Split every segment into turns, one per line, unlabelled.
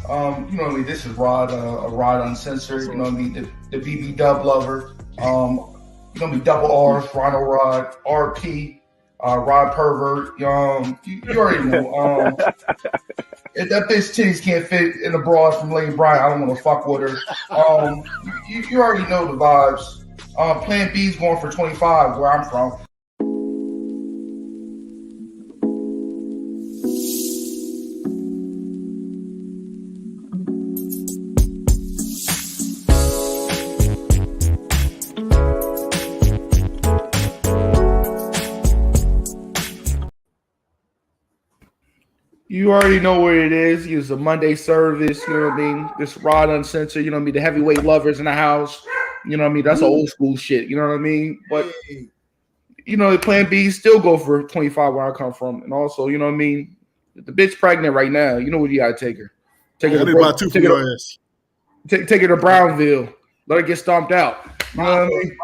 You know what I mean? This is Rod, a Rod Uncensored. You know what I mean? The BB Dub lover. You know what I mean? Double R's, Ronald Rod, RP, Rod Pervert. You already know. If that bitch titties can't fit in a bra from Lady Bryant, I don't want to fuck with her. You already know the vibes. Plan B's going for 25 where I'm from. You already know where it is. Use a Monday service. You know what I mean? This Rod Uncensored. You know what I mean? The heavyweight lovers in the house. You know what I mean? That's old school shit. You know what I mean? But you know, the Plan B still go for 25 where I come from, and also, you know what I mean? If the bitch pregnant right now, you know what you gotta take her. Take her to Brownville. Let her get stomped out. You know what I mean?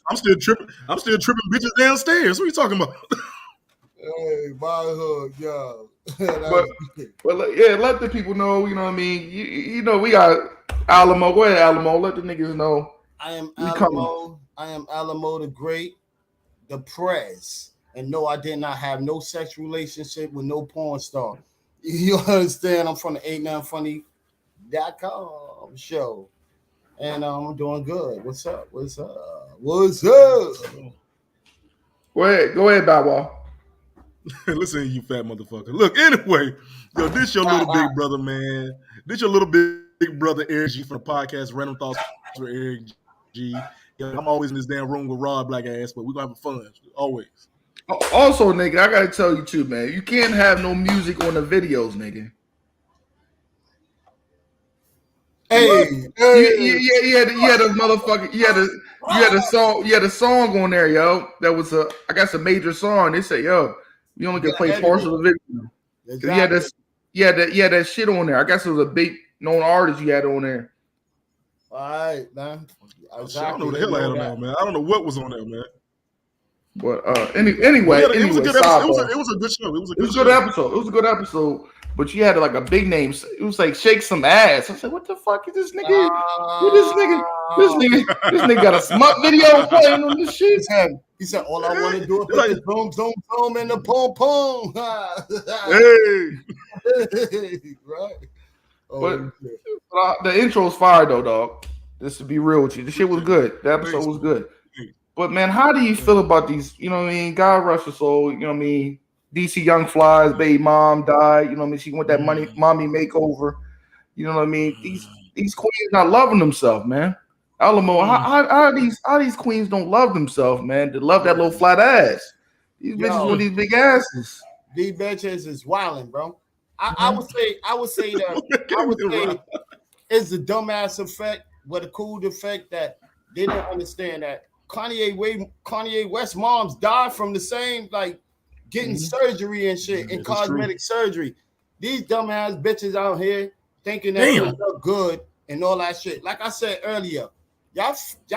I'm still tripping. I'm still tripping bitches downstairs. What are you talking about?
Hey, my hood, yo.
but yeah, let the people know. You know what I mean? You know we got Alamo. Go ahead, Alamo. Let the niggas know.
I am Alamo. I am Alamo the Great, the Prez. And no, I did not have no sex relationship with no porn star. You understand? I'm from the 89funny.com show. And I'm doing good. What's up? What's up? What's up?
Go ahead, Bow Wow.
Listen, you fat motherfucker. Look, anyway, yo, this your little big brother, man. This your little big brother, Eric G, from the podcast Random Thoughts with Eric G. Yo, I'm always in this damn room with Rod Black Ass, but we're gonna have fun always.
Also, nigga, I gotta tell you too, man. You can't have no music on the videos, nigga.
Hey,
you had a motherfucker. You had a song on there, yo. That was a major song. They said, yo, you only can play partial of the video. Exactly. You had that shit on there. I guess it was a big known artist you had on there.
All right, man.
Exactly. I don't know what the hell I had on there, man. I don't know what was on there, man.
But anyway,
it was a good episode. It was a good show. It was a good
episode. It was a good episode. But you had like a big name. It was like Shake Some Ass. I said, what the fuck is this nigga? This nigga got a smut video playing on this shit.
He said, all I want to do is put this boom, boom, boom in the boom, boom.
Hey.
Right.
But the intro's fire though, dog. Just to be real with you. The shit was good. The episode was good. But man, how do you feel about these? You know what I mean? God rest her soul. You know what I mean? DC Young Fly's baby mom died. You know what I mean? She went that mommy makeover. You know what I mean? These queens not loving themselves, man. Alamo, how these queens don't love themselves, man? They love that little flat ass. These bitches with these big asses.
These bitches is wilding, bro. I would say that it's the dumbass effect, but the cool effect that they don't understand that Kanye West moms died from the same, like, getting surgery and shit and cosmetic surgery. These dumbass bitches out here thinking that they look good and all that shit. Like I said earlier, y'all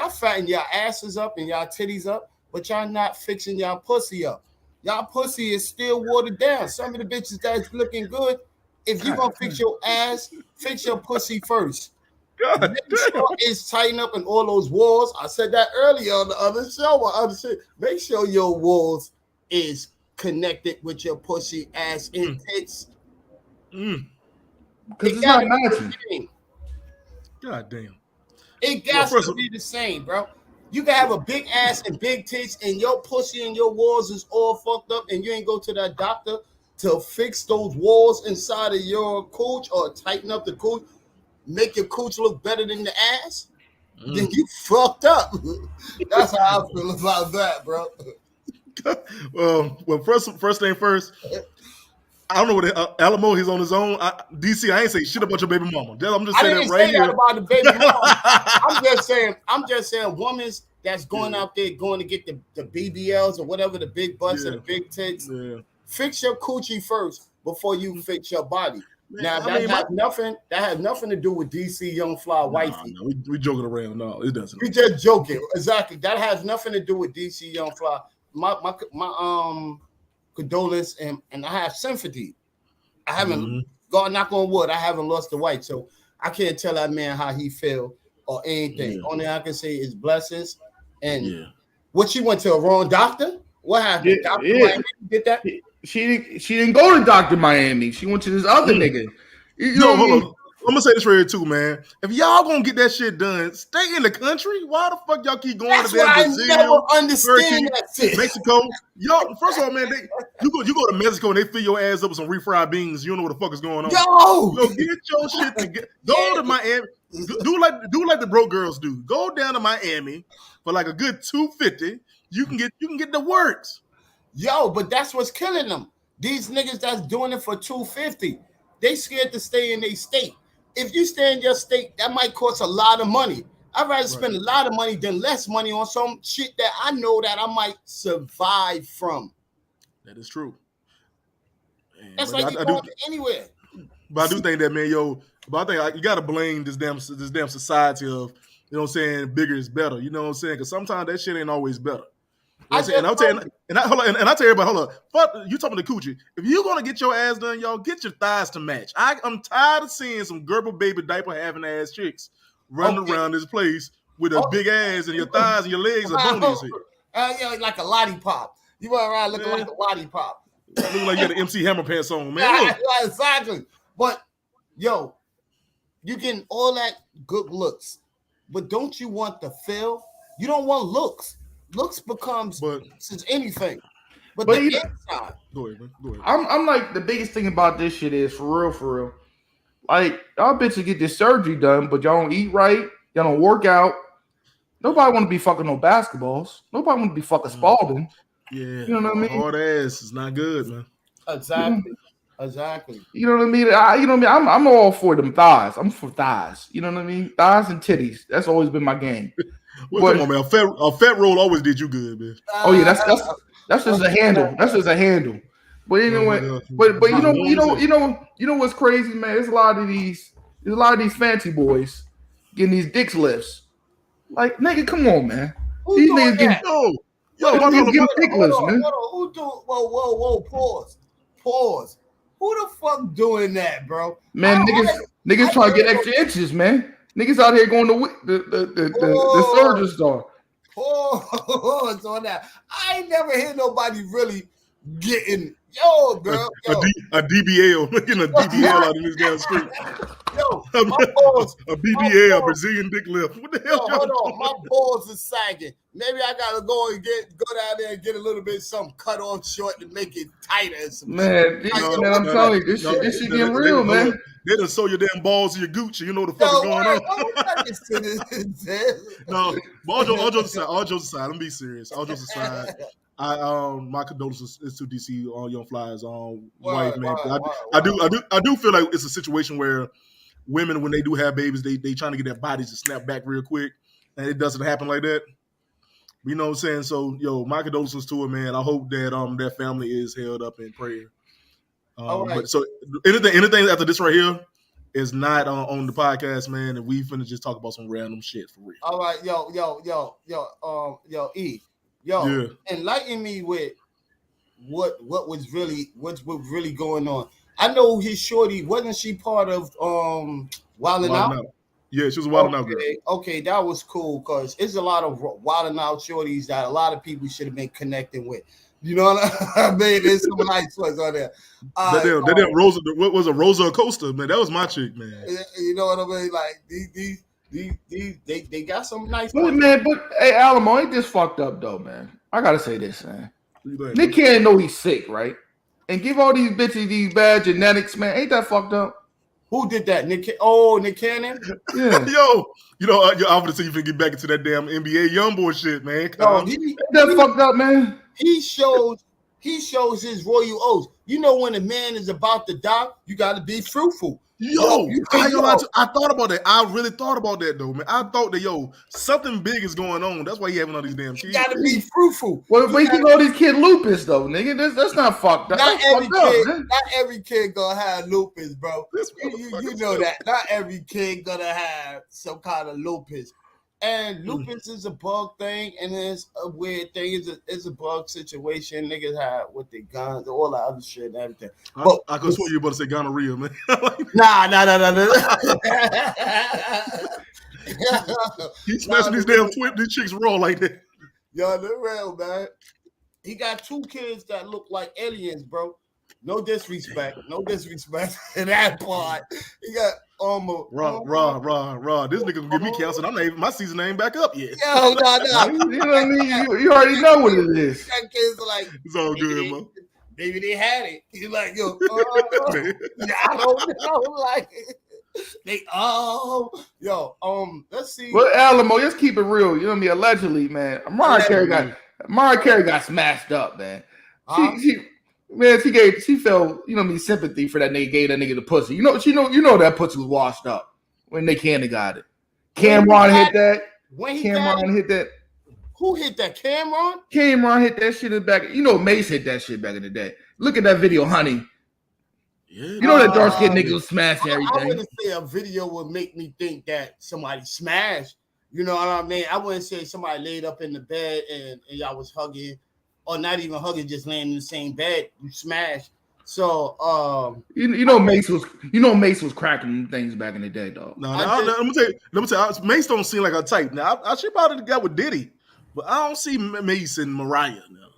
fatten your asses up and y'all titties up, but y'all not fixing y'all pussy up. Y'all pussy is still watered down. Some of the bitches that's looking good, if you gonna fix your ass, fix your pussy first. Make sure it's tighten up in all those walls. I said that earlier on the other show. Make sure your walls is connected with your pussy, ass, and tits.
Because it's not matching.
God damn.
It got to be the same, bro. You can have a big ass and big tits, and your pussy and your walls is all fucked up, and you ain't go to that doctor to fix those walls inside of your cooch or tighten up the cooch, make your cooch look better than the ass. Then you fucked up. That's how I feel about that, bro.
Well, first thing first. I don't know what Alamo. He's on his own. DC. I ain't say shit about your baby mama. I'm just saying that right here.
About the baby mama. I'm just saying, women that's going out there going to get the BBLs or whatever, the big butts or the big tits. Yeah. Fix your coochie first before you fix your body. Now that has nothing to do with DC Young Fly wifey.
No, we joking around. No, it doesn't.
We just joking. Exactly. That has nothing to do with DC Young Fly. condolence and I have sympathy. I haven't, God knock on wood, I haven't lost the wife, so I can't tell that man how he feel or anything. Only I can say is blessings. And what, she went to a wrong doctor? What happened? Dr. Miami did that?
She didn't go to Dr. Miami. She went to this other nigga. You know
hold on. I'm gonna say this right here too, man. If y'all gonna get that shit done, stay in the country. Why the fuck y'all keep going to that Brazil,
I never understand
Turkey,
that shit.
Mexico? Y'all, first of all, man, you go to Mexico and they fill your ass up with some refried beans. You don't know what the fuck is going on.
Yo,
get your shit together. Go to Miami. Do like the broke girls do. Go down to Miami for like a good $250. You can get the works.
Yo, but that's what's killing them. These niggas that's doing it for $250, they scared to stay in their state. If you stay in your state, that might cost a lot of money. I'd rather spend a lot of money than less money on some shit that I know that I might survive from.
That is true. Man,
that's like you going anywhere.
But I do think that, man, but I think you got to blame this damn society of, you know what I'm saying, bigger is better. You know what I'm saying? Because sometimes that shit ain't always better. You know and I'll tell you, and I tell everybody, hold up, fuck, you talking to Coochie. If you're gonna get your ass done, y'all, get your thighs to match. I'm tired of seeing some Gerber baby diaper having ass chicks running around this place with a big ass and your thighs and your legs are bony as hell.
Like a lollipop. You run around looking like a lollipop.
Look like you got an MC Hammer pants on, man.
Exactly. But yo, you getting all that good looks, but don't you want the feel? You don't want looks. Looks becomes since anything, but the inside.
Go ahead, man. Go ahead.
I'm like, the biggest thing about this shit is for real. Like, y'all bitches get this surgery done, but y'all don't eat right. Y'all don't work out. Nobody want to be fucking no basketballs. Nobody want to be fucking Spalding.
Yeah,
you know what I mean.
Hard ass is not good, man.
Exactly.
You know what I mean. I'm all for them thighs. I'm for thighs. You know what I mean. Thighs and titties. That's always been my game.
Come on, man. A fat roll always did you good, man.
Oh yeah, that's just a handle. That's just a handle. But anyway, but you know what's crazy, man? There's a lot of these fancy boys getting these dick lifts. Like, nigga, come on, man. These niggas getting dick lifts, man.
Who do? Whoa, pause. Who the fuck doing that, bro?
Man, niggas trying to get extra inches, man. Niggas out here going to the surgeon store.
Pause on that. I ain't never heard nobody really getting girl.
A DBL, getting a DBL out in this damn street. A BBL, a Brazilian dick lift. What the hell?
Hold on, my balls are sagging. Maybe I gotta go down there and get a little bit something cut off short to make it tighter.
Man, I'm telling you, this shit getting real, man.
They done sew your damn balls to your Gucci. You know what the fuck is going on. No, but all jokes aside, let me be serious. All jokes aside, my condolences is to DC on Young Fly's wife, man. I do feel like it's a situation where women, when they do have babies, they trying to get their bodies to snap back real quick, and it doesn't happen like that. You know what I'm saying? So, my condolences to her, man. I hope that their family is held up in prayer.
Right.
But so anything after this right here is not on the podcast, man, and we finna just talk about some random shit for real.
All right, enlighten me with what's really going on. I know his shorty, wasn't she part of Wildin' Out?
Yeah, she was a Wildin' Out girl.
Okay, that was cool because there's a lot of Wildin' Out shorties that a lot of people should have been connecting with. You know what I mean? There's some nice ones on there.
That damn Rosa, what was a Rosa Acosta, man? That was my chick, man.
You know what I mean? Like they got some nice.
But hey, Alamo, ain't this fucked up though, man? I gotta say this, man. Nick Cannon know he's sick, right? And give all these bitches these bad genetics, man. Ain't that fucked up?
Who did that? Nick Cannon?
Yeah.
Yo, I'm gonna say you can get back into that damn NBA YoungBoy shit, man.
Ain't that fucked up, man?
He shows his royal oaths. You know, when a man is about to die, you got to be fruitful.
I thought about that. I really thought about that though, man. I thought that something big is going on. That's why he having all these damn kids.
You got to be fruitful.
Well, but you know these kid lupus though, nigga. That's not fucked up.
Not every kid gonna have lupus, bro. You know that. Not every kid gonna have some kind of lupus. And lupus is a bug thing, and it's a weird thing. It's a bug situation. Niggas have with their guns, all that other shit and everything.
I could swear you about to say gonorrhea, man.
Nah.
He smashing these damn these chicks raw like that.
Yo, they're real, man. He got 2 kids that look like aliens, bro. No disrespect in that part. He got
Raw. This nigga gonna give me cancer. I'm not even, my season ain't back up yet.
Yo, no.
You know what I mean? You already know what it is.
That kids are like,
It's all good, man.
Maybe they had it. He's like, yo, I don't know. Like, let's see.
Well, Alamo, let's keep it real. You know what I mean? Allegedly, man. Mariah Carey got smashed up, man. She felt, you know what I mean, sympathy for that nigga, gave that nigga the pussy. You know that pussy was washed up when they kinda got it. Cameron hit that.
Who hit that? Cameron?
Cameron hit that shit in the back. You know, Mace hit that shit back in the day. Look at that video, honey.
Yeah,
you know that dark skinned nigga was smashing everything.
I wouldn't say a video would make me think that somebody smashed. You know what I mean? I wouldn't say somebody laid up in the bed and y'all was hugging, or not even hugging, just laying in the same bed. You smashed. So
you know Mace was cracking things back in the day, dog.
No, let me tell you, Mace don't seem like a type. Now I should probably got with Diddy, but I don't see Mace and Mariah now.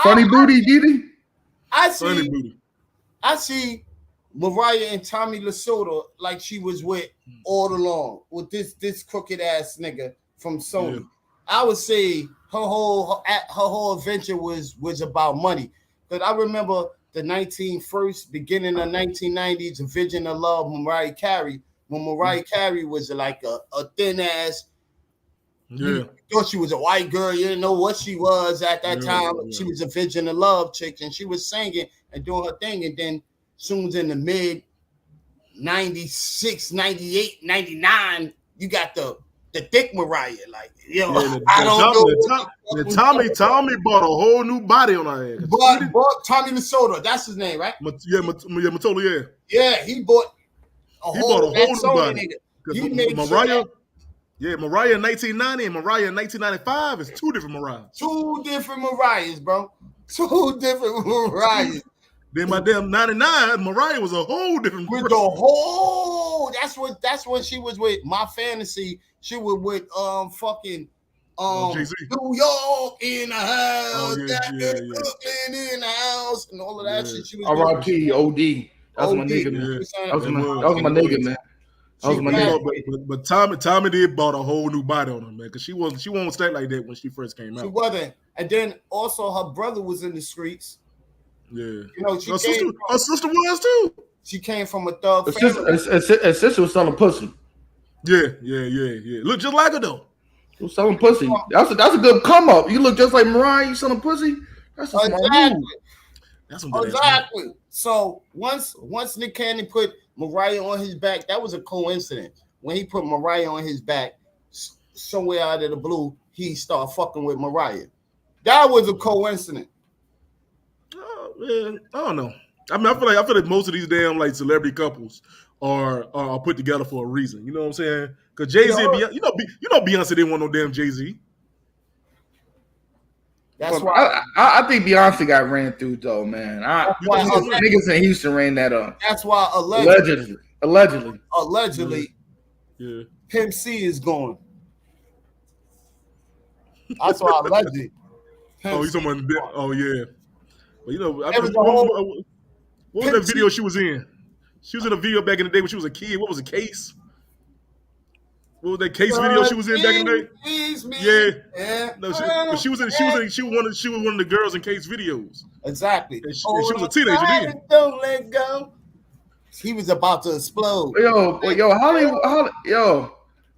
Funny booty, Diddy.
I see Mariah and Tommy Lasorda like she was with all along with this crooked ass nigga from Sony. Yeah. I would say her whole adventure was about money. But I remember the beginning of 1990s, A Vision of Love, Mariah Carey, when Mariah Carey was like a thin ass.
Yeah.
You thought she was a white girl. You didn't know what she was at that time. Yeah. She was a Vision of Love chick, and she was singing and doing her thing. And then soon as in the mid 96, 98, 99, you got the thick Mariah. Like, I don't know.
Tommy bought a whole new body on her head.
Bought Tommy Lasorda. That's his name, right?
Mottola, yeah.
Yeah, he bought a whole new body.
Mariah in 1990 and Mariah in 1995 is 2 different Mariahs. 2 different
Mariahs, bro. 2 different Mariahs.
Then my damn 99, Mariah was a whole different.
With the whole, that's when she was with My Fantasy. She was with fucking
Jay-Z.
New York in the house, Brooklyn in the house, and all of that shit. She was
R.I.P. OD. That's my nigga, man. That was my nigga, man.
But Tommy did bought a whole new body on her, man, because she won't stay like that when she first came out.
She wasn't. And then also her brother was in the streets.
Yeah.
You know,
her sister was too.
She came from a thug
family. Her sister was selling pussy.
Yeah. Look just like her though.
She was selling pussy. That's a good come up. You look just like Mariah. You selling pussy. That's a smart move.
That's
exactly. So once Nick Cannon put Mariah on his back, that was a coincidence. When he put Mariah on his back, somewhere out of the blue, he started fucking with Mariah. That was a coincidence.
Oh man, I don't know. I mean, I feel like most of these damn like celebrity couples are put together for a reason. You know what I'm saying? Because Jay-Z, you know, Beyonce didn't want no damn Jay-Z.
That's why
I think Beyonce got ran through though, man. Niggas in Houston ran that up.
That's why allegedly,
yeah.
Pimp C is going. That's why allegedly.
You talking about? Oh yeah. But you know, what was that video she was in? She was in a video back in the day when she was a kid. What was a Case? What was that Case video she was in back in the day? Yeah. No, she was one of the girls in Case videos.
Exactly.
And she was a teenager then.
Don't let go. He was about to explode.
Hollywood.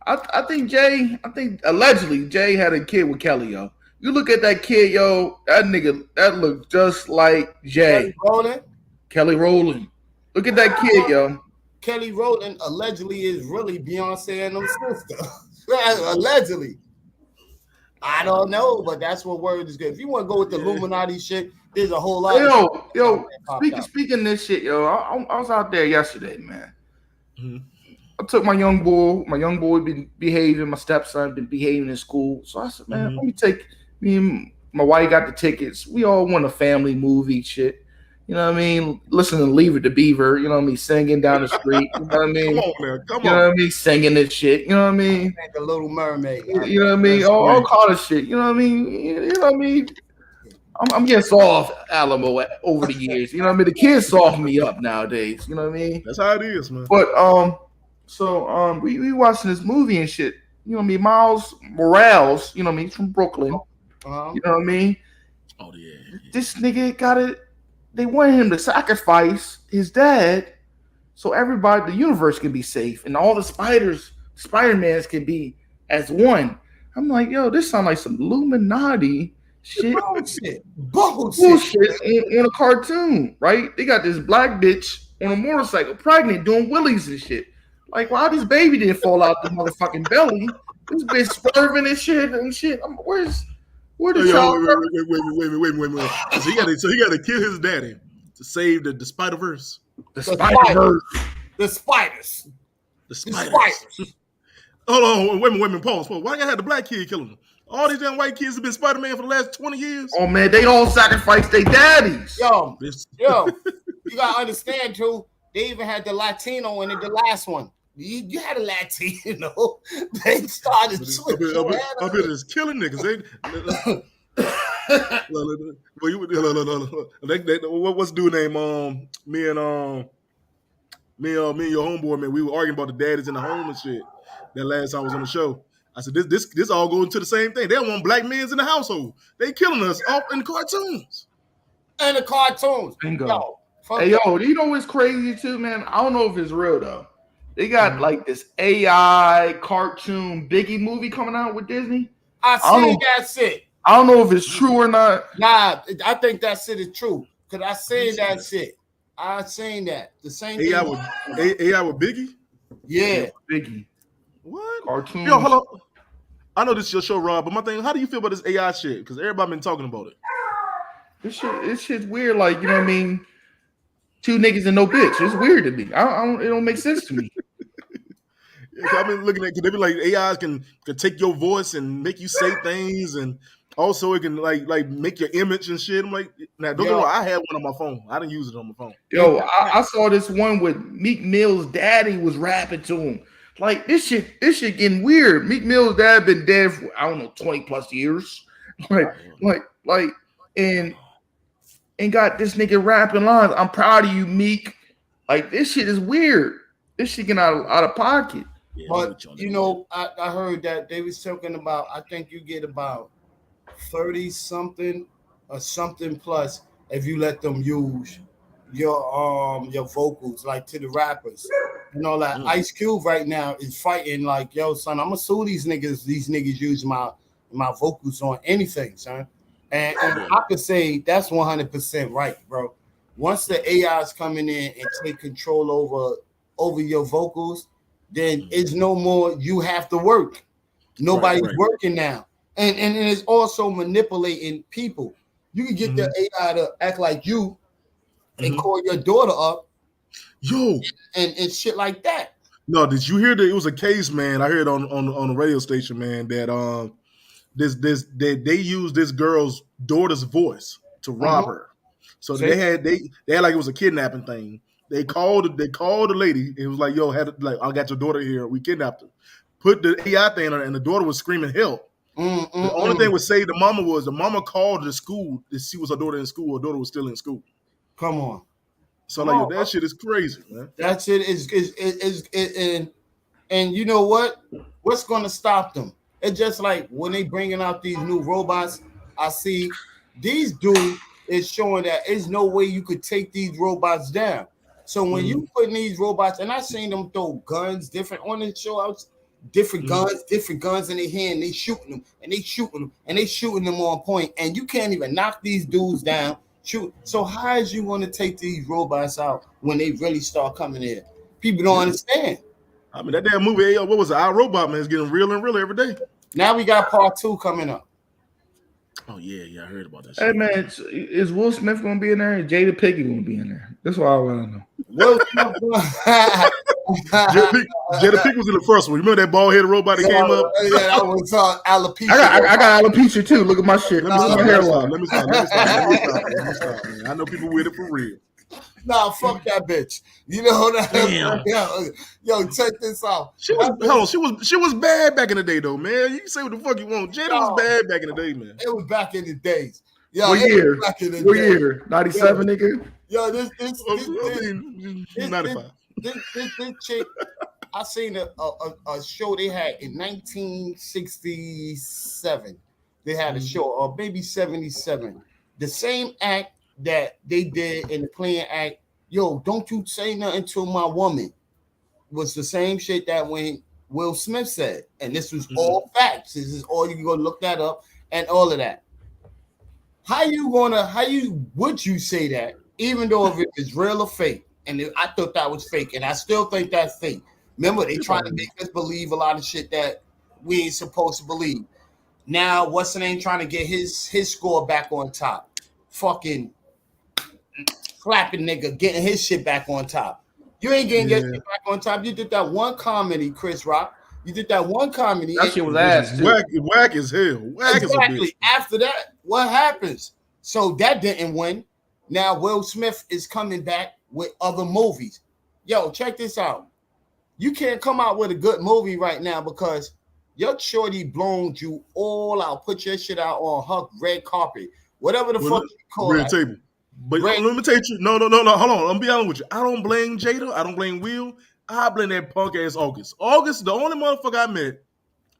I think allegedly Jay had a kid with Kelly, yo. You look at that kid, yo, that nigga, that looked just like Jay. Kelly Rowland. Look at that kid, yo.
Kelly Rowland allegedly is really Beyonce and her sister. Allegedly. I don't know, but that's what word is good. If you want to go with the Illuminati shit, there's a whole lot.
Speaking this shit, yo, I was out there yesterday, man.
Mm-hmm.
I took my young boy been behaving, my stepson been behaving in school. So I said, man, let me take me and my wife got the tickets. We all want a family movie shit. You know what I mean? Listen to Leave It to Beaver, you know what I mean, singing down the street. You know what I mean?
Come on, man. Come
you know what I mean? Singing this shit. You know what I mean?
The Little Mermaid.
You know what I mean? All kind of shit. You know what I mean? You know what I mean? I'm getting soft, Alamo, over the years. You know what I mean? The kids soften me up nowadays. You know what I mean?
That's how it is, man.
But so we watching this movie and shit. You know what I mean? Miles Morales. You know what I mean? He's from Brooklyn. You know what I mean?
Oh yeah.
This nigga got it. They wanted him to sacrifice his dad so everybody, the universe, can be safe and all the Spider-Mans can be as one. I'm like, yo, this sounds like some Illuminati shit. Bullshit in a cartoon, right? They got this black bitch on a motorcycle, pregnant, doing wheelies and shit. Like, why this baby didn't fall out the motherfucking belly? This bitch swerving and shit. Where the child?
Wait. So he got to kill his daddy to save the Spider-Verse.
The Spider-Verse.
The spiders.
The spiders. Hold on, wait a minute, pause. Why I gotta have the black kid killing him? All these damn white kids have been Spider-Man for the last 20 years.
Oh man, they all sacrificed their daddies.
Yo, you gotta understand too. They even had the Latino in it, the last one. You had a Latino. They started switching.
Up here is killing niggas. What's dude name? Me and your homeboy, man, we were arguing about the daddies in the home and shit. That last time I was on the show. I said, this all goes into the same thing. They don't want black men in the household. They killing us off in the cartoons.
And the cartoons.
Bingo. Yo, you know what's crazy too, man? I don't know if it's real though. They got like this AI cartoon Biggie movie coming out with Disney.
I seen that shit.
I don't know if it's true or not.
Nah, I think that shit is true. Cause I seen that shit. I seen that. The same
AI
thing.
AI with Biggie?
Yeah.
Biggie.
What?
Cartoon.
Yo, hold on. I know this is your show, Rob, but my thing, how do you feel about this AI shit? Because everybody been talking about it.
This shit's weird. Like, you know what I mean? Two niggas and no bitch. It's weird to me. It don't make sense to me.
Yeah, I've been looking at, they be like AIs can take your voice and make you say things, and also it can like make your image and shit. I'm like, now don't get me wrong, I had one on my phone. I didn't use it on my phone.
Yo, I saw this one with Meek Mill's daddy was rapping to him. Like this shit getting weird. Meek Mill's dad been dead for 20 plus years. And got this nigga rapping lines. I'm proud of you, Meek. Like this shit is weird. This shit getting out of pocket.
Yeah, but I heard that they was talking about. I think you get about 30 something or something plus if you let them use your vocals like to the rappers. Ice Cube right now is fighting like, yo, son, I'm gonna sue these niggas. These niggas use my vocals on anything, son. And I could say that's 100% right, bro. Once the AI is coming in and take control over your vocals, then it's no more you have to work. Nobody's working now. And it's also manipulating people. You can get the AI to act like you and call your daughter up.
Yo.
And shit like that.
No, did you hear that? It was a case, man. I heard on the radio station, man, that they used this girl's daughter's voice to rob her. So they had like it was a kidnapping thing. They called the lady. It was like, yo, I got your daughter here. We kidnapped her. Put the AI thing on her, and the daughter was screaming help. The only thing would say the mama called the school to see was her daughter in school. Her daughter was still in school.
Come on.
So that shit is crazy, man.
That shit is and you know what? What's gonna stop them? It's just like when they bringing out these new robots. I see these dudes is showing that there's no way you could take these robots down. So when you put in these robots, and I seen them throw guns different on the show, I was different guns in their hand, they shooting them, and they shooting them on point, and you can't even knock these dudes down. Shoot. So how is you going to take these robots out when they really start coming in? People don't understand.
I mean, that damn movie, what was it? Our Robot Man is getting real and real every day.
Now we got part 2 coming up.
Oh yeah, I heard about that.
Hey man, is Will Smith gonna be in there? And Jada Pinkett gonna be in there? That's what I want to know.
Will Smith.
Jada Pinkett was in the first one. You remember that bald headed robot that came up?
Yeah, that was alopecia.
I got alopecia too. Look at my shit.
Let me stop, man. I know people with it for real.
Nah, fuck that bitch. You know that?
Damn.
Yo, check this out.
She was bad back in the day though, man. You can say what the fuck you want. Jada was bad back in the day, man.
It was back in the days. Yo,
what year?
Back in the
what
day.
year? 97, nigga.
Yo, this
95.
This chick, I seen a show they had in 1967. They had a show, or maybe 77. The same act that they did in the playing act. Yo, don't you say nothing to my woman. Was the same shit that when Will Smith said, and this was all facts. This is all you can go look that up and all of that. Would you say that, even though if it is real or fake? And I thought that was fake, and I still think that's fake. Remember, they trying to make us believe a lot of shit that we ain't supposed to believe. Now, what's the name trying to get his score back on top? Fucking clapping nigga, getting his shit back on top. You ain't getting your shit back on top. You did that one comedy, Chris Rock. You did that one comedy.
That shit was ass.
Whack as hell. Whack
exactly.
as a bitch.
After that, what happens? So that didn't win. Now Will Smith is coming back with other movies. Yo, check this out. You can't come out with a good movie right now because your shorty blown you all out. Put your shit out on her red carpet. Whatever the fuck you call it.
Red table. But let me tell you, no. Hold on. I'm be honest with you. I don't blame Jada. I don't blame Will. I blame that punk ass August. August, the only motherfucker I met,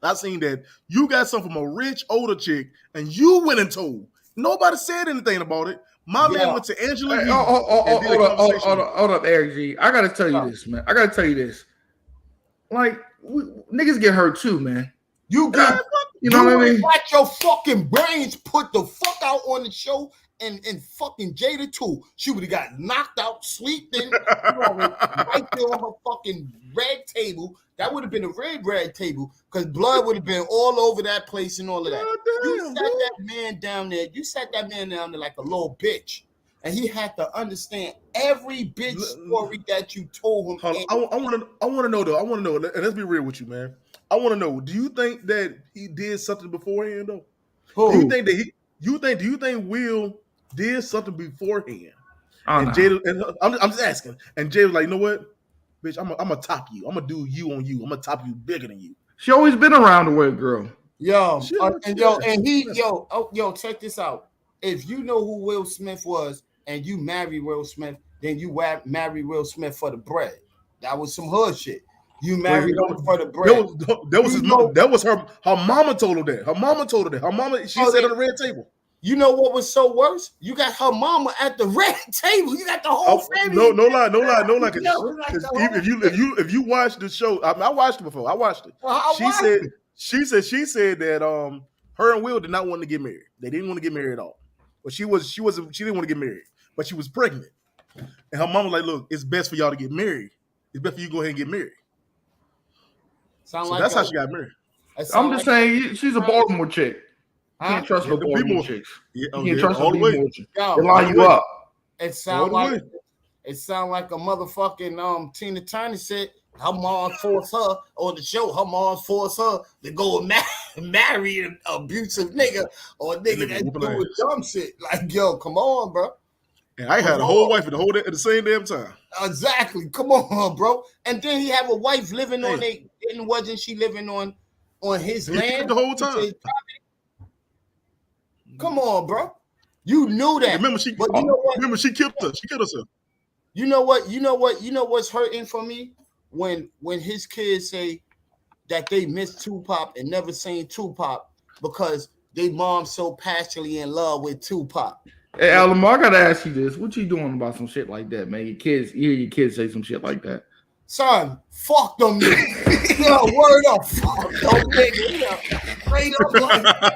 I seen that you got something from a rich older chick, and you went and told. Nobody said anything about it. My man went to Angela.
Hey, hold up, Eric G. I gotta tell you this, man. Like, niggas get hurt too, man.
You know what I mean? Watch your fucking brains put the fuck out on the show. And fucking Jada too. She would have got knocked out, sleeping right there on her fucking red table. That would have been a red table because blood would have been all over that place and all of that. You sat that man down there. You sat that man down there like a little bitch, and he had to understand every bitch story that you told him.
I want to know though. I want to know. And let's be real with you, man. I want to know. Do you think that he did something beforehand though? Who? Do you think that do you think Will did something beforehand? And Jada, I'm just asking. And Jada was like, you know what, bitch, I'm gonna top you. I'm gonna do you on you. I'm gonna top you bigger than you.
She always been around the word girl.
Yo, check this out. If you know who Will Smith was and you marry Will Smith, then you marry Will Smith for the bread. That was some hood shit. You married him for the bread.
That was her mama told her that. Her mama told her that. She said on the red table. You
know what was so worse? You got her mama at the red table. You got the whole family.
No lie. If you watch the show, I watched it before. I watched it. She said that her and Will did not want to get married. They didn't want to get married at all. But she didn't want to get married. But she was pregnant, and her mama was like, "Look, it's best for y'all to get married. It's best for you to go ahead and get married." That's how she got married.
I'm just saying, she's a Baltimore chick. You can't trust no Baltimore chicks. You can't trust no Baltimore chicks. They line you up.
It sound like a motherfucking Tina Turner said her mom forced her on the show. Her mom forced her to go and marry an abusive nigga or a nigga that doing dumb shit. Like, yo, come on, bro.
And I had a whole wife at the same damn time.
Exactly. Come on, bro. And then he have a wife living on wasn't she living on his land
the whole time?
Come on, bro. You knew that.
Remember she killed her. She killed herself.
You know what's hurting for me? When his kids say that they miss Tupac and never seen Tupac because they mom so passionately in love with Tupac.
Hey, Alamo, I gotta ask you this. What you doing about some shit like that, man? You hear your kids say some shit like that.
Son, fuck them niggas. Yo, word up, fuck them niggas. Straight up like that.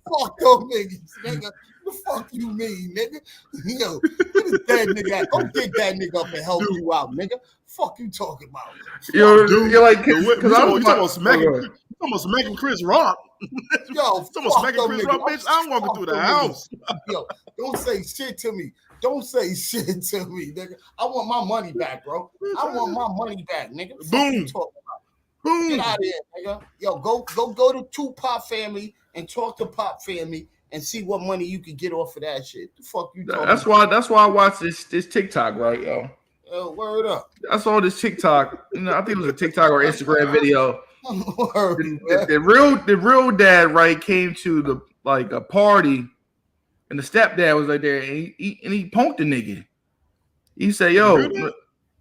Fuck them niggas, nigga. The fuck you mean, nigga? Yo, get that nigga out. Go get that nigga up and help you out, nigga. Fuck you talking about?
You're like, because
I'm almost smacking Chris Rock.
Yo,
someone smacking Chris Rock, bitch. I'm walking through the house.
Yo, don't say shit to me. Don't say shit to me, nigga. I want my money back, bro. I want my money back, nigga.
Boom. Boom.
Get out of here, nigga. Yo, go to Tupac family and talk to Pop family and see what money you can get off of that shit. The fuck you talking about?
That's why I watch this TikTok, right, yo.
Word up.
I saw this TikTok. You know, I think it was a TikTok or Instagram video.
Word,
the real dad, right, came to a party, and the stepdad was right there, and he punked the nigga. He said, "Yo,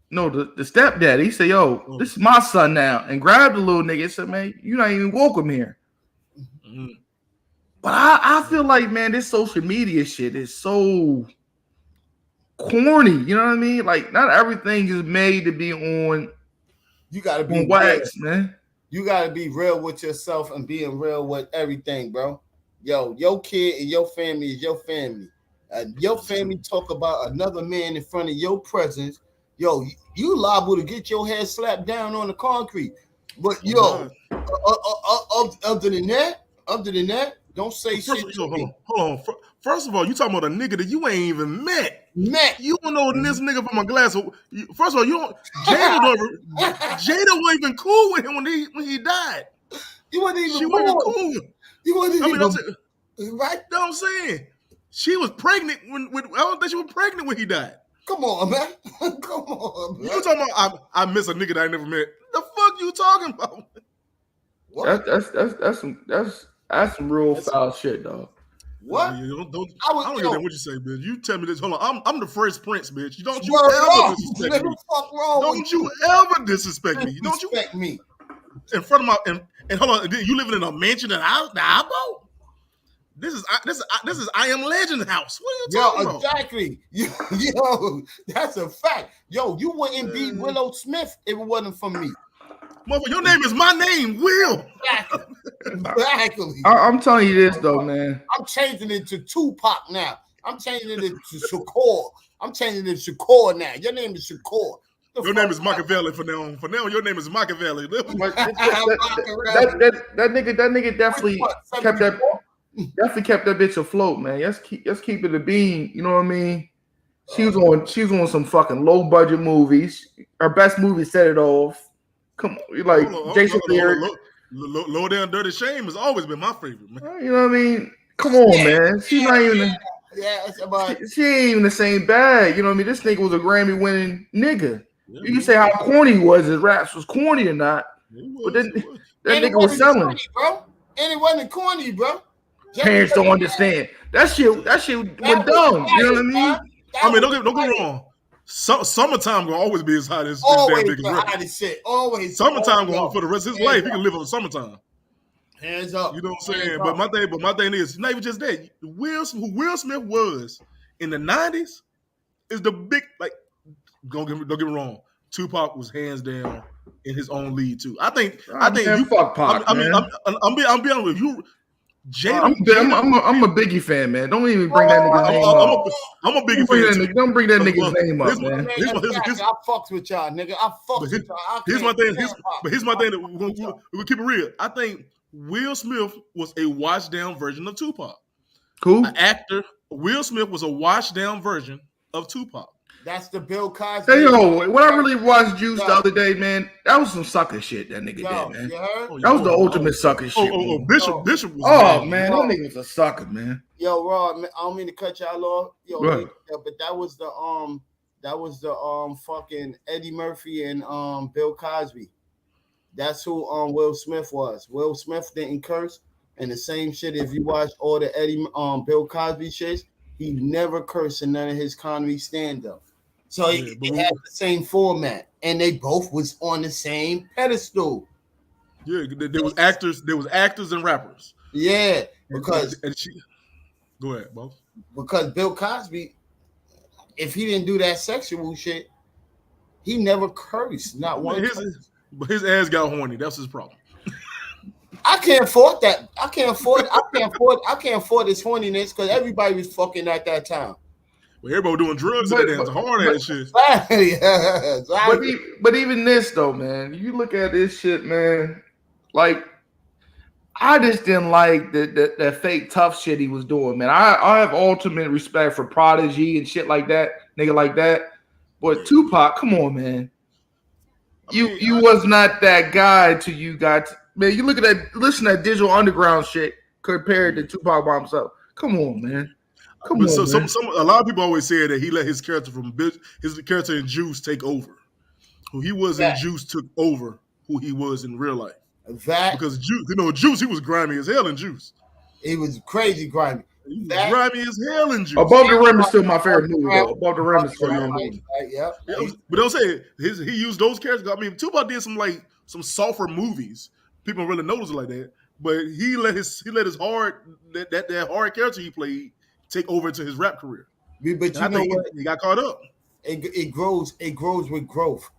no, the stepdad." He said, "Yo, this is my son now," and grabbed the little nigga and said, "Man, you're not even welcome here." Mm-hmm. But I feel like, man, this social media shit is so corny. You know what I mean? Like, not everything is made to be on.
You gotta be
wax, man.
You gotta be real with yourself and being real with everything, bro. Yo, your kid and your family is your family. Your family talk about another man in front of your presence. Yo, you liable to get your head slapped down on the concrete. But yo, other than that, don't say shit.
Hold on. First of all, you talking about a nigga that you ain't even met. You don't know this nigga from a glass of. First of all, you don't. Jada wasn't even cool with him when he died.
He wasn't even.
She wasn't cool.
He wasn't even.
Right? That's what I'm saying. She was pregnant I don't think she was pregnant when he died.
Come on, man. Come on, man.
You talking about I miss a nigga that I never met? The fuck you talking about?
What?
That's some real foul shit, dog.
What?
I don't get what you say, bitch. You tell me this. Hold on. I'm the Fresh Prince, bitch. Don't you ever disrespect me. Don't you ever disrespect me. Don't you
respect me
in front of my and hold on. You living in a mansion in the Albo? This is I Am Legend house. What are you talking about?
Exactly. Yo, that's a fact. Yo, you wouldn't be Willow Smith if it wasn't for me.
Motherfucker, your name is my name, Will.
Exactly.
I'm telling you this though, man.
I'm changing it to Tupac now. I'm changing it to Shakur. I'm changing it to Shakur now. Your name is Shakur.
Your name is Machiavelli for now. For now, your name is Machiavelli.
that nigga definitely kept that bitch afloat, man. Let's keep it a bean. You know what I mean? She was on some fucking low budget movies. Her best movie Set It Off. Come on, like Jason Lear.
Low Down Dirty Shame has always been my favorite, man.
You know what I mean? Come on, man. She's not even. She ain't even the same bag. You know what I mean? This nigga was a Grammy winning nigga. Yeah, you can say how corny he was, his raps was corny or not. But then that nigga was selling.
Corny, bro. And it wasn't corny, bro.
Parents don't understand. That shit was dumb. You know what I mean?
I mean, don't get me wrong. Summertime gonna always be as hot as
always
damn big
as shit. Always.
Summertime going for the rest of his life. He can live on summertime.
Hands up.
You know what I'm saying? But my thing is, not even just that. Who Will Smith was in the 90s is the big, like, don't get me wrong. Tupac was hands down in his own lead too. I think you
fuck Pac.
I'm being honest with you. Jada,
I'm a Biggie fan, man. Don't even bring that nigga's name up.
I'm a Biggie fan.
Don't bring that nigga's name up, man.
I fucks with y'all, nigga. I fucks with y'all.
Here's my thing. Here's my thing that we'll keep it real. I think Will Smith was a washed down version of Tupac.
Cool.
An actor. Will Smith was a washed down version of Tupac.
That's the Bill Cosby.
Hey, yo, when I really watched Juice the other day, man, that was some sucker shit that nigga did, man. That was the ultimate sucker shit.
Bishop was
man, that nigga was a sucker, man.
Yo, Rod, I don't mean to cut y'all off. But that was the fucking Eddie Murphy and Bill Cosby. That's who Will Smith was. Will Smith didn't curse, and the same shit. If you watch all the Bill Cosby shits, he never cursed in none of his comedy stand-up. So it had the same format, and they both was on the same pedestal.
Yeah, there was actors and rappers.
Yeah, because
go ahead, boss.
Because Bill Cosby, if he didn't do that sexual shit, he never cursed, not one.
But his ass got horny. That's his problem.
I can't afford that. I can't afford this horniness because everybody was fucking at that time.
Well, everybody doing drugs and that hard ass shit.
Exactly.
But even this though, man, you look at this shit, man. Like, I just didn't like that fake tough shit he was doing, man. I have ultimate respect for Prodigy and shit like that, nigga like that. But Tupac, come on, man. You was not that guy till you got man. You look at that, listen to that Digital Underground shit compared to Tupac by himself. Come on, man. Come on,
so
man.
A lot of people always say that he let his character in Juice take over. Who he was in Juice took over who he was in real life. Because Juice, he was grimy as hell in Juice.
He was crazy grimy.
He was grimy as hell in Juice.
Above the Rim is still my favorite movie, though. Above the Rim is still my movie.
Yeah.
But don't say he used those characters. I mean, Tupac did some softer movies. People don't really notice it like that. But he let his hard that hard character he played take over into his rap career.
But
I think he got caught up.
It grows with growth.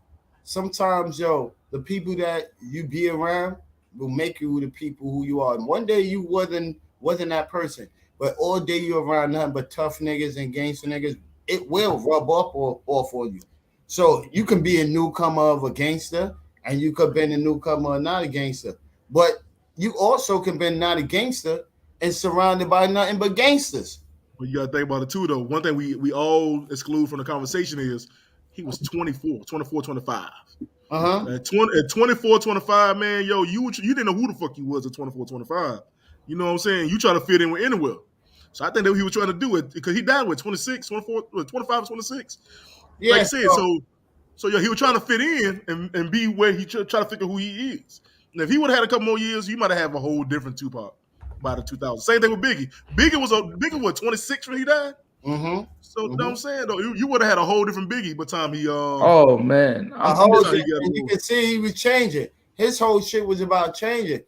Sometimes, the people that you be around will make you the people who you are. And one day you wasn't that person, but all day you're around nothing but tough niggas and gangster niggas. It will rub up or off on you. So you can be a newcomer of a gangster, and you could be a newcomer of not a gangster. But you also can be not a gangster and surrounded by nothing but gangsters.
But you got to think about it too, though. One thing we all exclude from the conversation is he was 24, 25. At 24, 25, man, you didn't know who the fuck you was at 24, 25. You know what I'm saying? You try to fit in with anywhere. So I think that what he was trying to do it because he died with 26, 24, 25, 26. Yeah, like I said, so he was trying to fit in and be where he try to figure who he is. And if he would have had a couple more years, you might have a whole different Tupac by the 2000s. Same thing with Biggie. Biggie was 26 when he died.
Mm-hmm.
So you know what I'm saying, though, you would have had a whole different Biggie by the time he.
Oh man,
you can see he was changing. His whole shit was about changing.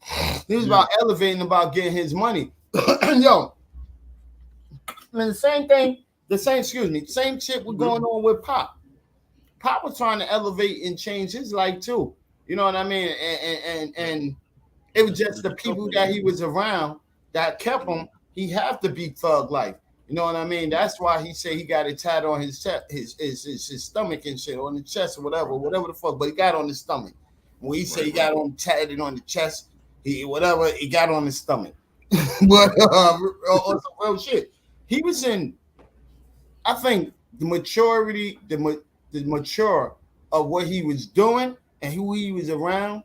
He was about elevating, about getting his money. And the same shit was going on with Pop. Pop was trying to elevate and change his life too. You know what I mean? And it was just the people that he was around that kept him. He have to be thug life. You know what I mean? That's why he said he got it tatted on his chest, his stomach and shit, on the chest or whatever the fuck. But he got on his stomach. When he said he got on tatted on the chest, he got on his stomach. But on some real shit, he was in. I think the mature of what he was doing and who he was around.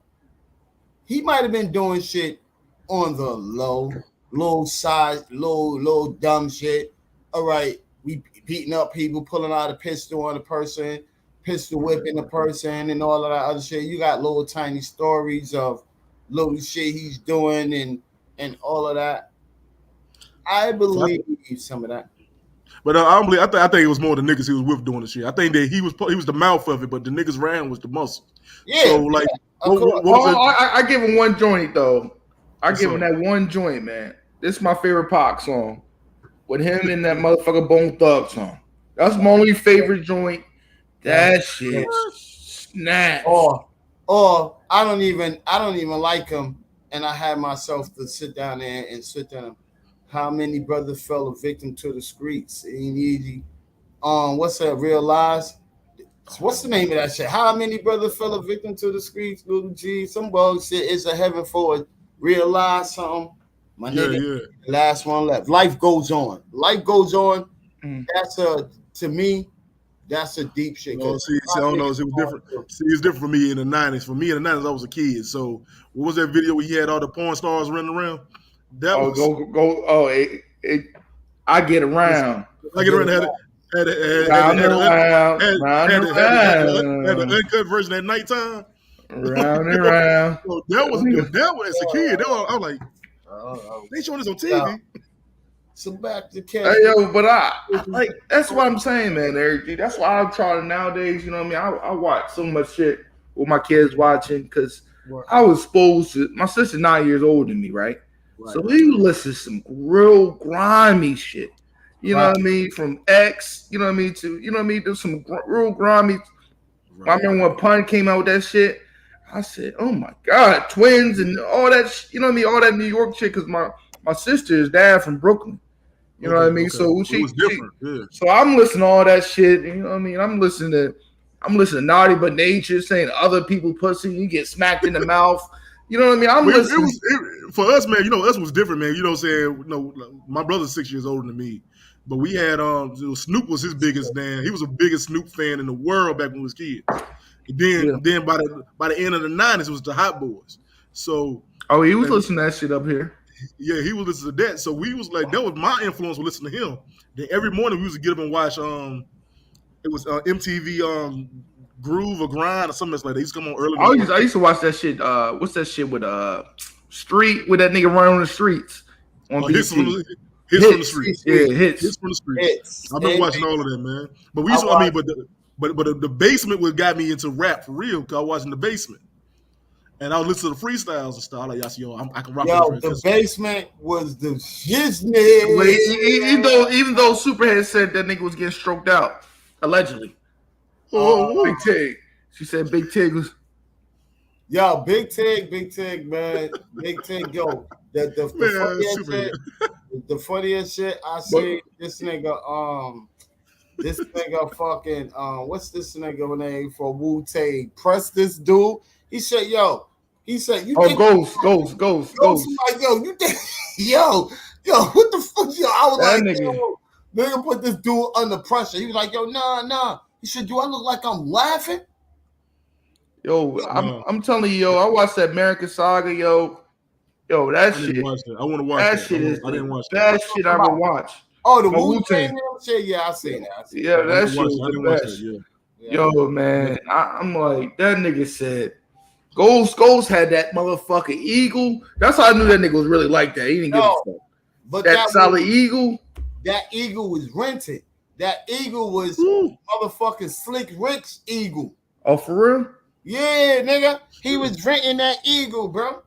He might have been doing shit on the low side, low dumb shit. All right, we beating up people, pulling out a pistol on a person, pistol whipping a person, and all of that other shit. You got little tiny stories of little shit he's doing and all of that. I believe some of that.
But I don't believe. I think it was more the niggas he was with doing the shit. I think that he was the mouth of it, but the niggas ran was the muscle.
Yeah.
So like,
I give him one joint though. I give him that one joint, man. This is my favorite Pac song with him and that motherfucker Bone Thug song. That's my only favorite joint. That shit snap.
Or I don't even like him, and I had myself to sit down there and sit down. How many brothers fell a victim to the streets? It ain't easy. What's that? Realize? What's the name of that shit? How many brothers fell a victim to the streets? Little G, some bullshit. It's a heaven for it. Realize something. My nigga, last one left. Life goes on. Life goes on. That's to me, that's a deep shit.
I don't know. It was different. See, it's different for me in the 90s. For me in the 90s, I was a kid. So what was that video where he had all the porn stars running around? That was
I get around.
I get around. Had the uncut version at nighttime.
Round and round.
So that was as a kid. I was like, they showing this on TV.
So back to catch.
Hey, yo, but I like that's what I'm saying, man, Eric G. That's why I'm trying nowadays. You know what I mean? I watch so much shit with my kids watching because I was exposed to. My sister's 9 years older than me, right? So we listen to some real grimy shit. You know what I mean? From X, you know what I mean, to some real grimy. I remember when Pun came out with that shit. I said, "Oh my God, twins and all that." You know what I mean? All that New York shit. Because my sister's dad from Brooklyn. You know what I mean? So it was different. So I'm listening to all that shit. You know what I mean? I'm listening to Naughty But Nature saying other people pussy. You get smacked in the mouth. You know what I mean? I'm listening.
For us, man. You know, us was different, man. You know what I'm saying? You know, my brother's 6 years older than me, but we had Snoop was his biggest damn. He was the biggest Snoop fan in the world back when we was kids. And then by the end of the 90s, it was the Hot Boys. So
he was listening to that shit up here.
Yeah, he was listening to that. So we was like, that was my influence with listening to him. Then every morning we used to get up and watch it was MTV Groove or Grind or something like that. He used to come on early.
I used to watch that shit. What's that shit with Street with that nigga running on the streets on
Hits from
BT.
the streets.
Yeah, hits
from the streets. I've been watching all of that, man. But we used to, but the basement what got me into rap for real because I was in the basement. And I would listen to the freestyles and stuff. Like, yo, I can rock.
Yo, the basement was the shiznit.
Even though Superhead said that nigga was getting stroked out, allegedly. Big Tig. She said Big Tig was.
Yo, Big Tig, man. Big Tig, yo. The funniest shit I see this nigga, fucking, what's this nigga name for Wu-Tang? Press this dude. He said, you think
Ghost.
I'm like, yo, you think, yo, what the fuck, yo? I was
that
like, nigga put this dude under pressure. He was like, yo, nah. He said, do I look like I'm laughing?
Yo, I'm telling you, yo, I watched that American Saga, yo, that shit. I
want to watch that.
Shit is
I didn't watch
that. That shit I ever watched.
Oh, the Wu-Tang shit? Yeah, I seen that.
Yeah, that shit was the best. Yo, man, I'm like, that nigga said, Ghost had that motherfucking eagle. That's how I knew that nigga was really like that. He didn't give a fuck.
But
that solid eagle.
That eagle was rented. That eagle was motherfucking Slick Rick's eagle.
Oh, for real?
Yeah, nigga. He was renting that eagle, bro.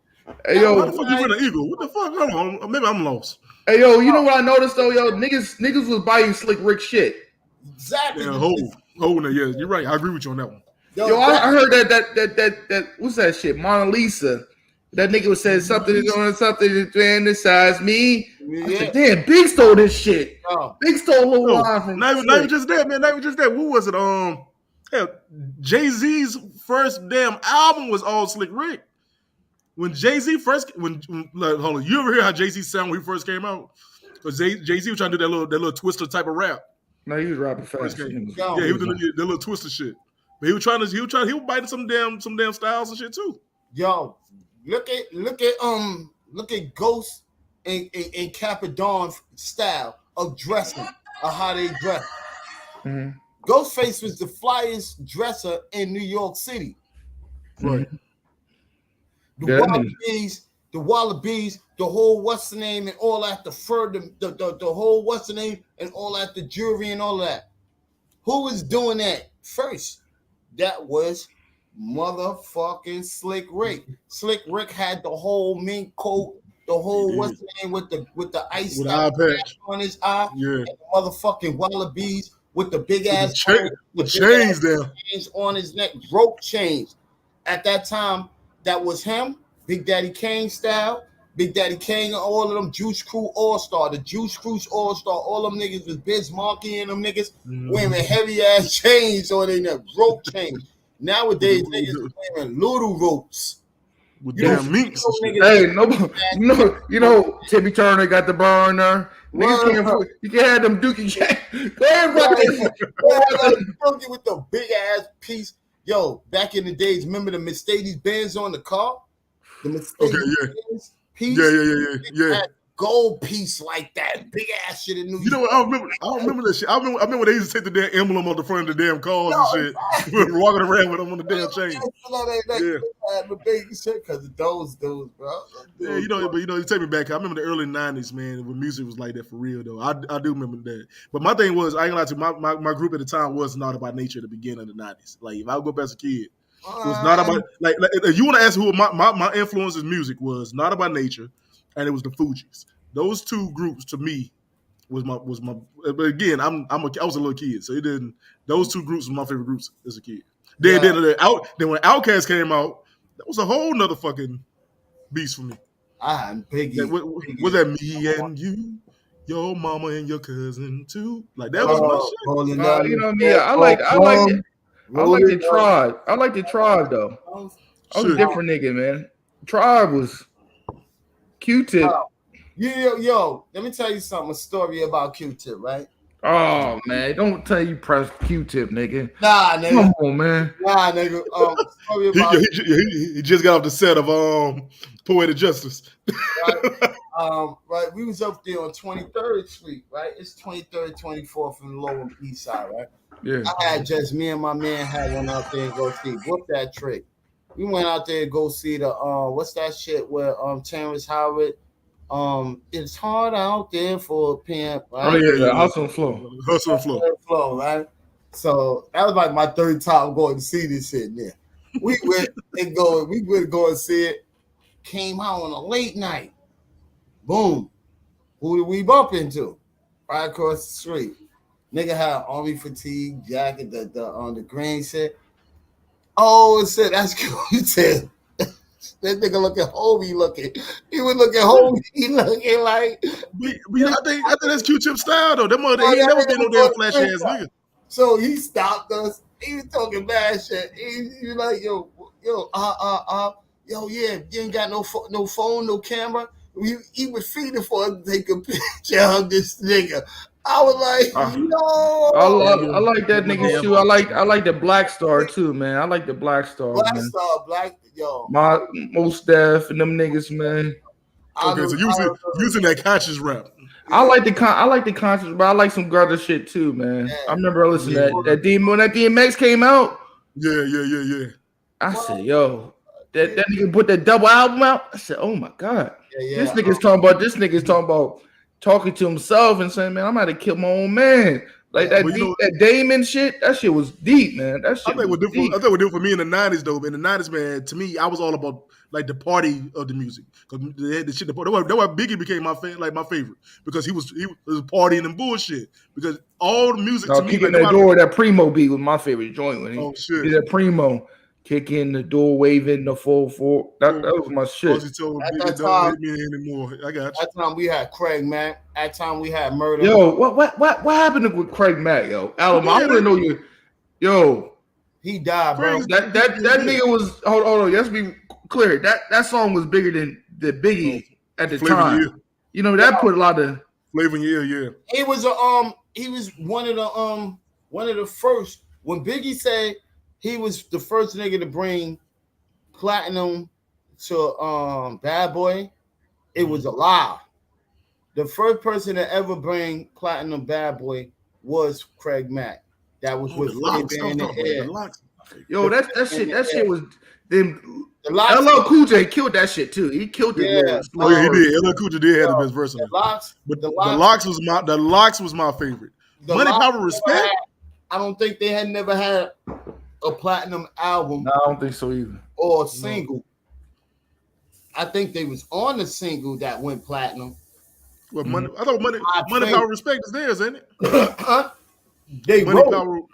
Hey, yo.
Why the fuck you rent an eagle? What the fuck? Hold on. Maybe I'm lost.
Hey, yo, you know what I noticed, though, yo? Niggas was buying Slick Rick shit.
Exactly.
Yeah, yeah, you're right. I agree with you on that one.
Yo, I heard that what's that shit? Mona Lisa. That nigga was saying something to fantasize me. Yeah. I said, damn, Big stole this shit. Oh. Big stole a little line from
not even just that, man. Not even just that. What was it? Hell, Jay-Z's first damn album was all Slick Rick. When Jay-Z hold on, you ever hear how Jay-Z sound when he first came out? Because Jay-Z was trying to do that little twister type of rap.
No, he was rapping fast.
Yeah, he was doing that little twister shit. But he was biting some damn styles and shit too.
Yo, look at Ghost and Capadon style of dressing, or how they dress.
Mm-hmm.
Ghostface was the flyest dresser in New York City.
Right.
The Wallabies, the whole what's the name and all that, the fur, the whole what's the name and all that, the jewelry and all that. Who was doing that first? That was motherfucking Slick Rick. Slick Rick had the whole mink coat, the whole what's the name with the ice
with the
on his eye, and the motherfucking Wallabies with the big ass
chains there
on his neck, rope chains. At that time, that was him. Big Daddy Kane style. Big Daddy Kane, all of them Juice Crew All-Star. The Juice Crew's All-Star. All them niggas was Biz Markie and them niggas wearing heavy-ass chains on their neck. Rope chains. Nowadays, niggas is wearing little ropes.
With damn minks.
Hey, you know, Timmy Turner got the burner. Niggas you can't have them Dookie chains. Go ahead,
Dookie with the big-ass piece. Yo, back in the days, remember the Mercedes Benz on the car? The Mercedes Benz piece?
Yeah.
Gold piece like that, big ass shit in New York.
You know what? I remember that shit. I remember when they used to take the damn emblem on the front of the damn cars and shit. We were walking around with them on the damn chain.
Because of those dudes, bro.
Yeah, you take me back. I remember the early 90s, man, when music was like that for real, though. I do remember that. But my thing was, I ain't gonna lie to you, my group at the time was Not About Nature at the beginning of the 90s. Like, if I would go back as a kid, it was not about, like if you want to ask who my influence in music was, Not About Nature, and it was the Fugees. Those two groups to me was my. But again, I was a little kid, so it didn't. Those two groups were my favorite groups as a kid. Then when Outkast came out, that was a whole nother fucking beast for me.
Biggie.
Was that me and you, your mama and your cousin too? Like that was my shit.
You know me. I like the Tribe. I like the Tribe though. I was a different nigga, man. Tribe was Q-Tip.
Yo, let me tell you something. A story about Q-Tip, right?
Oh man, don't tell you press Q-Tip, nigga.
Nah, nigga.
Come on, man.
Nah, nigga. Story about
he just got off the set of Poetic Justice.
Right. We was up there on 23rd Street, right? It's 23rd, 24th from the Lower East Side, right?
Yeah.
I had just me and my man had one out there and go see Whoop That Trick. We went out there to go see the what's that shit where Terrence Howard it's hard out there for a pimp, right?
Oh yeah, Hustle and Flow.
Hustle and
Flow, right? So that was like my third time going to see this shit there. We went and go and see it. Came out on a late night. Boom. Who did we bump into? Right across the street. Nigga had an army fatigue jacket, the green shit. Oh, shit, that's Q-Tip. That nigga looking homey looking. He was looking homey. He looking like.
I think that's Q-Tip style though. That mother he ain't never been no damn flashy ass nigga.
So he stopped us. He was talking bad shit. He was like, yo, yeah, you ain't got no phone, no camera. He was feeding for us to take a picture of this nigga. I was like, no.
I like that nigga too. I like the Black Star too, man. I like the Black Star. Most Def and them niggas, man.
Okay, so using that conscious rap.
I like the conscious, but I like some gutter shit too, man. Yeah. I remember listening to that when that DMX came out.
Yeah.
I said, yo, that nigga put that double album out. I said, oh my god, this nigga's talking about talking to himself and saying, man, I'm about to kill my own man. Like that Damon shit, that shit was deep, man. That shit. I think
what different for me in the 90s though. In the 90s, man, to me, I was all about like the party of the music because they had the shit. That's why Biggie became my favorite because he was partying and bullshit. Because all the music to me,
kicking that door, that Primo beat was my favorite joint. When he
did
that Primo. Kick in the door, waving the 4-4. That was my shit.
At that time, hit me anymore. I got you. That time we had Craig Mack. That time we had Murder.
Yo, what happened with Craig Mack, yo? Alamo, I want to know you. Yo,
he died, bro.
That nigga was. Hold on. Let's be clear. That song was bigger than the Biggie at the time. You know that put a lot of
flavor in your ear. Yeah.
He was He was one of the first when Biggie said. He was the first nigga to bring platinum to Bad Boy. It was a lie. The first person to ever bring platinum Bad Boy was Craig Mack. That was with in the air.
Yo, that shit was them. LL Cool J killed that shit too. He killed it.
Yeah. Oh yeah, he did. LL Cool J did have the best verse on it. But the Locks was my favorite. Money, Power, Respect.
I don't think they had never had a platinum album.
No, I don't think so either.
Or a single. No. I think they was on the single that went platinum.
Well, Money, I thought Money, Power, Respect is theirs, ain't it?
They wrote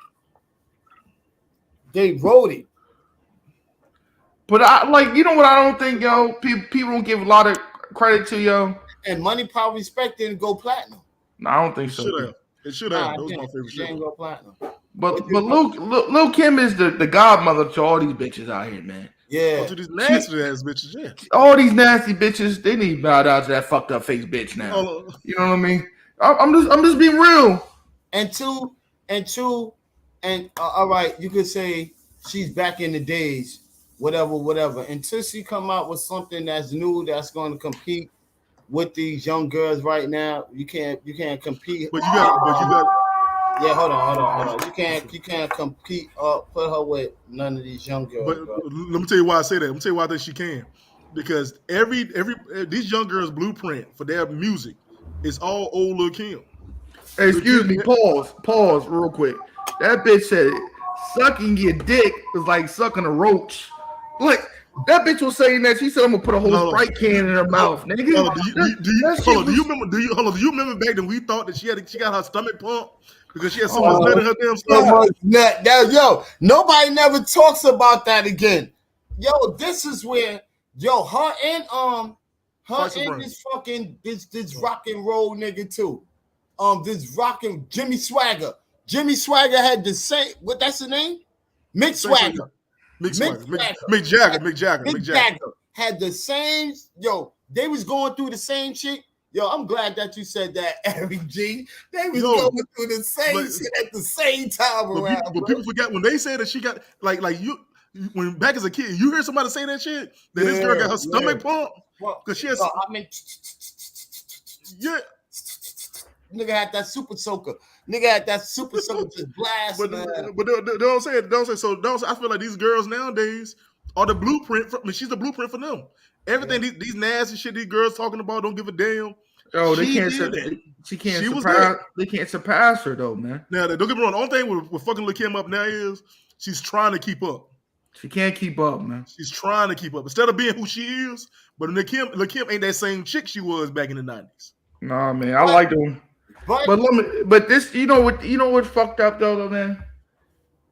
it.
But I like, you know what I don't think, yo, people don't give a lot of credit to, yo.
And Money, Power, Respect didn't go platinum.
No, I don't think so.
It should have. That was my favorite shit.
Didn't go platinum.
But Lil Kim is the godmother to all these bitches out here, man.
Yeah.
To these nasty ass bitches, yeah.
All these nasty bitches, they need to bow down to that fucked up face bitch now. You know what I mean? I'm just being real.
And all right, you could say she's back in the days, whatever. Until she come out with something that's new, that's going to compete with these young girls right now, you can't compete.
But you got.
Yeah, hold on. You can't compete put her with none of these young girls.
But let me tell you why I say that. Let me tell you why I think she can. Because every these young girls' blueprint for their music is all old Lil Kim.
Hey, excuse me, pause real quick. That bitch said sucking your dick was like sucking a roach. Like that bitch was saying that. She said I'm gonna put a whole Sprite can in her mouth, nigga.
Do you remember back then we thought that she got her stomach pumped? Because she had so much nut in her damn stomach.
Yo, nobody never talks about that again. Yo, this is where her and this fucking this rock and roll nigga too. This rockin' Jimmy Swagger. Jimmy Swagger had the same. What that's the name? Mick Swagger.
Mick Jagger
had the same, they was going through the same shit. Yo, I'm glad that you said that, Eric G. They was going through the same shit at the same time around.
But people forget when they said that she got like you when back as a kid, you hear somebody say that shit, that this girl got her stomach pumped because she has.
Nigga had that super soaker. Nigga had that super soaker just blast.
But they don't say it. Don't say so. Don't say, I feel like these girls nowadays are the blueprint. She's the blueprint for them. Everything these nasty shit these girls talking about don't give a damn.
Oh, they can't surpass. They can't surpass her though, man.
Now, don't get me wrong. The only thing with fucking Lil' Kim up now is she's trying to keep up.
She can't keep up, man.
She's trying to keep up instead of being who she is. But Lil' Kim ain't that same chick she was back in the 90s.
Nah, man, I like them. But this, you know what fucked up though, man.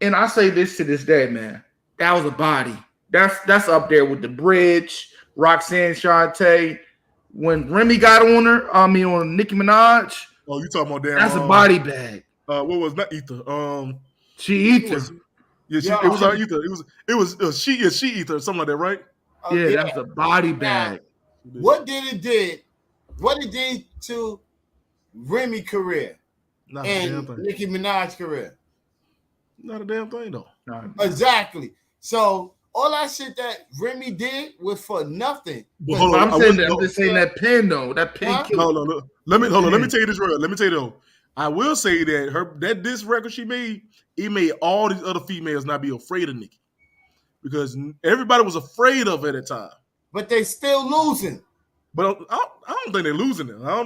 And I say this to this day, man. That was a body. That's up there with The Bridge, Roxanne Shante. When Remy got on her, on Nicki Minaj.
Oh, you talking about damn?
That's a body bag.
What was not ether?
She ether.
Yeah, it was her ether. It was she ether, something like that, right?
Yeah, that's a body bag.
What it did to Remy career and Nicki Minaj career?
Not a damn thing though.
Exactly. So all that shit that Remy did was for nothing.
I'm just saying that pen though. That pen killed.
No. Let me tell you this real. Let me tell you though. I will say that this record she made, it made all these other females not be afraid of Nicki. Because everybody was afraid of her at the time.
But they still losing.
But I don't think they're losing it. I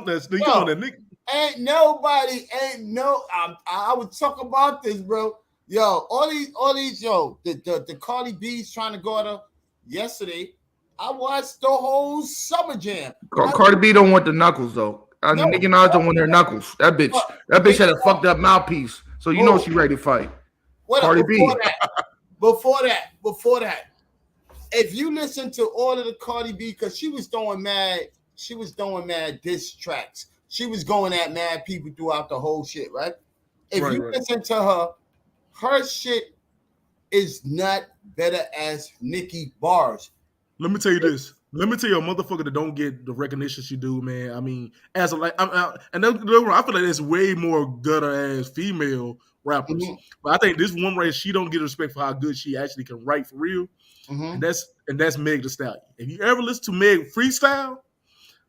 would talk about this, bro. Yo, all these, the Cardi B's trying to go at her yesterday. I watched the whole Summer Jam.
Cardi B don't want the knuckles though. Nicki Minaj don't want her knuckles. That bitch had a fucked up mouthpiece, so you know she ready to fight. Cardi B.
Before that, if you listen to all of the Cardi B, because she was doing mad diss tracks. She was going at mad people throughout the whole shit, right? If you listen to her shit is not better as Nicki bars.
Let me tell you this. Let me tell you a motherfucker that don't get the recognition she do, man. I mean, I feel like there's way more gutter ass female rappers. Mm-hmm. But I think this one race, she don't get respect for how good she actually can write for real. Mm-hmm. And that's Meg Thee Stallion. If you ever listen to Meg freestyle,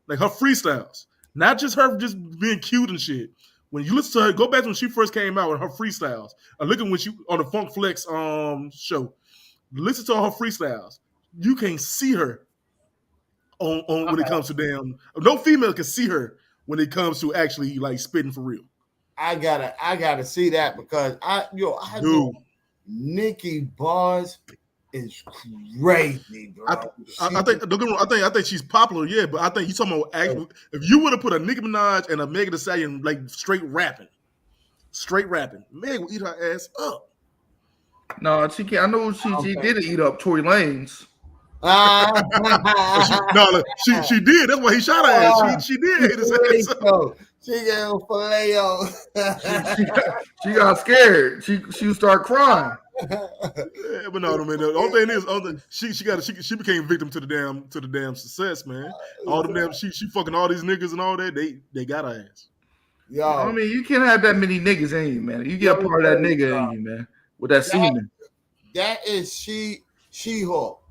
like her freestyles, not just her just being cute and shit. When you listen to her, go back to when she first came out with her freestyles. And look at when she on the Funk Flex show. Listen to her freestyles. You can't see her on when it comes to damn. No female can see her when it comes to actually like spitting for real.
I gotta see that because I know Nicki bars is crazy, bro.
I think she's popular, yeah, but I think you talking about actually, if you would have put a Nicki Minaj and a Meg Thee Stallion like straight rapping, Meg will eat her ass up.
No, she can't. I know she did eat up Tory Lanez.
She did. That's why he shot her ass. She did hit his ass up.
She got filet on.
She
got scared. She started crying.
Yeah, but no, man. The only thing is, she became victim to the damn success, man. All the damn she fucking all these niggas and all that. They got her ass.
Yo,
I mean, you can't have that many niggas in you, man. You get a part of that nigga in you, man, with that semen.
That is She-Hulk.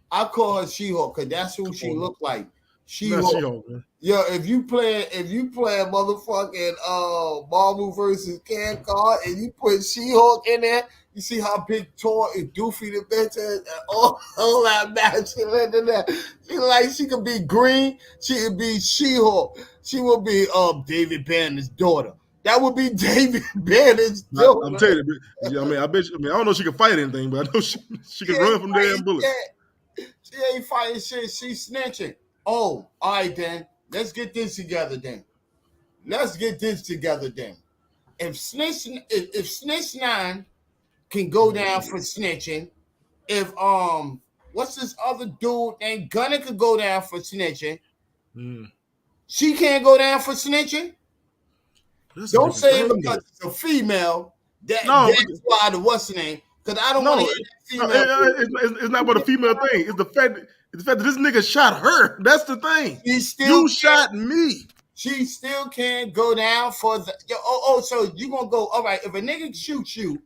I call her She-Hulk because that's who she look like. She-Hulk. Yo, if you play a motherfucking Marvel versus Ken card and you put She-Hulk in there, you see how big, tall, and doofy the bitch is, and all that masculine in there. She could be green. She could be She-Hulk. She would be David Banner's daughter. That would be David Banner's daughter.
I'm telling you, I don't know if she can fight anything, but I know she can run from damn bullets.
She ain't fighting shit. She's snitching. Oh, all right then. Let's get this together then. If Snitch 9 can go down for snitching, if what's this other dude named Gunna could go down for snitching, she can't go down for snitching. Don't say it because it's a female. That's why the what's the name? Because I don't want to hear that female.
It's not about a female thing. It's the fact that The fact that this nigga shot her. That's the thing. You shot me.
She still can't go down for the. So you gonna go? All right. If a nigga shoots you,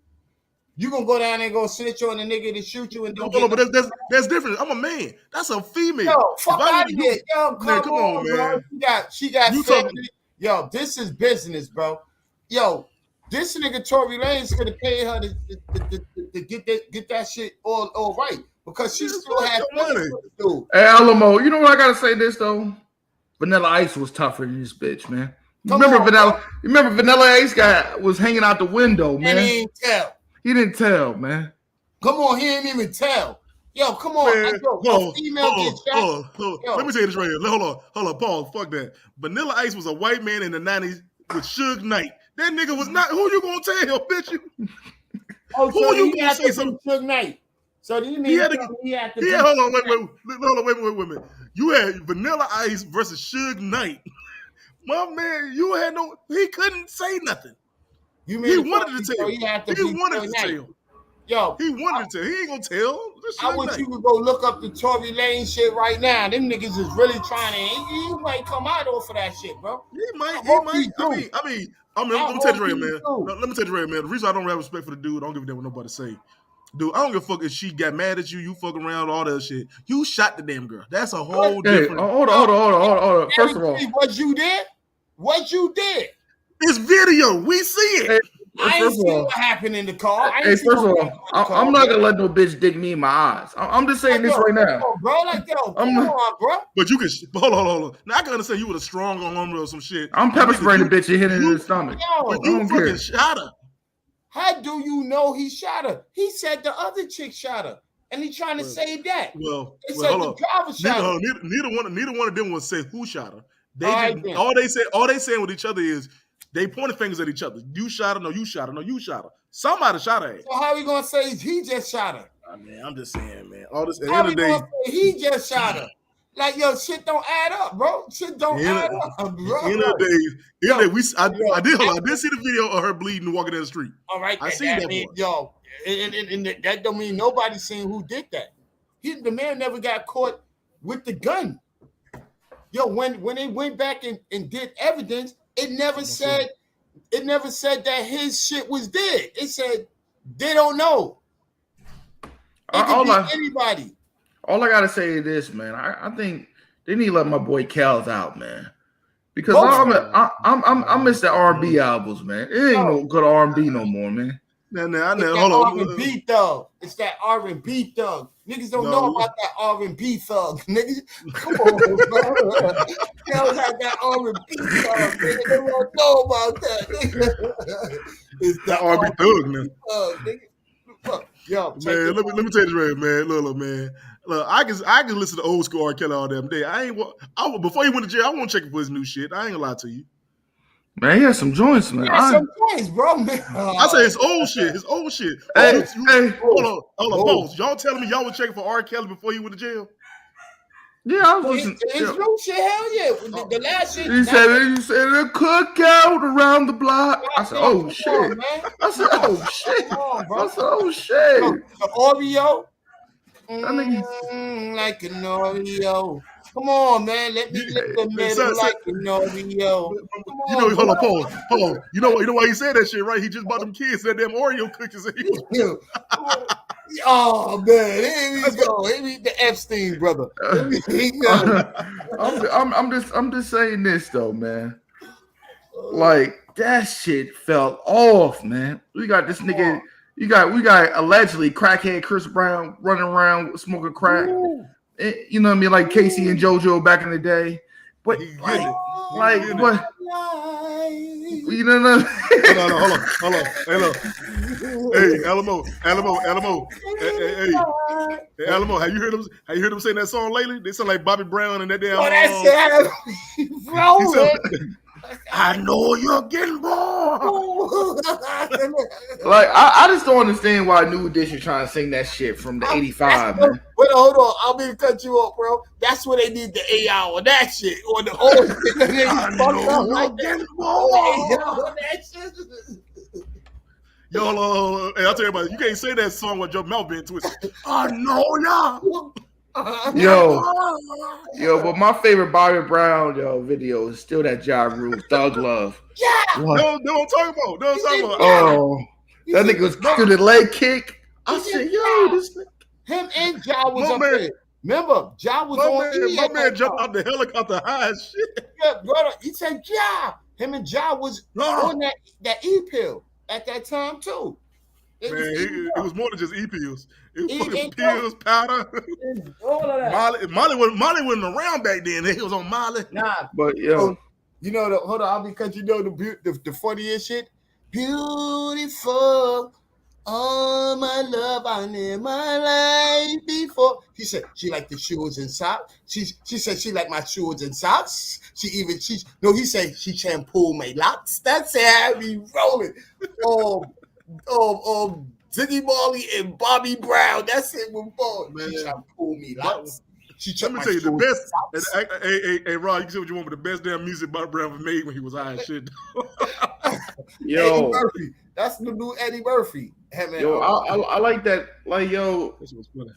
you gonna go down there and go snitch on the nigga to shoot you and don't.
But that's different. I'm a man. That's a female.
Yo, fuck out of here. Yo, come on, man. Bro. She got family. Yo, this is business, bro. Yo, this nigga Tory Lanez gonna pay her to get that shit all right because she still has money.
Hey, Alamo, you know what I gotta say this though? Vanilla Ice was tougher than this bitch, man. Remember Vanilla Ice was hanging out the window, man.
He didn't tell,
man.
Come on, he didn't even tell. Yo, come on.
Man, female gets shot. Let me say this right here. Hold on, Paul. Fuck that. Vanilla Ice was a white man in the 90s with Suge Knight. That nigga was not. Who you gonna tell, bitch?
Who you gonna say something? Suge Knight. So do you mean he had to?
Yeah, hold on, wait a minute. You had Vanilla Ice versus Suge Knight. My man, he couldn't say nothing. He wanted to tell. He wanted to tell.
Yo,
he wanted to. He ain't gonna tell.
I want you to go look up the Tory Lanez shit right now. Them niggas is really trying to. He might come out off of that shit, bro.
He might. Let me tell you right, man. Let me tell you right, man. The reason I don't have respect for the dude, I don't give a damn what nobody say. Dude, I don't give a fuck if she got mad at you, you fuck around, all that shit. You shot the damn girl. That's a whole different.
Hold on. First of all,
what you did?
It's video. We see it.
I ain't see what happened in the car.
First of all, I'm not gonna let no bitch dig me in my eyes. I'm just saying this right now,
bro. Come on, bro.
But you can hold on. Now I can understand you with a strong arm or some shit.
I'm pepper spraying the bitch and hitting in the stomach.
But you fucking shot her.
How do you know he shot her? He said the other chick shot her, and he trying to say that.
Well,
hold on.
Neither one of them will say who shot her. All they saying with each other is they pointed fingers at each other. You shot her, no, you shot her, no, you shot her. Somebody shot her.
So how we gonna say he just shot her?
Man, I'm just saying, man. All this at
the end of the day, he just shot her. Like, yo, shit don't add up, bro. Shit don't add up, bro.
In the day, I did see the video of her bleeding and walking down the street.
All right,
I seen that.
Yo, and that don't mean nobody seen who did that. The man never got caught with the gun. Yo, when they went back and did evidence, it never said that his shit was dead. It said they don't know. It could be anybody.
All I gotta say is this, man. I think they need to let my boy Kels out, man. Because I miss the R&B albums, man. It ain't no good R&B no more, man.
I know. Hold on.
R&B thug. It's that R&B thug. Niggas don't know about that R&B thug. Niggas, come on, bro. Kels had that R&B thug. Nigga, they don't know about that. Nigga.
It's that R&B thug, man.
Fuck. Yo,
man, let me tell you this, man. Look, man. Look, I can listen to old school R. Kelly all damn day. Before he went to jail, I want to check him for his new shit. I ain't gonna lie to you.
Man, he has some joints, man.
Some joints, bro. Man.
I say his old shit.
Hey,
hold on, boss. Y'all telling me y'all were checking for R. Kelly before he went to jail?
Yeah, I was listening.
His new shit, hell yeah. The last shit.
He said a cookout around the block. I said, oh shit. I said, oh shit. I said, oh shit.
The Oreo. Like an Oreo. Come on, man. Let me lick the middle like an Oreo.
Hold on, Paul. You know why he said that shit, right? He just bought them kids that damn Oreo cookies.
Oh man, here we go. Here we the Epstein brother.
I'm just saying this though, man. Like that shit fell off, man. We got this nigga. We got allegedly crackhead Chris Brown running around smoking crack. You know what I mean, like Casey and JoJo back in the day. But like what? You know what?
Hold on. Hey, Alamo. Hey, Alamo. Have you heard them saying that song lately? They sound like Bobby Brown and that damn. I know you're getting bored.
Like I just don't understand why New Edition trying to sing that shit from the '85, man.
Wait, hold on. I'll be to cut you off, bro. That's where they need the AI on that shit or the old shit. I know you're getting bored.
Yo, hey, I'll tell you about it. You can't say that song with your mouth being twisted. I know ya.
Yo, but my favorite Bobby Brown video is still that Ja Rule, Thug Love.
Yeah.
No, I'm talking about. No, I'm talking about.
Oh, that nigga was kicking the leg kick. I said, yo, this nigga.
Him and Ja was up there. Remember, Ja was on.
My man jumped out the helicopter high as shit.
Yeah, brother. He said, Ja. Him and Ja was on that E pill at that time too.
It was more than just E pills. It was fucking pills, powder.
All of that.
Molly wasn't around back then. He was on Molly.
Nah,
but yo,
you know hold on, because you know the funniest shit. Beautiful, all my love I in my life before. She said she liked the shoes and socks. She said she liked my shoes and socks. He said she shampooed my locks. That's how we rolling. Ziggy Marley and Bobby Brown. That's it. With ball. She shampooed me locks.
Let me tell you the best. Hey, Rod, you can say what you want, but the best damn music Bobby Brown was made when he was high as shit.
Yo,
Eddie Murphy. That's the new Eddie Murphy. Hey, man,
yo, I like that. Like, yo,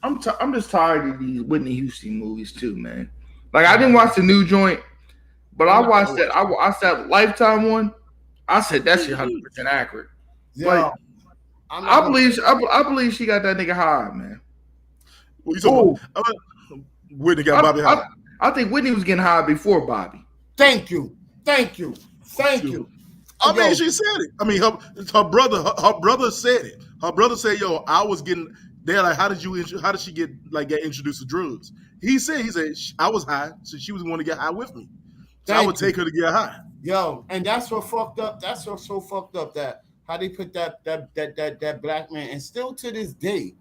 I'm just tired of these Whitney Houston movies too, man. Like, I didn't watch the new joint, but I watched that. I watched that Lifetime one. I said that shit 100% accurate.
Yeah.
Like, I believe she got that nigga high, man.
What you talking about? Whitney got Bobby high.
I think Whitney was getting high before Bobby.
Thank you.
I mean, she said it. I mean, her brother said it. Her brother said, "Yo, I was getting." They're like, "How did she get introduced to drugs?" He said, "I was high, so she was the one to get high with me. So I would take her to get high."
Yo, and that's what fucked up. That's what's so fucked up that how they put that black man, and still to this day,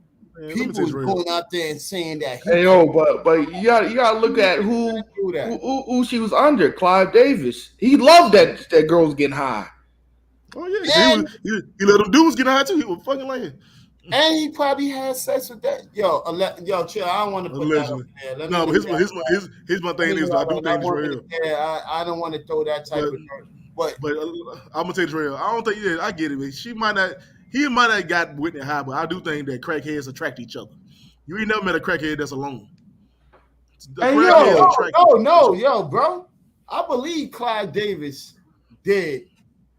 people going out there and saying that.
Hey yo, but you gotta look at who she was under. Clive Davis. He loved that girl was getting high.
Oh yeah, he let them dudes get high too. He was fucking like it.
And he probably had sex with that. Yo, chill. I don't want to put that up there.
No, but his my thing is I do think it's real.
Yeah, I don't want to throw that type of. But
I'm gonna tell you real. I don't think. Yeah, I get it. Man. He might not have got Whitney high, but I do think that crackheads attract each other. You ain't never met a crackhead that's alone.
Hey, yo, bro. I believe Clive Davis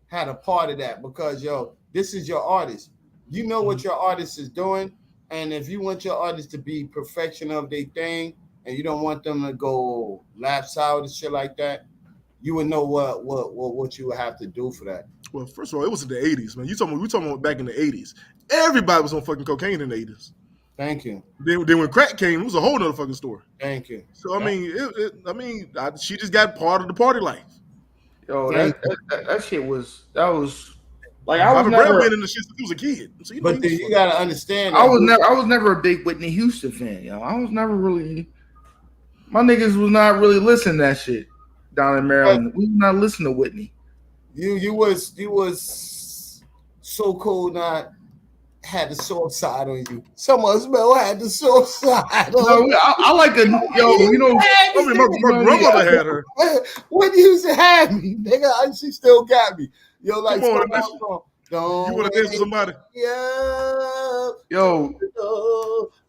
had a part of that because this is your artist. You know what your artist is doing, and if you want your artist to be perfection of their thing, and you don't want them to go laps out and shit like that, you would know what you would have to do for that.
Well, first of all, it was in the 80s, man. We talking about back in the 80s. Everybody was on fucking cocaine in the 80s.
Thank you.
Then when crack came, it was a whole nother fucking story.
Thank you.
So I mean, she just got part of the party life.
Yo, that shit was like I was
never been in the shit since he was a kid. So
but then you gotta understand.
I was never a big Whitney Houston fan, yo. I was never really. My niggas was not really listening to that shit down in Maryland. We was not listening to Whitney.
You was so cold not had the soft side on you. Someone smell had the soft side on
you. I like a
I mean, my grandmother had her.
When you used to have me, nigga, she still got me. Yo, like
come on, you want to dance with somebody?
Yeah.
Yo.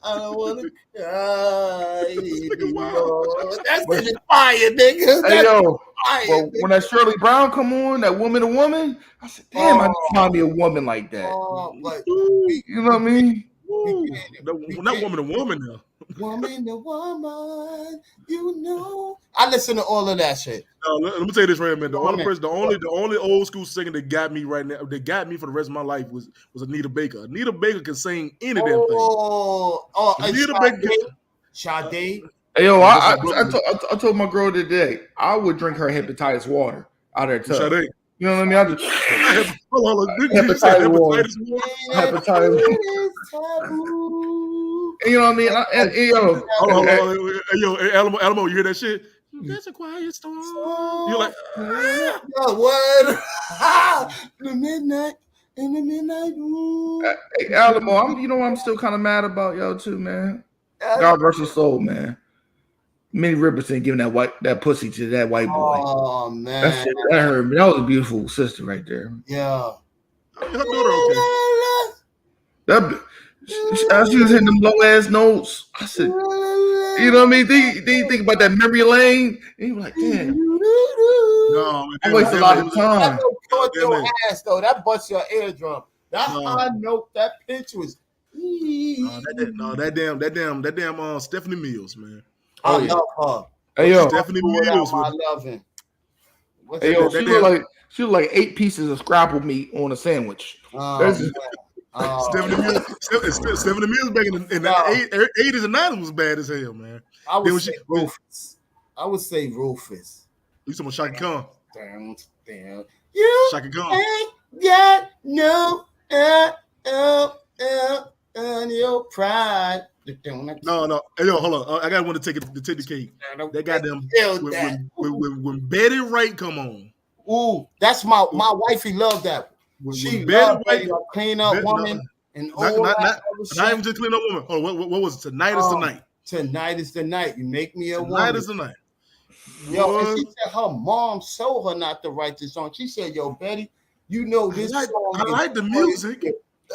I don't want to cry. That's fire, nigga.
Hey, yo. Well, when that Shirley Brown come on, that Woman to Woman, I said, damn, I need to find me a woman like that. You know what I mean?
Not Woman to Woman now.
Woman to Woman, you know. I listen to all of that shit.
Let me tell you this right, man. The only old school singer that got me right now, that got me for the rest of my life was Anita Baker. Anita Baker can sing any damn thing.
Anita Baker. Sade.
Hey, yo, I told my girl today I would drink her hepatitis water out of her tub.
Sade.
You know what I mean? I just
hepatitis water.
Hepatitis water. You know what I mean?
Yo, Alamo, you hear that shit? That's a quiet storm. You're like,
what? In the midnight room.
Hey, Alamo, I'm still kind of mad about yo too, man. God rest his soul, man. Minnie Riperton giving that pussy to that white boy.
Oh man,
that hurt me. That was a beautiful sister right there.
Yeah.
Her daughter okay.
She was hitting them low ass notes. I said, You know what I mean? Then you think about that memory lane, and you're like, damn.
No,
I waste a lot of time.
That don't cut your ass though. That busts your eardrum. That high note, that pitch was.
That damn Stephanie Mills, man.
I love her.
Hey yo,
Stephanie Mills.
I love him.
Hey yo, she look like 8 pieces of scrapple meat on a sandwich.
Stephanie Mills back in the 80s and 90s was bad as hell, man.
I would say Rufus.
You talking about Shaka Khan?
Damn. You
Shaka Khan.
ain't got no on your pride.
No. Hey, yo, hold on. I got one to take the cake. They got them when Betty Wright come on.
Ooh, that's my wifey loved that. She loved Betty Wright, clean up woman, and all that.
Not even just clean up woman. Oh, what was it? Tonight is the night.
Tonight is the night. You make me a woman.
Tonight is the night.
Yo, and she said her mom told her not to write this song. She said, "Yo, Betty, you know this song."
I like the music.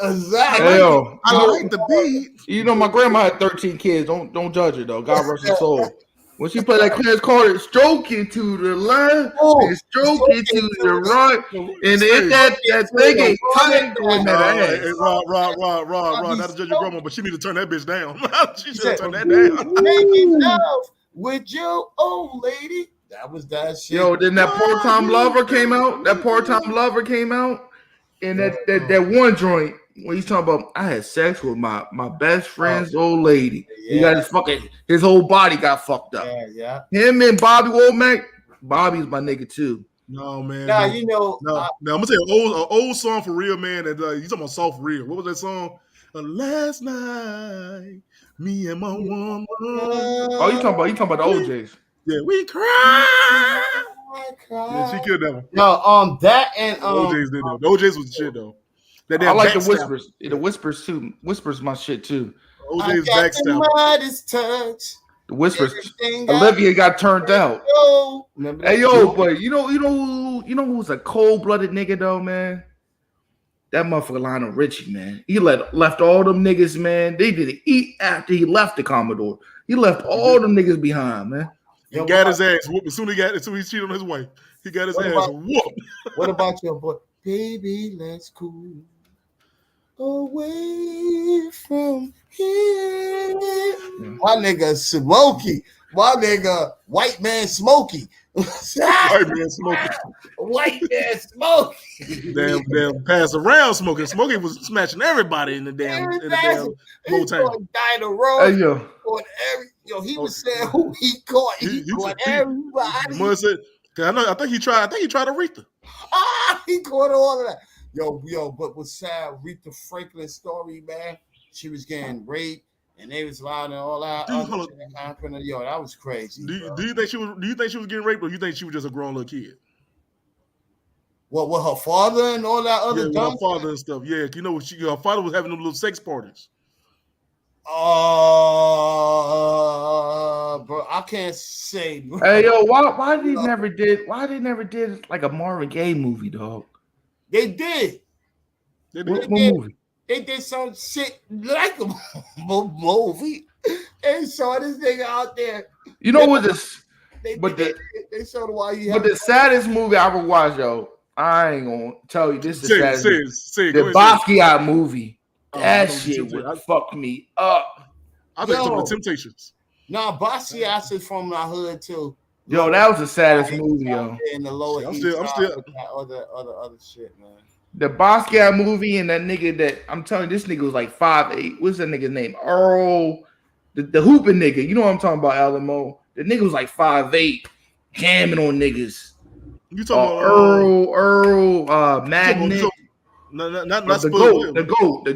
Exactly.
Hey, yo,
I like the beat.
You know, my grandma had 13 kids. Don't judge her though. God rest her soul. When she played that Clarence Carter, stroking to the left and stroking to the right, and if that thing ain't tight doing that ass.
Hey, Rob, not to judge your grandma, but she need to turn that bitch down. She should turn that down.
Making love with your old lady. That was that shit.
Yo, then that part-time lover came out. And that one joint when he's talking about, I had sex with my best friend's old lady. Yeah. He got his whole body got fucked up.
Yeah.
Him and Bobby Womack. Bobby's my nigga too.
No, man.
Now you know.
No, I'm gonna tell you an old song for real, man. And you talking about soft real? What was that song? Last night, me and my woman.
Oh, you talking about the OJs?
Yeah, we cried. Yeah, she killed that one.
No, that and
OJs did that. The OJs was the shit though.
I like the whispers. The whispers too. Whispers my shit too.
OJ's backstab.
The whispers. Olivia got turned out. Hey yo, but you know who's a cold-blooded nigga though, man? That motherfucker Lionel Richie, man. He left all them niggas, man. They didn't eat after he left the Commodore. He left all them niggas behind, man.
He got his ass whooped as soon as he cheated on his wife. He got his ass whooped.
What about your boy? Baby, let's cool away from here. My nigga Smokey. My nigga White Man Smokey.
White Man Smokey.
White Man Smokey.
Damn pass around Smokey. Smokey was smashing everybody in the damn whole time.
Died a road.
Hey, yo.
He was saying who he caught. He caught everybody.
I think he tried Aretha.
He caught all of that. Yo, but what's sad, Aretha Franklin's story, man, she was getting raped and they was lying and all that. Yo, that was crazy.
Do you think she was getting raped, or you think she was just a grown little kid?
What with her father and all that other
her father and stuff. Yeah, you know her father was having them little sex parties.
Bro, I can't say. Bro.
Hey yo, why they never did like a Marvin Gaye movie, dog?
They did.
What movie?
They did some shit like a movie. They saw this nigga out there.
You know what this?
They showed why you.
But the saddest movie I ever watched, yo, I ain't gonna tell you this is the saddest. The Basquiat movie. That shit would fuck me up.
I think some of the Temptations.
Nah, Basquiat is from my hood too.
Yo, that was the saddest movie, yo.
In the lower
I'm still
other shit, man.
The Basquiat movie and that nigga that I'm telling you, this nigga was like 5'8". What's that nigga's name? Earl, the hooping nigga. You know what I'm talking about, Alamo? The nigga was like 5'8", jamming on niggas.
You talking
about Earl, Magnet?
Not
the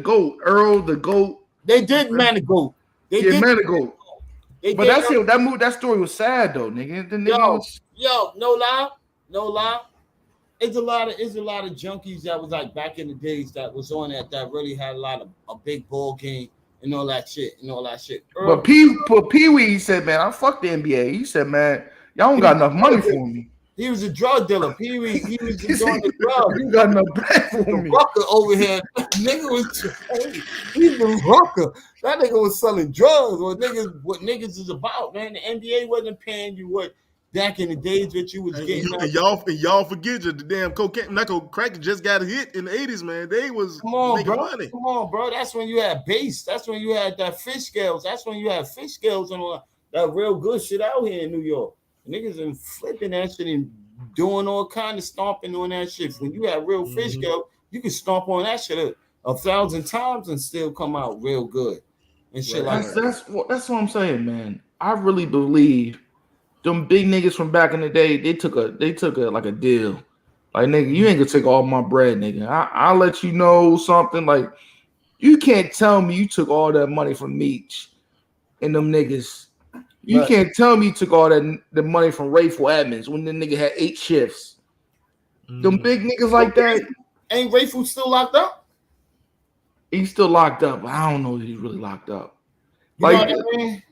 goat, Earl, the goat.
They did Man the Goat.
Goat. But that's it. That story was sad though, nigga.
No lie. It's a lot of junkies that was like back in the days that was on that really had a big ball game and all that shit.
But Pee Wee said, man, I fuck the NBA. He said, man, y'all don't got enough money for me.
He was a drug dealer. Pee Wee, he was doing the drugs.
You got enough bread for me.
Rucker over here Nigga was he's the rocker. That nigga was selling drugs. What niggas is about, man. The NBA wasn't paying you what back in the days that you was getting.
And y'all forget the damn crack just got hit in the 80s, man. They was making money.
Come on, bro. That's when you had base. That's when you had that fish scales. That's when you had fish scales and all that real good shit out here in New York. Niggas and flipping that shit and doing all kind of stomping on that shit. When you have real fish scales, you can stomp on that shit 1,000 times and still come out real good and shit like that.
That's what I'm saying, man. I really believe them big niggas from back in the day, they took a like a deal. Like, nigga, you ain't gonna take all my bread, nigga. I'll let you know something. Like, you can't tell me you took all that money from Meech and them niggas. You can't tell me you took all the money from Rayful Edmonds when the nigga had 8 shifts. Them big niggas like that.
Ain't Rayful still locked up?
He's still locked up. I don't know if he's really locked up.
You know what I mean?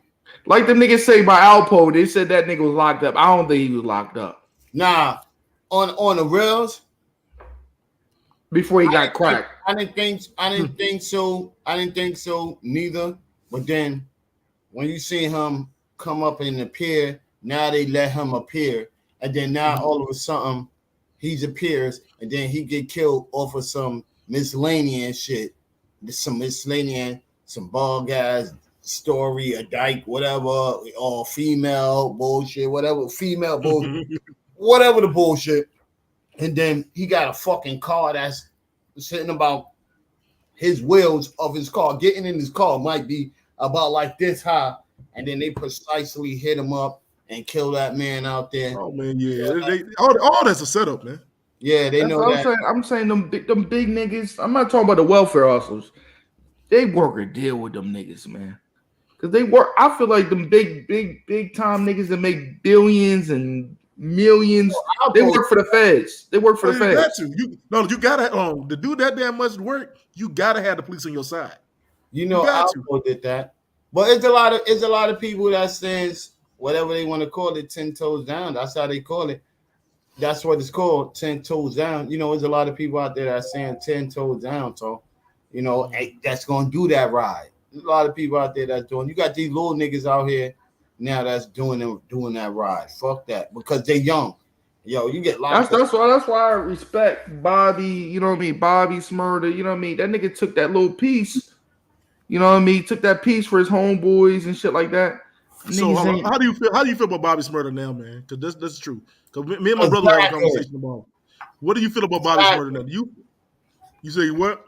Like the niggas say by Alpo, they said that nigga was locked up. I don't think he was locked up.
Nah, on the rails.
Before he got cracked.
I didn't think so. I didn't think so neither. But then when you see him come up and appear, now they let him appear. And then now all of a sudden he appears and then he get killed off of some miscellaneous shit. Some miscellaneous, some ball guys. Story, a dyke, whatever, or female bullshit, whatever, female bullshit, whatever the bullshit. And then he got a fucking car that's sitting about his wheels of his car. Getting in his car might be about like this high. And then they precisely hit him up and kill that man out there.
Oh, man, yeah. All that's a setup, man.
Yeah, they know that.
I'm saying them big niggas. I'm not talking about the welfare hustlers. They work a deal with them niggas, man. Cause they work. I feel like them big time niggas that make billions and millions. They work for the feds. They work for the feds.
You gotta to do that damn much work. You gotta have the police on your side.
You know, Alpo did that, but it's a lot of people that says whatever they want to call it, 10 toes down. That's how they call it. That's what it's called, 10 toes down. You know, there's a lot of people out there that are saying 10 toes down. So, you know, that's gonna do that ride. There's a lot of people out there that's doing. You got these little niggas out here now that's doing that ride. Fuck that, because they young. Yo, you get locked.
That's why I respect Bobby. You know what I mean? Bobby Smurda. You know what I mean? That nigga took that little piece. You know what I mean? Took that piece for his homeboys and shit like that.
So how do you feel? How do you feel about Bobby Smurda now, man? Because that's true. Because me and my brother had a conversation about. What do you feel about Bobby Smurda now? You say what?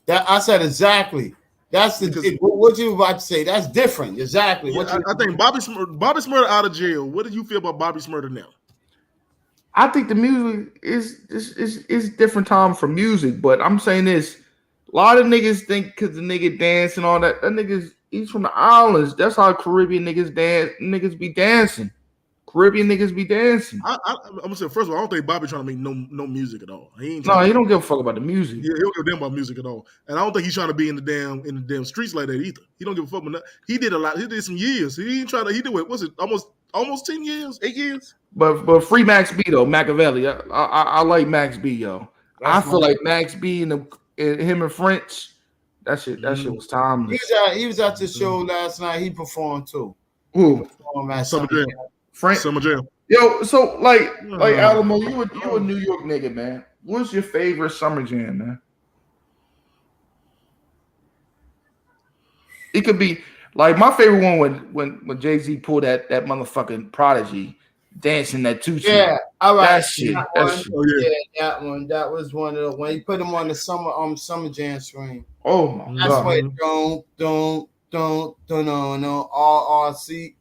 That I said exactly. That's what you were about to say. That's different. Exactly.
Yeah, I think Bobby Smurda out of jail. What do you feel about Bobby Smurda now?
I think the music is different time for music, but I'm saying this. A lot of niggas think because the nigga dance and all that niggas, he's from the islands. That's how Caribbean niggas dance. Niggas be dancing. Caribbean niggas be dancing.
I'm gonna say, first of all, I don't think Bobby trying to make no music at all. He
don't give a fuck about the music.
Yeah, he don't give a damn about music at all. And I don't think he's trying to be in the damn streets like that either. He don't give a fuck about that. He did a lot. He did some years. He did what was it? Almost 10 years, 8 years.
But free Max B though, Machiavelli. I like Max B, yo. I feel like Max B and him and French. That shit was timeless.
He was at the show last night. He performed too.
Who?
Summer Jam.
Frank.
Summer Jam.
Yo, so like Alamo, you a New York nigga, man. What's your favorite Summer Jam, man? It could be like my favorite one when Jay-Z pulled that motherfucking Prodigy dancing that two.
Yeah, all right.
That shit.
That one. That was one of the when he put him on the Summer Jam screen.
Oh my
God.
That's
why don't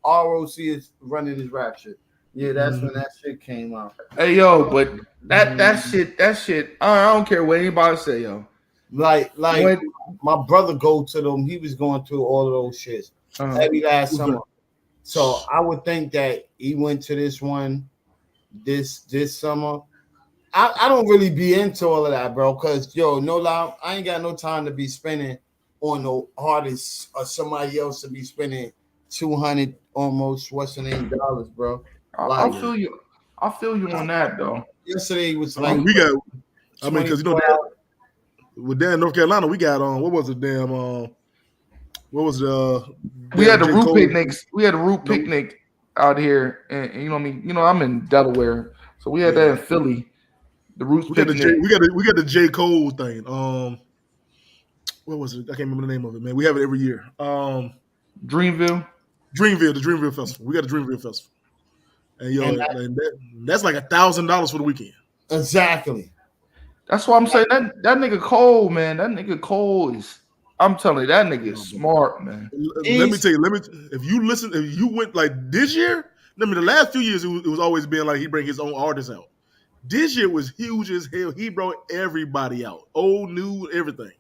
ROC is running his rap shit. Yeah, that's when that shit came out.
Hey yo, but that shit. I don't care what anybody say, yo.
Like when my brother go to them, he was going through all of those shits every last summer. So I would think that he went to this one this summer. I don't really be into all of that, bro, because no lie, I ain't got no time to be spending on no artists or somebody else to be spending $200 almost $dollars, bro.
I feel you. I feel you on that though.
Yesterday was like
we got. I mean, because with down in North Carolina, we got what was it? What was the?
We had the
J.
root
Cole?
picnics. We had a root picnic out here, and you know what I mean. You know, I'm in Delaware, so we had that in Philly. The Roots picnic.
We got the J. Cole thing. What was it? I can't remember the name of it, man. We have it every year.
Dreamville,
the Dreamville Festival. We got a Dreamville Festival, and that's like $1,000 for the weekend.
Exactly.
That's why I'm saying that nigga Cole, man. That nigga Cole is. I'm telling you, that nigga is smart, man.
Let me tell you. If you went like this year. I mean, the last few years it was always being like he bring his own artists out. This year was huge as hell. He brought everybody out, old, new, everything.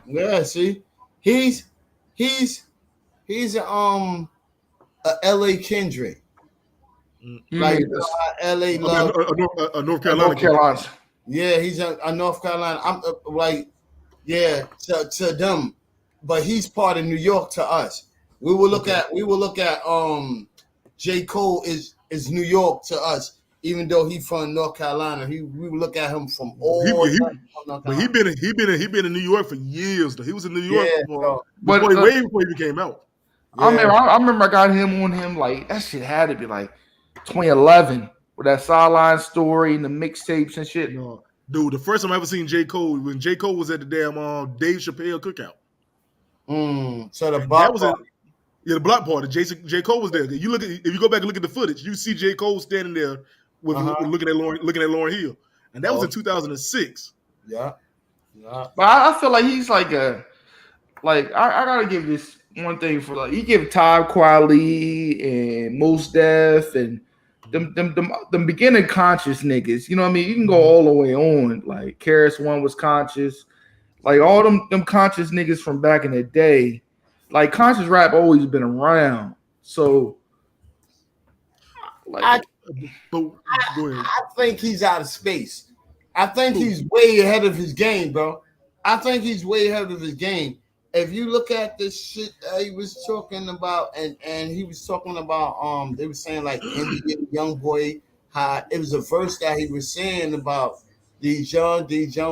Yeah, see, he's a LA Kendrick, like LA Love,
North Carolina.
Yeah, he's a North Carolina. I'm to them, but he's part of New York to us. We will look at J. Cole is New York to us. Even though he's from North Carolina, we would look at him from all.
But he been in New York for years. Though. He was in New York before he came out.
Yeah. I remember I got him on him like that shit had to be like 2011 with that sideline story and the mixtapes and shit.
No, dude, the first time I ever seen J. Cole when J. Cole was at the damn Dave Chappelle cookout.
So the block party.
The block party. J. Cole was there. If you go back and look at the footage, you see J. Cole standing there. With looking at Lauryn Hill, and that was in 2006.
Yeah.
But I feel like he's like I gotta give this one thing for like he give Talib Kweli and Mos Def and them beginning conscious niggas. You know what I mean? You can go all the way on. Like KRS-One was conscious, like all them conscious niggas from back in the day. Like conscious rap always been around. So like.
I think he's out of space. I think he's way ahead of his game, bro. I think he's way ahead of his game. If you look at this shit he was talking about, and he was talking about, they were saying like Indian young boy, how it was a verse that he was saying about these young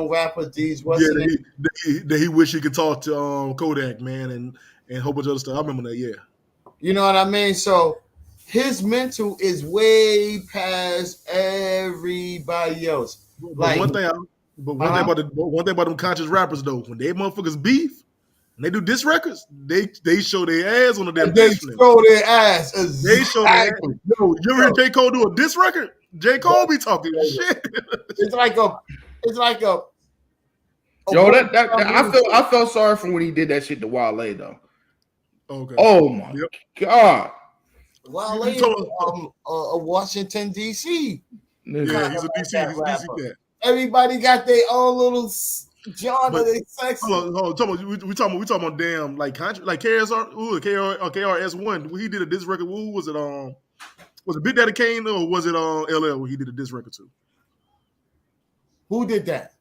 rappers,
that he wish he could talk to Kodak, man, and a whole bunch of other stuff. I remember that, yeah.
You know what I mean? So his mental is way past everybody else. Like
one thing about them conscious rappers though, when they motherfuckers beef and they do diss records, they show their ass on the damn.
They show their ass. Exactly.
They show their ass. Yo, you ever heard J. Cole do a diss record? J. Cole be talking shit.
It's like a.
Yo, I felt sorry for when he did that shit to Wale though.
Okay.
Oh my God.
Wale is Washington D.C.
Yeah, he's a DC cat.
Everybody got their own little genre. They sexy.
Hold on. We talking about damn like KRS-One. He did a diss record. Who was it? Was it Big Daddy Kane or was it LL? Where he did a diss record too?
Who did that?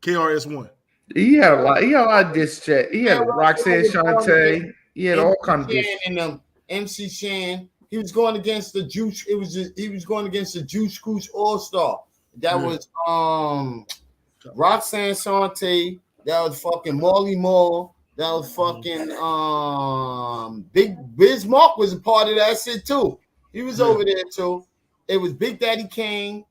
KRS-One.
He had a lot of diss chat. He had Roxanne Shante. He had all kinds of diss.
And MC Shan. He was going against the Juice. He was going against the Juice Cruise All Star. That was Roxanne Shante. That was fucking Marley Marl. That was fucking Big Biz Mark was a part of that shit too. He was over there too. It was Big Daddy Kane.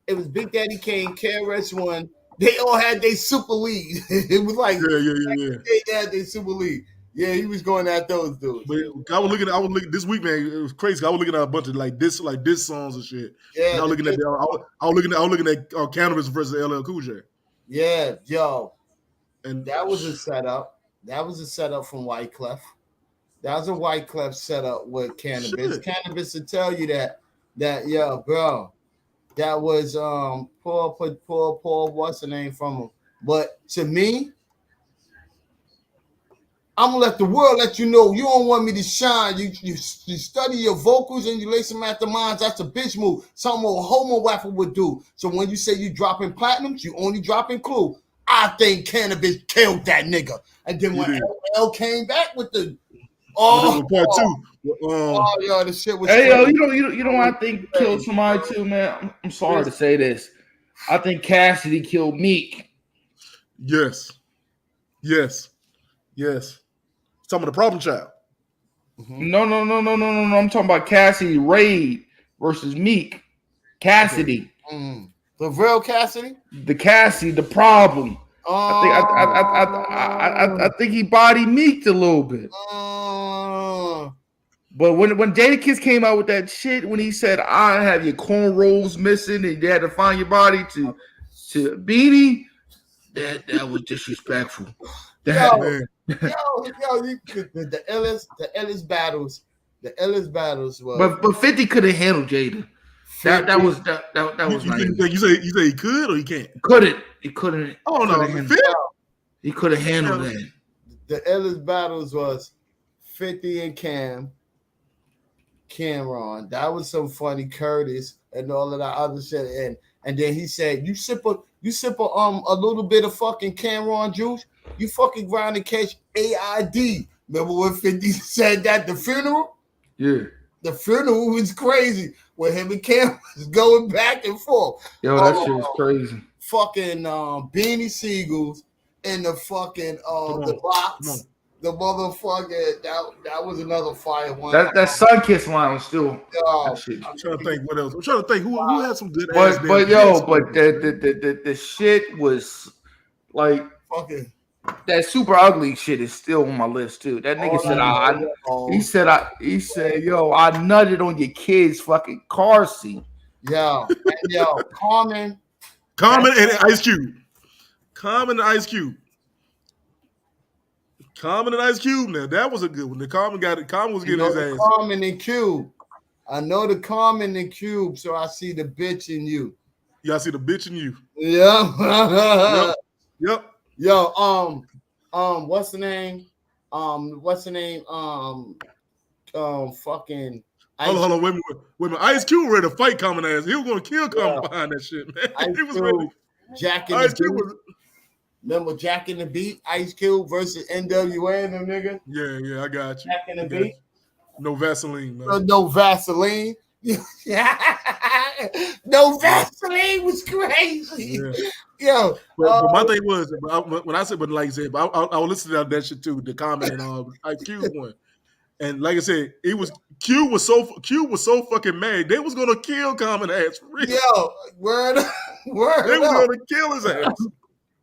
KRS-One. They all had their super lead. It was like they had their super lead. Yeah, he was going at those dudes.
But I was looking this week, man. It was crazy. I was looking at a bunch of like this songs and shit.
Yeah,
and I was looking at Cannabis versus LL Cool J.
Yeah, yo,
and
that was a setup. That was a setup from Wyclef. That was a Wyclef setup with Cannabis.
Shit.
Cannabis to tell you that yo, bro, that was Paul. What's the name from him? But to me, I'm gonna let the world let you know you don't want me to shine. You study your vocals and you lace them at the minds. That's a bitch move. Something a homo rapper would do. So when you say you dropping platinums, you only dropping Clue. I think Cannabis killed that nigga. And then when LL came back with the
part two.
Yo, the shit was.
Hey yo, you know what I think killed somebody too, man. I'm sorry to say this. I think Cassidy killed Meek.
Yes. Yes. Some of the problem child.
No. I'm talking about Cassidy Raid versus Meek. Cassidy.
Okay. The real Cassidy?
The Cassidy, the problem. I think he bodied Meek a little bit. But when Jadakiss came out with that shit, when he said, I have your cornrows missing and you had to find your body to Beanie, that was disrespectful.
The illest battles was.
But 50 could have handled Jada. That was nice.
You say he could or he can't?
He couldn't.
Oh no,
he could have handled that.
The illest battles was 50 and Cameron. That was some funny. Curtis and all of that other shit. And then he said, you sip a little bit of fucking Cameron juice, you fucking grind and catch AID. Remember when 50 said that at the funeral?
Yeah.
The funeral was crazy when him and Cam was going back and forth.
Yo, that shit was crazy.
Fucking Beanie Siegels and the fucking the box. The motherfucker, that was another fire one.
That Sunkiss line was still.
I'm trying to think what else. I'm trying to think who had some good.
But the shit was like
fucking.
That super ugly shit is still on my list too. That nigga said, yo, I nutted on your kid's fucking car seat.
Yo, Common
and Ice Cube. Common and Ice Cube. Now that was a good one. Common was getting his ass.
Common and Cube. I know the Common and Cube, so I see the bitch in you.
Yeah, I see the bitch in you.
Yeah.
Yep.
Yo, what's the name? Fucking.
Hold on, wait a minute. Ice Cube ready to fight Common ass. He was gonna kill Common behind that shit, man. He was ready.
Jack in the Beat. Remember Jack in the Beat? Ice Cube versus NWA and them niggas?
Yeah, I got you.
Jack in the Beat.
No Vaseline, man.
No Vaseline. No Vaseline was crazy.
Yeah. Yo, but my thing was when I said, but like I said, I will listen to that shit too. The Common and Cube one, and like I said, Cube was so fucking mad they was gonna kill Common ass for real.
Yo, word. They
was gonna kill his ass.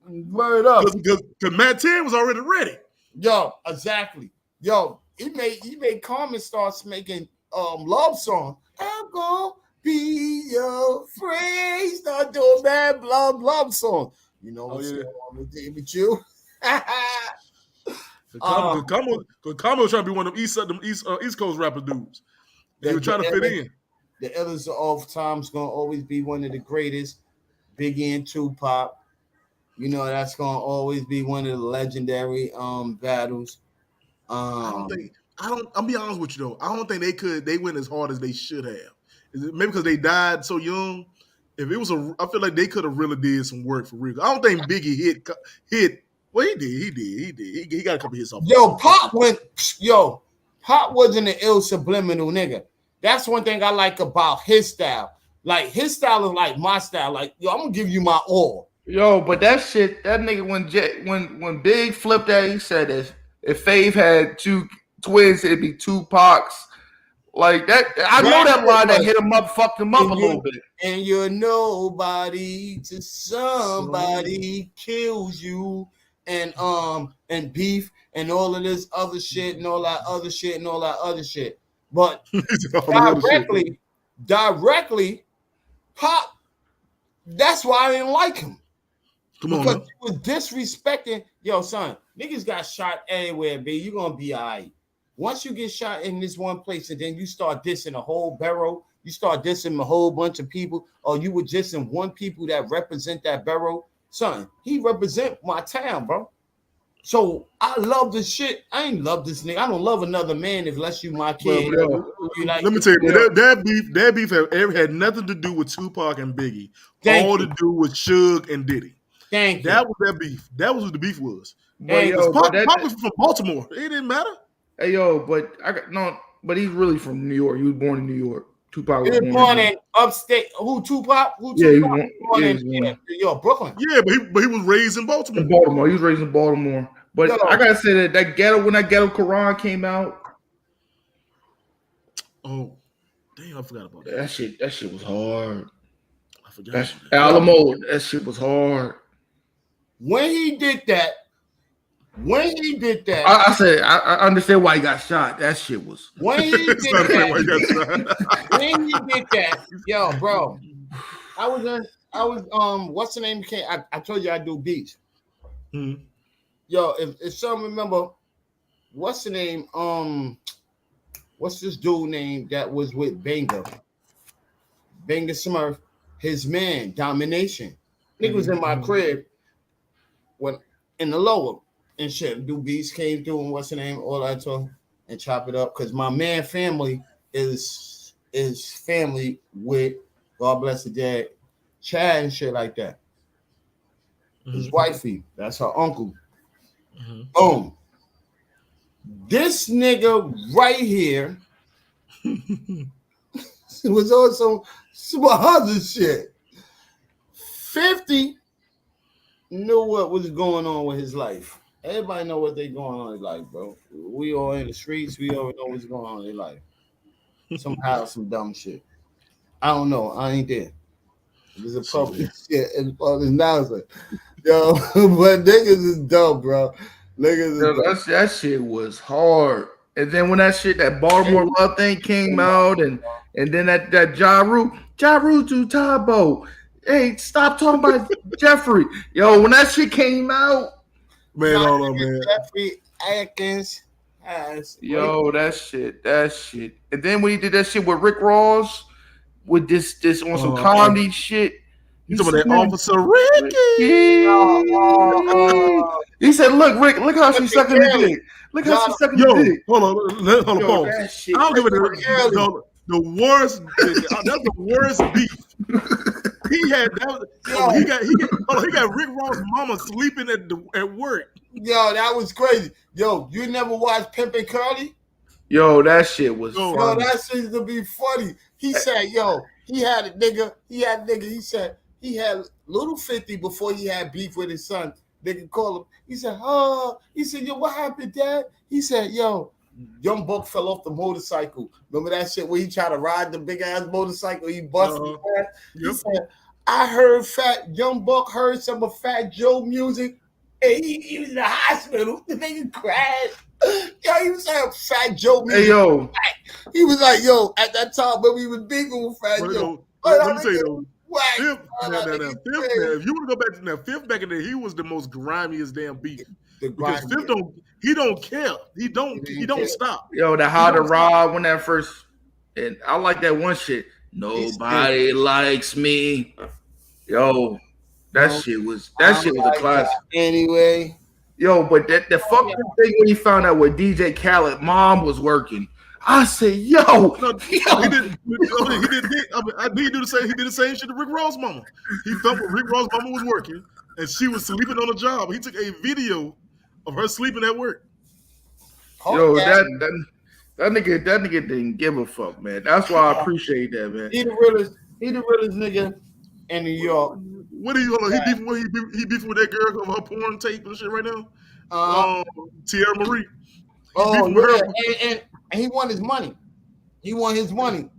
Word up,
because Matt 10 was already ready.
Yo, exactly. Yo, he made Common starts making love songs. I'm gonna be your friend. Start doing bad love songs. You know what's going on with you?
Common was trying to be one of them East Coast rapper dudes. They were trying to fit in.
The Illest of all time's gonna always be one of the greatest. Biggie and Tupac. You know that's gonna always be one of the legendary battles.
I'll be honest with you though. I don't think they went as hard as they should have. Maybe because they died so young. If it was I feel like they could have really did some work for real. I don't think Biggie hit. Well, he did. He got a couple hits off.
Pop wasn't an ill subliminal nigga. That's one thing I like about his style. Like his style is like my style. Like I'm gonna give you my all.
Yo, but that shit, that nigga when Big flipped that, he said if Fave had two twins, it'd be Tupac's. Like that, I know that line that hit him up, fucked him up a little bit.
And you're nobody to somebody kills you, and beef and all of this other shit and all that other shit. But directly, Pop. That's why I didn't like him.
Come on,
because he was disrespecting. Yo, son, niggas got shot everywhere, B. You're gonna be all right. Once you get shot in this one place and then you start dissing a whole borough, you start dissing a whole bunch of people, or you were dissing one people that represent that borough, son, he represent my town, bro. So I love this shit. I ain't love this nigga. I don't love another man unless you my kid.
Let me tell you, that beef had nothing to do with Tupac and Biggie. All to do with Suge and Diddy. That was that beef. That was what the beef was. Pop was from Baltimore. It didn't matter.
Hey yo, but but he's really from New York. He was born in New York. Tupac was
born in upstate. Who Tupac?
He was born
in Brooklyn.
Yeah, but he was raised in Baltimore.
He was raised in Baltimore. But I gotta say that ghetto when that ghetto Quran came out.
Oh, damn! I forgot about that.
That shit was hard.
I forgot.
Alamo, that shit was hard.
When he did that,
I said I understand why he got shot. That shit was.
When he did that, yo, bro, I was what's the name? I told you I do beats.
Mm-hmm.
Yo, if someone remember, what's the name? What's this dude name that was with Banger Smurf? His man, Domination. Nigga was in my crib when in the lower and shit. Do beats came through and what's the name? All that talk and chop it up because my man family is family with God bless the dead, Chad and shit like that. His wifey, that's her uncle. Boom. This nigga right here was on some other shit. 50 knew what was going on with his life. Everybody know what they going on in life, bro. We all in the streets. We all know what's going on in life. Somehow, some dumb shit. I don't know. I ain't there. There's a public shit and all this nonsense. Yo, but niggas is dumb, bro.
That shit was hard. And then when that Baltimore Love thing came out, and then that Ja Rule to Tabo. Hey, stop talking about Jeffrey. Yo, when that shit came out,
man, hold on, man.
Jeffrey Atkins.
Yo, that shit. And then when he did that shit with Rick Ross, with this on some comedy shit.
You talking about that Officer Ricky?
He said, "Look how she's sucking the dick. Look how she's sucking the dick."
Hold on. I don't give it the worst. That's the worst beef. He got Rick Ross' mama sleeping at work.
Yo, that was crazy. Yo, you never watched Pimpin' Curly?
Yo, that shit was funny.
Yo, that shit to be funny. He said, yo, he had a nigga. He said he had little 50 before he had beef with his son. They could call him. He said, yo, what happened, Dad? He said, yo, Young Buck fell off the motorcycle. Remember that shit where he tried to ride the big ass motorcycle? He busted his ass. He said, I heard Young Buck heard some of Fat Joe music, and he was in the hospital. The nigga crashed. Yo, he was saying Fat Joe music.
Hey, yo.
He was like, yo, at that time, when we was big with Fat Joe.
Let me tell you though. If you want to go back to that, Fifth back in there, he was the most grimiest damn beef. Because Fifth don't care. He don't stop.
Yo, the How to Rob when that first, and I like that one shit. Nobody likes me. Yo, that shit was a classic.
Anyway.
Yo, but the fucking thing when he found out where DJ Khaled mom was working. I said, he did the same. He did the same shit to Rick Ross' mama. He thought Rick Ross' mama was working and she was sleeping on the job. He took a video of her sleeping at work. Yo, that nigga didn't give a fuck, man. That's why I appreciate that, man.
He the realest nigga in New York.
What are you? He beefing with that girl over her porn tape and shit right now. Tierra Marie.
And he won his money. He won his money.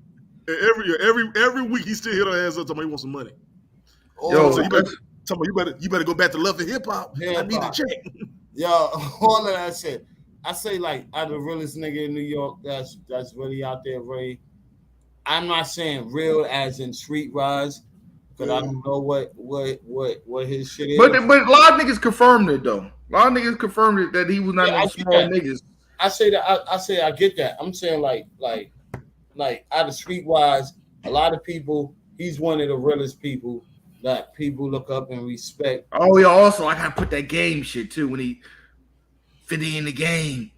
And every week he still hit her ass up talking about he wants some money.
Yo,
so you better go back to Love and Hip Hop. I need a check.
Yo, all of that shit. I say like I'm the realest nigga in New York. That's really out there, Ray. I'm not saying real as in street rise, because I don't know what his shit is.
But a lot of niggas confirmed it though. A lot of niggas confirmed it that he was not no small niggas.
I say I get that. I'm saying like out of streetwise, a lot of people, he's one of the realest people that people look up and respect.
Oh yeah, also I gotta put that game shit too when he fit in the game.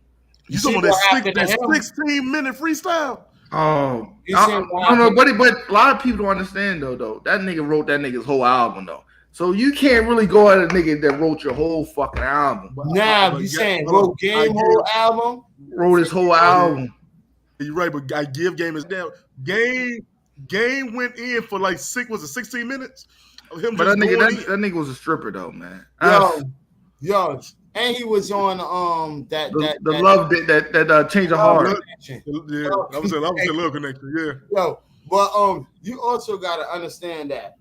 You talking about that 16-minute freestyle?
I don't know, but a lot of people don't understand though. That nigga wrote that nigga's whole album though. So you can't really go at a nigga that wrote your whole fucking album.
Nah, you saying wrote Game whole album?
Wrote his whole album.
You're right, but I give Game his damn Game went in for like 16 minutes of him.
But that nigga was a stripper though, man.
Yo, And he was on
the love that change of heart.
Yeah, I was saying love connection. Yeah.
Yo, but you also gotta understand that.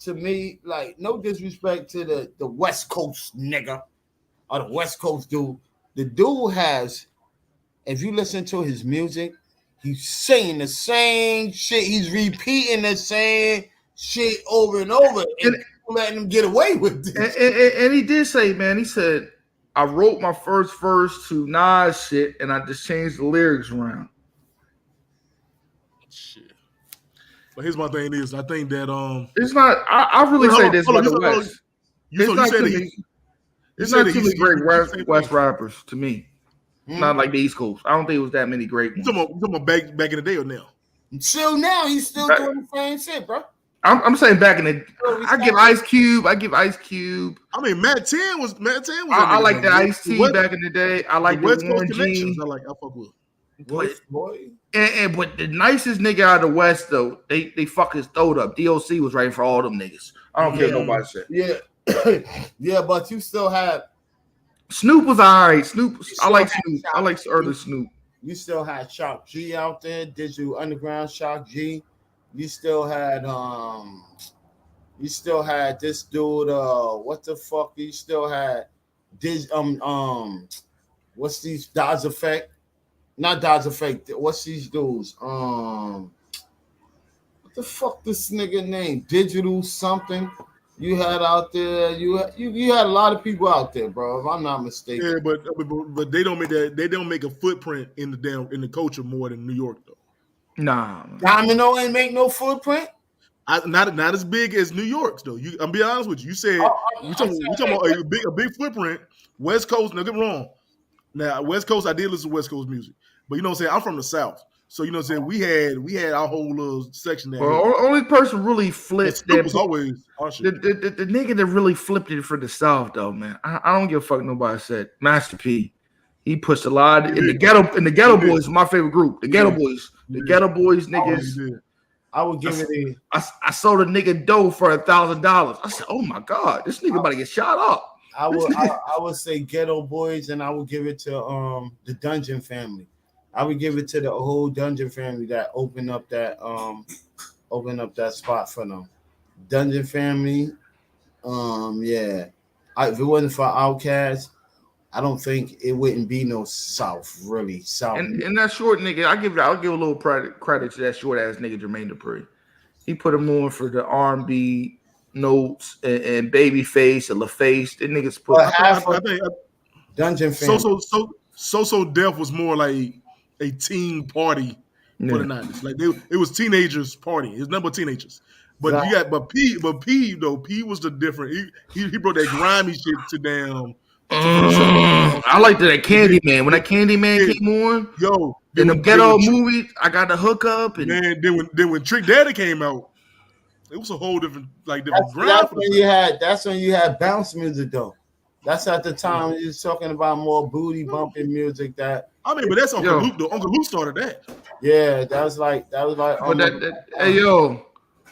To me, like, no disrespect to the West Coast nigga or the West Coast dude. The dude has, if you listen to his music, he's saying the same shit. He's repeating the same shit over and over, and letting him get away with this.
And he did say, man, he said, I wrote my first verse to Nas shit, and I just changed the lyrics around.
Shit. But here's my thing is, I think that
it's not. I really say this about the West. It's not too many great West rappers to me. Not like the East Coast. I don't think it was that many great ones.
You talking about back in the day or now?
Until now, he's still doing the same shit, bro.
I'm saying back in the. I give Ice Cube.
I mean, Matt 10 was.
I like the Ice T back in the day. I like the
West Coast
Warren
connections.
G.
I fuck with.
But the nicest nigga out of the West though, they fuck his throat up. DOC was writing for all them niggas. I don't care nobody said.
Yeah, yeah, but you still have.
Snoop was alright. I like Snoop. I like early Snoop.
You still had Shock G out there, Digital Underground, Shock G. You still had this dude. What the fuck? You still had what's these Dodge Effect? Not Dodge Effect. What's these dudes? What the fuck? This nigga name Digital something. You had out there, you had a lot of people out there, bro. If I'm not mistaken.
Yeah, but they don't make that. They don't make a footprint in the culture more than New York though.
Nah,
Domino ain't make no footprint.
Not as big as New York's though. I'm be honest with you. You said we talking about a big footprint. West Coast. Don't get me wrong. Now West Coast, I did listen to West Coast music, but you know what I'm saying. I'm from the South. So you know what I'm saying, we had our whole little section there.
Well, only person really flipped
that was always our shit.
The nigga that really flipped it for the South though, man. I don't give a fuck nobody said. Master P. He pushed a lot in the ghetto boys, my favorite group. The ghetto boys. The ghetto boys niggas.
I would give it
I sold a nigga dough for $1,000. I said, oh my God, this nigga about to get shot up.
I would say ghetto boys, and I would give it to the Dungeon family. I would give it to the whole Dungeon family that opened up that spot for them. Dungeon family, yeah. If it wasn't for Outkast, I don't think it wouldn't be no South, really. South.
And that short nigga, I'll give a little credit to that short ass nigga Jermaine Dupri. He put him on for the R&B notes and Babyface and LaFace. The niggas put.
I think
Dungeon family.
So Def was more like a teen party for the 90s. Like it was teenagers party. It's number teenagers. But P though, P was the different. He brought that grimy shit to down.
I liked that Candyman. When that Candyman came on, in the ghetto movie, I got the hookup. And
then when Trick Daddy came out, it was a whole different grind.
That's when you had bounce music though. That's at the time you was talking about more booty bumping music. But
that's Uncle Luke though. Uncle Luke started that.
Yeah, that was like.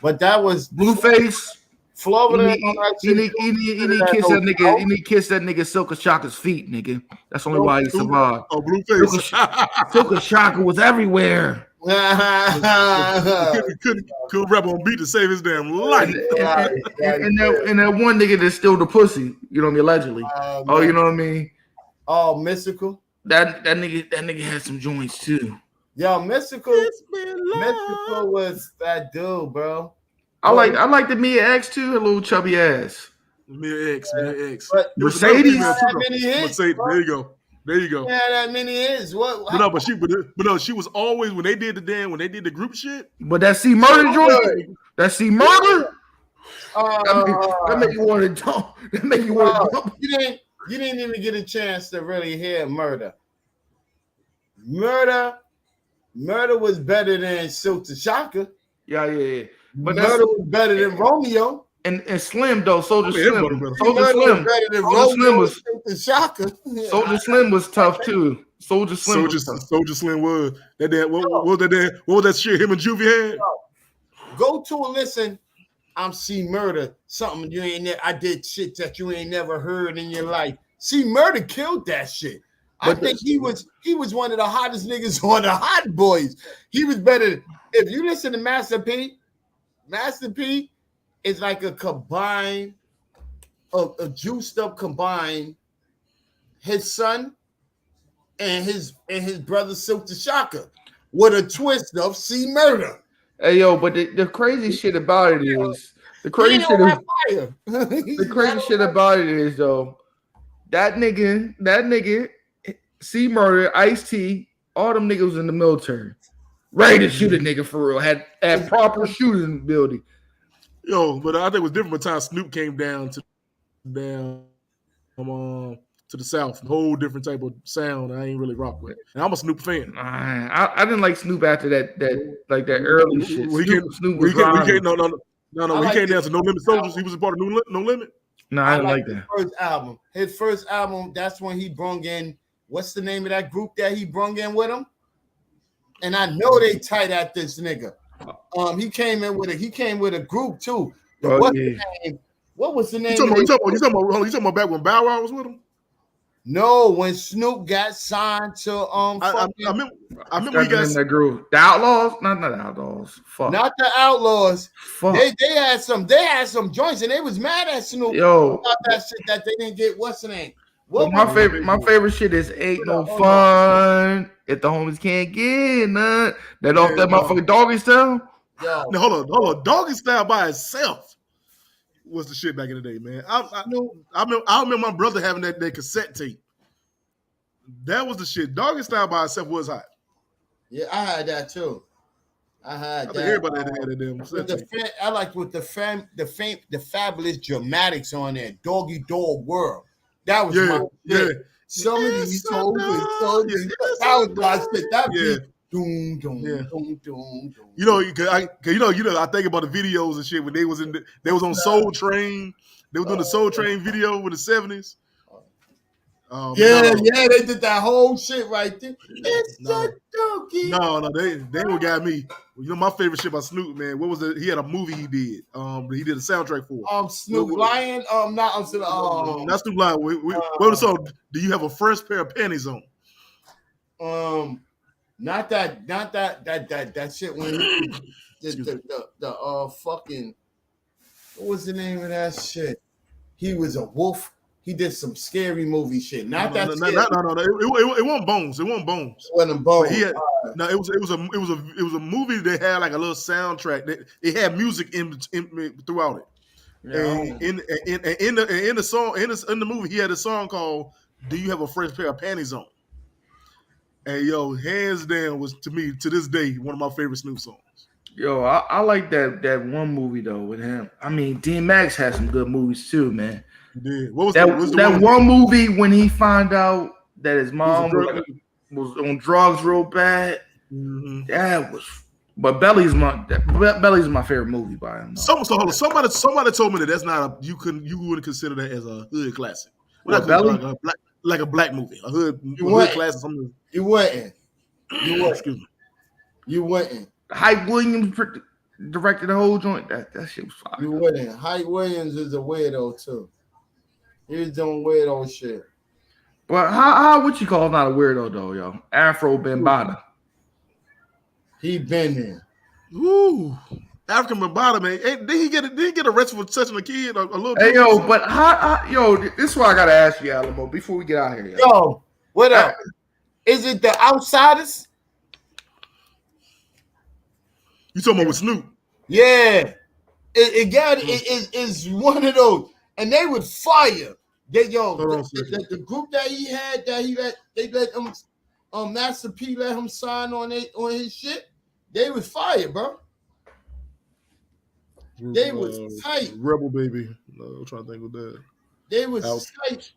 But that was
Blueface.
Florida.
He need kiss that nigga. He need kiss that nigga Silka Shaka's feet, nigga. That's only why he survived.
Oh, Blueface.
Silka Shaka was everywhere.
Couldn't rap on beat to save his damn life.
And that one nigga that stole the pussy, you know what I mean, allegedly. You know what I mean?
Oh, Mystical.
That nigga had some joints too.
Yo, Mystical was that dude, bro.
I like the Mia X too, her little chubby ass.
Mia X.
Mercedes.
There you go.
Yeah, that many hits. What?
But she was always when they did the group shit.
But that C Murder joint. That C Murder. That make you want to jump. That make you want to jump.
You didn't even get a chance to really hear Murder. Murder was better than Silka Shaka.
Yeah.
But Murder was better than Romeo.
And Slim though, Soldier Slim. Soldier Slim was tough too. Soldier Slim was
that damn. What was that shit him and Juvie had?
Go to and listen. I'm C Murder. Something you ain't. I did shit that you ain't never heard in your life. See, Murder killed that shit. I think he was one of the hottest niggas on the Hot Boys. He was better. If you listen to Master P is like a combine, a juiced up combine. His son and his brother Silk the Shocker with a twist of C Murder.
Hey yo, but the crazy shit about it is the crazy shit about it is though that nigga C Murder, Ice-T, all them niggas was in the military, ready to shoot a nigga for real, had proper shooting ability.
Yo, but I think it was different by the time Snoop came down to the South, a whole different type of sound I ain't really rock with. And I'm a Snoop fan.
I didn't like Snoop after that early shit. Snoop was
he came down to No Limit Soldiers. He was a part of No Limit.
No, I didn't like that.
His first album, that's when he brung in, what's the name of that group that he brung in with him? And I know they tight at this nigga. He came with a group too. What was the name?
You talking about back when Bow Wow was with him?
No, when Snoop got signed to
I remember he got in
that group. The Outlaws? Not the Outlaws. Fuck.
Not the Outlaws.
Fuck.
They had some joints and they was mad at Snoop about that shit that they didn't get. What's the name?
My favorite shit is Ain't No Fun. If the homies can't get none. That off that motherfucking Doggy Style.
Yo.
No, hold on. Doggy Style by itself was the shit back in the day, man. I remember my brother having that cassette tape. That was the shit. Doggy Style by itself was hot.
Yeah, I had that too. I think
everybody had that damn cassette tape.
I liked with the fabulous dramatics on there. Doggy Dog World. That was my shit. Some of these told me. That was my shit. That beat. Doom, doom, doom, doom, doom.
You know, I think about the videos and shit when they was on Soul Train. They were doing the Soul Train video with the 70s.
They did that whole shit right there. It's the doggy.
No, they would got me. You know my favorite shit about Snoop, man. What was it? He had a movie he did. He did a soundtrack for.
Snoop Lion. Not
Snoop Lion. What was the song? Do you have a fresh pair of panties on?
Not that shit when the fucking, what was the name of that shit? He was a wolf. He did some scary movie shit.
No. It wasn't Bones. It wasn't Bones.
It wasn't Bones.
It was a movie that had like a little soundtrack. It had music in throughout it. Yeah. And in the movie, he had a song called "Do You Have a Fresh Pair of Panties On?" And yo, hands down was to me to this day one of my favorite Snoop songs.
Yo, I like that one movie though with him. I mean, DMX had some good movies too, man.
Yeah. What was
that one movie when he found out that his mom was on drugs real bad?
Mm-hmm.
That was. But Belly's my favorite movie by him.
Somebody told me that that's not you wouldn't consider that as a hood classic.
Belly?
Like a black movie, a hood classic. Something.
You wouldn't.
Excuse me.
You wouldn't.
Hype Williams directed the whole joint. That shit was fire.
You wouldn't. Hype Williams is a weirdo too. He was doing weirdo shit.
But how would you call not a weirdo though, yo? Afro Bambaataa.
He been there.
Ooh, African Bambaataa, man. Did he get arrested for touching a kid? A little.
Hey, yo, but this is what I gotta ask you, Alamo, before we get out here.
Yo, what up? Is it the Outsiders?
You talking about with Snoop?
Yeah, it's one of those, and they would fire. The group that he had they let him. Master P let him sign on his shit. They was fire, bro. They was tight.
Rebel Baby. No, I'm trying to think of that.
They was tight.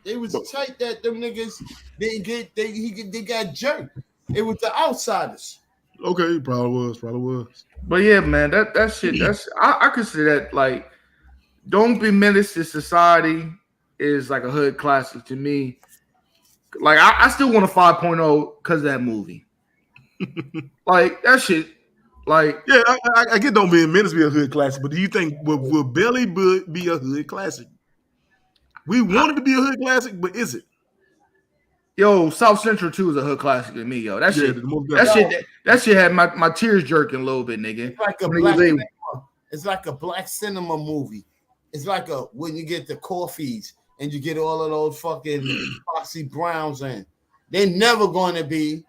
They was tight that them niggas didn't get. They got jerked. It was the Outsiders.
Okay, probably was.
But yeah, man, that shit. I consider that like Don't Be Menace to Society is like a hood classic to me. Like I still want a 5.0 because of that movie. Like that shit. Like
yeah, I get Don't Be a Menace be a hood classic, but do you think will Belly be a hood classic? We wanted to be a hood classic, but is it?
Yo, South Central 2 is a hood classic to me, yo. That shit had my tears jerking a little bit, nigga.
It's like a black cinema movie. It's like when you get the coffees and you get all of those fucking Foxy Browns in. They're never going to be.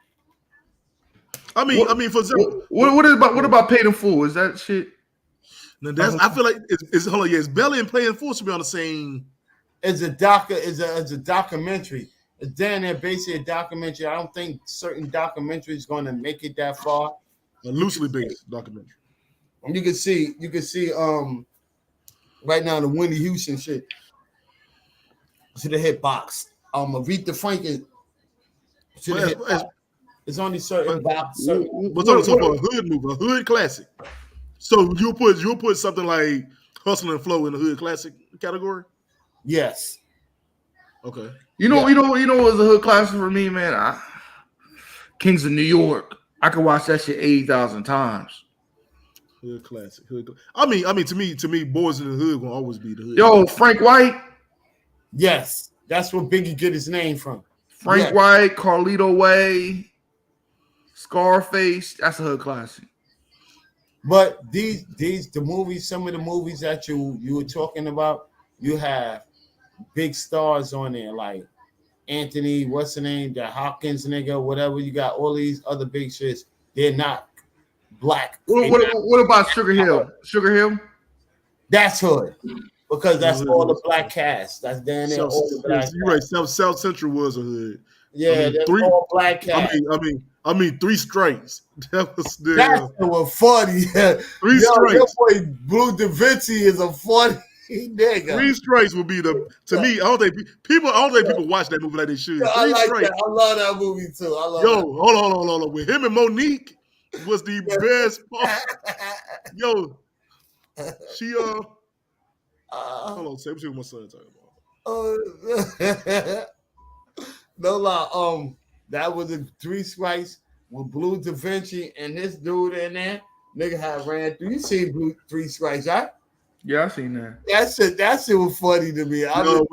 I mean, for example,
what about Paid in Full? Is that shit?
No, I feel like it's Belly and Paid in Full should be on the same.
It's a documentary. It's down there basically a documentary. I don't think certain documentaries going to make it that far.
A loosely based documentary.
And you can see right now the Whitney Houston shit. Should have hit box. Aretha Franklin should have hit box. It's only certain box.
What's on a hood movie, a hood classic. So you'll put something like Hustle and Flow in the hood classic category?
Yes.
Okay.
You know what was a hood classic for me, man? Kings of New York. I could watch that shit 80,000 times.
Hood classic. I mean, to me, Boys in the Hood will always be the hood.
Yo, Frank White.
Yes, that's where Biggie get his name from.
Frank White, Carlito Way, Scarface. That's a hood classic.
But the movies, some of the movies that you were talking about, you have big stars on there like Anthony, what's the name, the Hopkins nigga, whatever. You got all these other big shits. They're not black.
What about Sugar Hill? Sugar Hill?
That's hood. Because that's all the black cast. That's down there. All the black
you're right. South Central was a hood.
Yeah, that's all black cast.
I mean, Three Strikes. That
was funny.
Three Strikes.
Your boy Blue Da Vinci is a funny nigga.
Three Strikes would be me. I don't think people watch that movie like they should.
Yeah, I like that. I love that movie too.
Hold on. With him and Monique was the best part. Yo, she hold on, say what my son talking about.
No lie. That was the Three Strikes with Blue Da Vinci and this dude in there. Nigga had ran through. You seen Three Strikes, right?
Yeah, I seen that.
That shit was funny to me.
Hold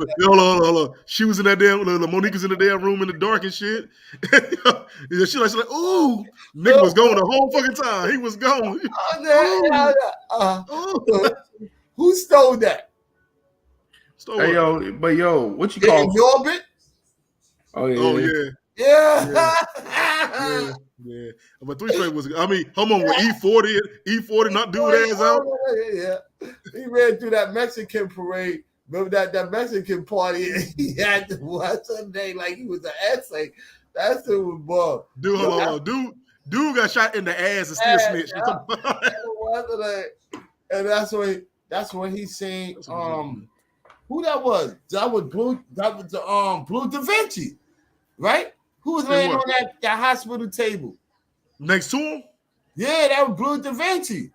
on. She was in that damn. Monique was in the damn room in the dark and shit. She like, ooh, nigga was going the whole fucking time. He was going.
Who stole that?
What you call
Norbit?
Oh yeah.
Oh yeah.
Yeah.
But Three Strikes was. I mean, come on with E40, not dude ass out.
Yeah. He ran through that Mexican parade. Remember that Mexican party? He had to watch Sunday like he was an essay. That shit was bug.
Dude, hold on. Dude got shot in the ass and still snitched.
And that's when he seen who that was? That was Blue Da Vinci, right? Who was laying on that hospital table?
Next to him?
Yeah, that was Blue Da Vinci.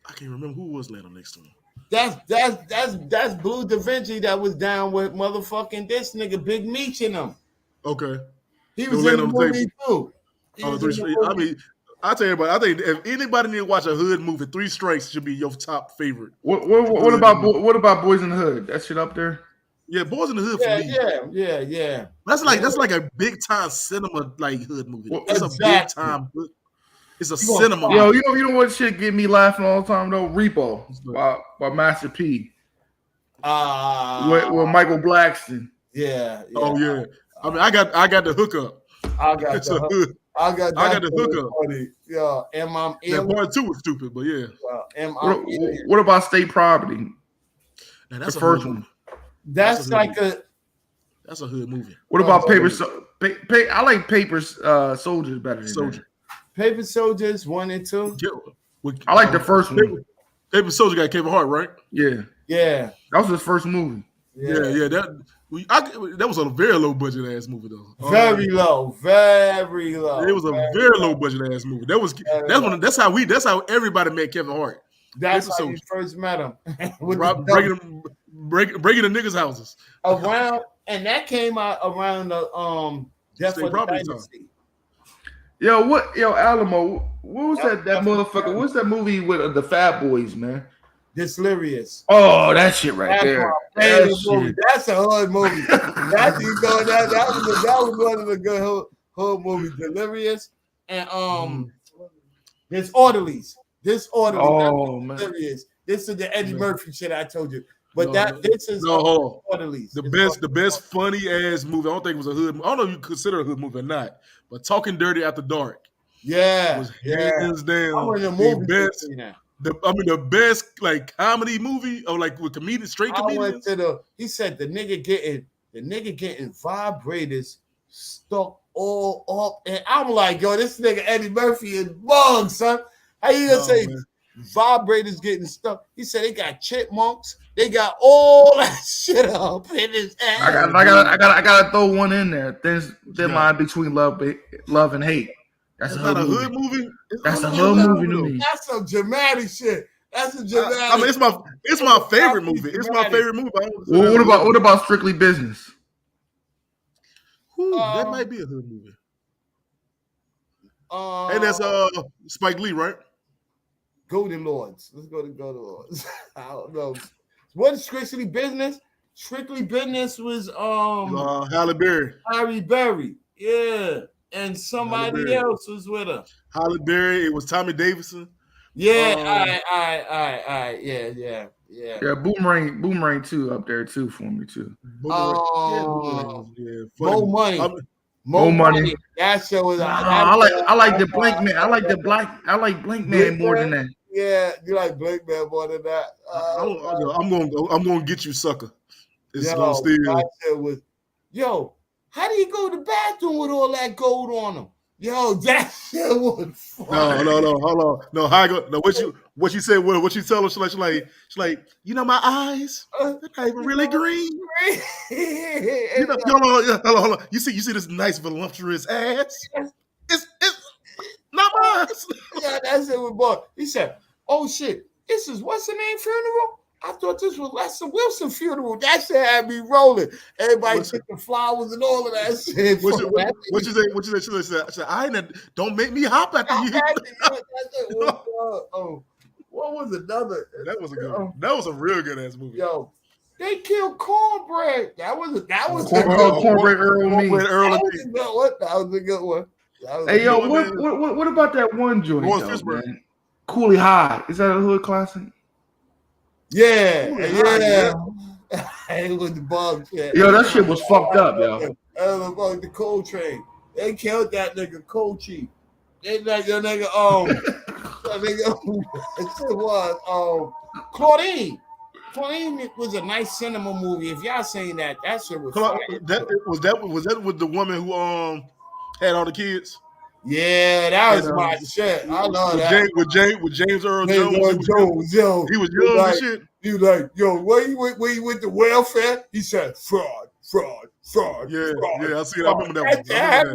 I can't remember who was laying on next to him.
That's Blue Da Vinci that was down with motherfucking this nigga Big Meech in them.
Okay.
He was in the movie too.
I mean, I tell you, I think if anybody need to watch a hood movie, Three Strikes should be your top favorite.
What about Boys in the Hood? That shit up there?
Yeah, Boys in the Hood for me.
Yeah.
That's like a big time cinema like hood movie. It's a big time. It's a cinema.
Yo, you know what shit get me laughing all the time though? Repo by Master P. With Michael Blackson.
Yeah.
Oh yeah. I mean, I got the hookup.
I got the hookup. Yeah,
and part 2 was stupid, but yeah.
What about State Property?
Now, that's
the first one.
That's
a hood movie.
What about Paper? I like Paper Soldiers better than Soldier.
Paper Soldiers 1 and 2.
I like the first one.
Paper Soldier got Kevin Hart, right?
Yeah.
That
was his first movie.
Yeah. That was a very low budget ass movie though.
Very low.
It was a very low budget ass movie. That's how everybody met Kevin Hart.
That's how you first met him.
breaking the niggas' houses.
And that came out around the Death of the Dynasty.
Alamo, what was that motherfucker? What's that movie with the Fat Boys, man?
Delirious.
Oh, that shit right
That's
there.
my favorite movie. That's a hood movie. That was one of the good hood movies. Delirious and Disorderlies.
Oh man.
Delirious. This is the Eddie Murphy shit I told you. But this is Disorderlies.
The best funny ass movie. I don't think it was a hood. I don't know if you consider a hood movie or not. But Talking Dirty After Dark.
Yeah,
was hands down
the
best. The best like comedy movie or like with straight comedians.
He said the nigga getting vibrators stuck all up, and I'm like, yo, this nigga Eddie Murphy is bug, son. How you gonna say vibrators getting stuck? He said they got chipmunks, they got all that shit up in his ass.
I gotta throw one in there. Thin line between love and hate. That's not a hood movie. That's a hood movie to me.
That's some dramatic shit. That's a dramatic.
I mean, it's my favorite movie. It's my favorite movie.
Well, what about Strictly Business?
That might be a hood movie. And that's Spike Lee, right?
Golden Lords. Let's go to Golden Lords. I don't know. What's Strictly Business? Strictly Business was
Halle Berry.
Harry Berry. Yeah. And somebody else was with her.
Halle Berry. It was Tommy Davidson.
Yeah, all right. Yeah.
Yeah, Boomerang 2 up there too for me too.
More money. That show was.
I like the Blank Man. I like Blank Man more than that.
Yeah, you like Blank Man more than that.
I'm gonna get you, sucker. It's gonna steal.
Yo, how do you go to the bathroom with all that gold on him? Yo, that shit was funny.
No, hold on. No, how I go? No, what you said? What you tell her? She's like, you know, my eyes, they're not even really green. You know, hold on. You see this nice voluptuous ass? It's not mine.
Yeah, that's it with boy. He said, "Oh shit, this is what's the name funeral? I thought this was Lester Wilson funeral. That shit had me rolling. Everybody took the flowers and all of that shit.
What you say? I ain't. Don't make me hop after you.
What was another?
That was a good one. That was a real good ass movie.
Yo, they killed Cornbread. That was
Cornbread Earl and me.
That was a good one.
Hey yo, what about that one joint? Man? Cooley High. Is that a hood classic?
Yeah. It was the bug shit.
Yo, that shit was fucked up, yo.
The Cold Train. They killed that nigga Cold Chief. They like your nigga Claudine. Claudine was a nice cinema movie. If y'all saying that shit was
was that with the woman who had all the kids?
Yeah, that was my shit. I love that.
With James Earl Jones.
Yo,
he was young and shit.
He was like, yo, where you went to welfare? He said, fraud.
Yeah, I see it. I remember that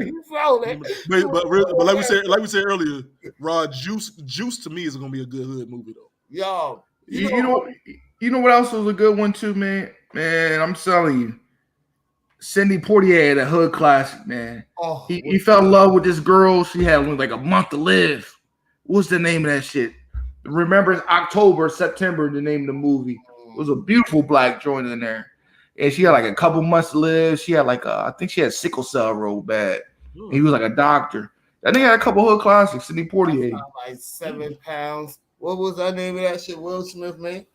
one. But like we said earlier, Rod, Juice to me is gonna be a good hood movie though.
Yo,
you know what else was a good one too, man? Man, I'm telling you. Sidney Poitier, that hood classic, man. He fell in love with this girl. She had only like a month to live. What's the name of that shit? Remember, it's October, September, the name of the movie. It was a beautiful black joint in there. And she had like a couple months to live. She had I think she had sickle cell real bad. And he was like a doctor. That nigga had a couple hood classics, Sidney Poitier.
Like 7 pounds. What was that name of that shit Will Smith made?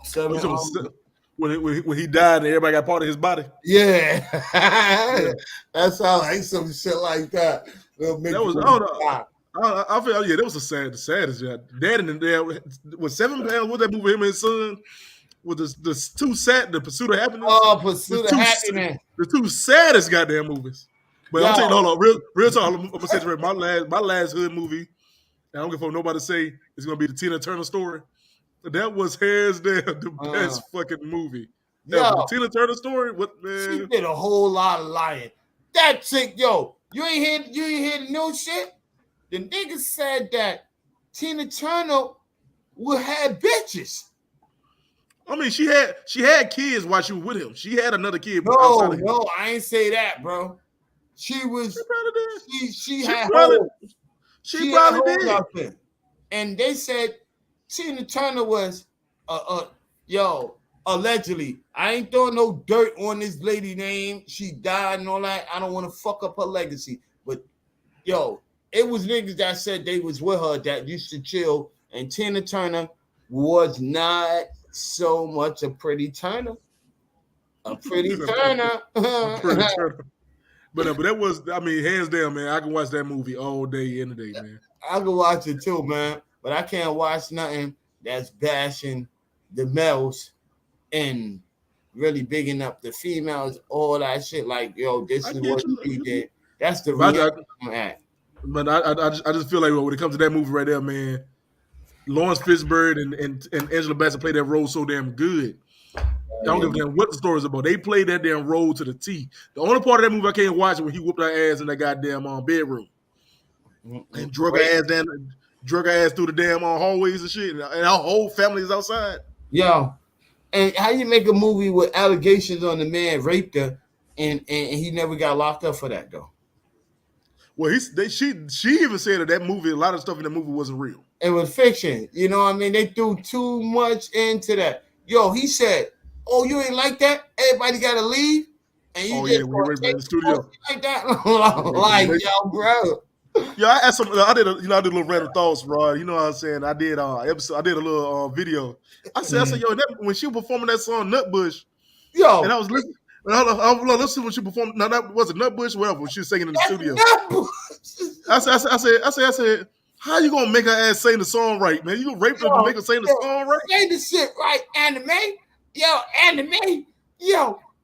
7 pounds.
When he died and everybody got part of his body.
Yeah. That sounds like some shit like that.
I feel that was the saddest. Yeah. Dad and there was 7 pounds. What that movie him and his son with the Pursuit of Happiness.
Oh, Pursuit of Happiness.
The two saddest goddamn movies. But I'm saying, hold on, real talk. I'm gonna say my last hood movie. I don't give a fuck nobody say it's gonna be the Tina Turner story. That was hands down the best fucking movie. The Tina Turner story. What man?
She did a whole lot of lying. That chick, yo, you ain't hear the new shit? The nigga said that Tina Turner would have bitches.
I mean, she had kids while she was with him. She had another kid.
No, I ain't say that, bro. She was. She probably did. And they said Tina Turner was, allegedly. I ain't throwing no dirt on this lady name. She died and all that. I don't want to fuck up her legacy. But, it was niggas that said they was with her that used to chill. And Tina Turner was not so much a pretty Turner. A pretty Turner.
But that was, I mean, hands down, man. I can watch that movie all day, any day, man.
I can watch it too, man. But I can't watch nothing that's bashing the males and really bigging up the females, all that shit. Like, this is what he did. That's the reality I'm at.
But I just feel like when it comes to that movie right there, man, Lawrence Fishburne and Angela Bassett played that role so damn good. I don't give a damn what the story is about. They played that damn role to the T. The only part of that movie I can't watch is when he whooped her ass in that goddamn bedroom and drug her ass through the damn hallways and shit, and our whole family is outside.
Yo, and how you make a movie with allegations on the man raped her, and he never got locked up for that though?
Well, she even said that movie, a lot of stuff in the movie wasn't real.
It was fiction. You know what I mean? They threw too much into that. Yo, he said, "Oh, you ain't like that? Everybody got to leave." And you
when he raped in the studio
like that, like yo, bro.
Yeah, I asked some. I did a little random thoughts, bro. You know what I'm saying? I did a little video. I said, yo, when she was performing that song Nutbush, and I was listening. Let's see what she performed. No, that wasn't Nutbush. Whatever. When she was singing in the studio. I said, how you gonna make her ass sing the song right, man? You gonna rape her to make her sing the song right?
Sing the shit right, Anime. Anime.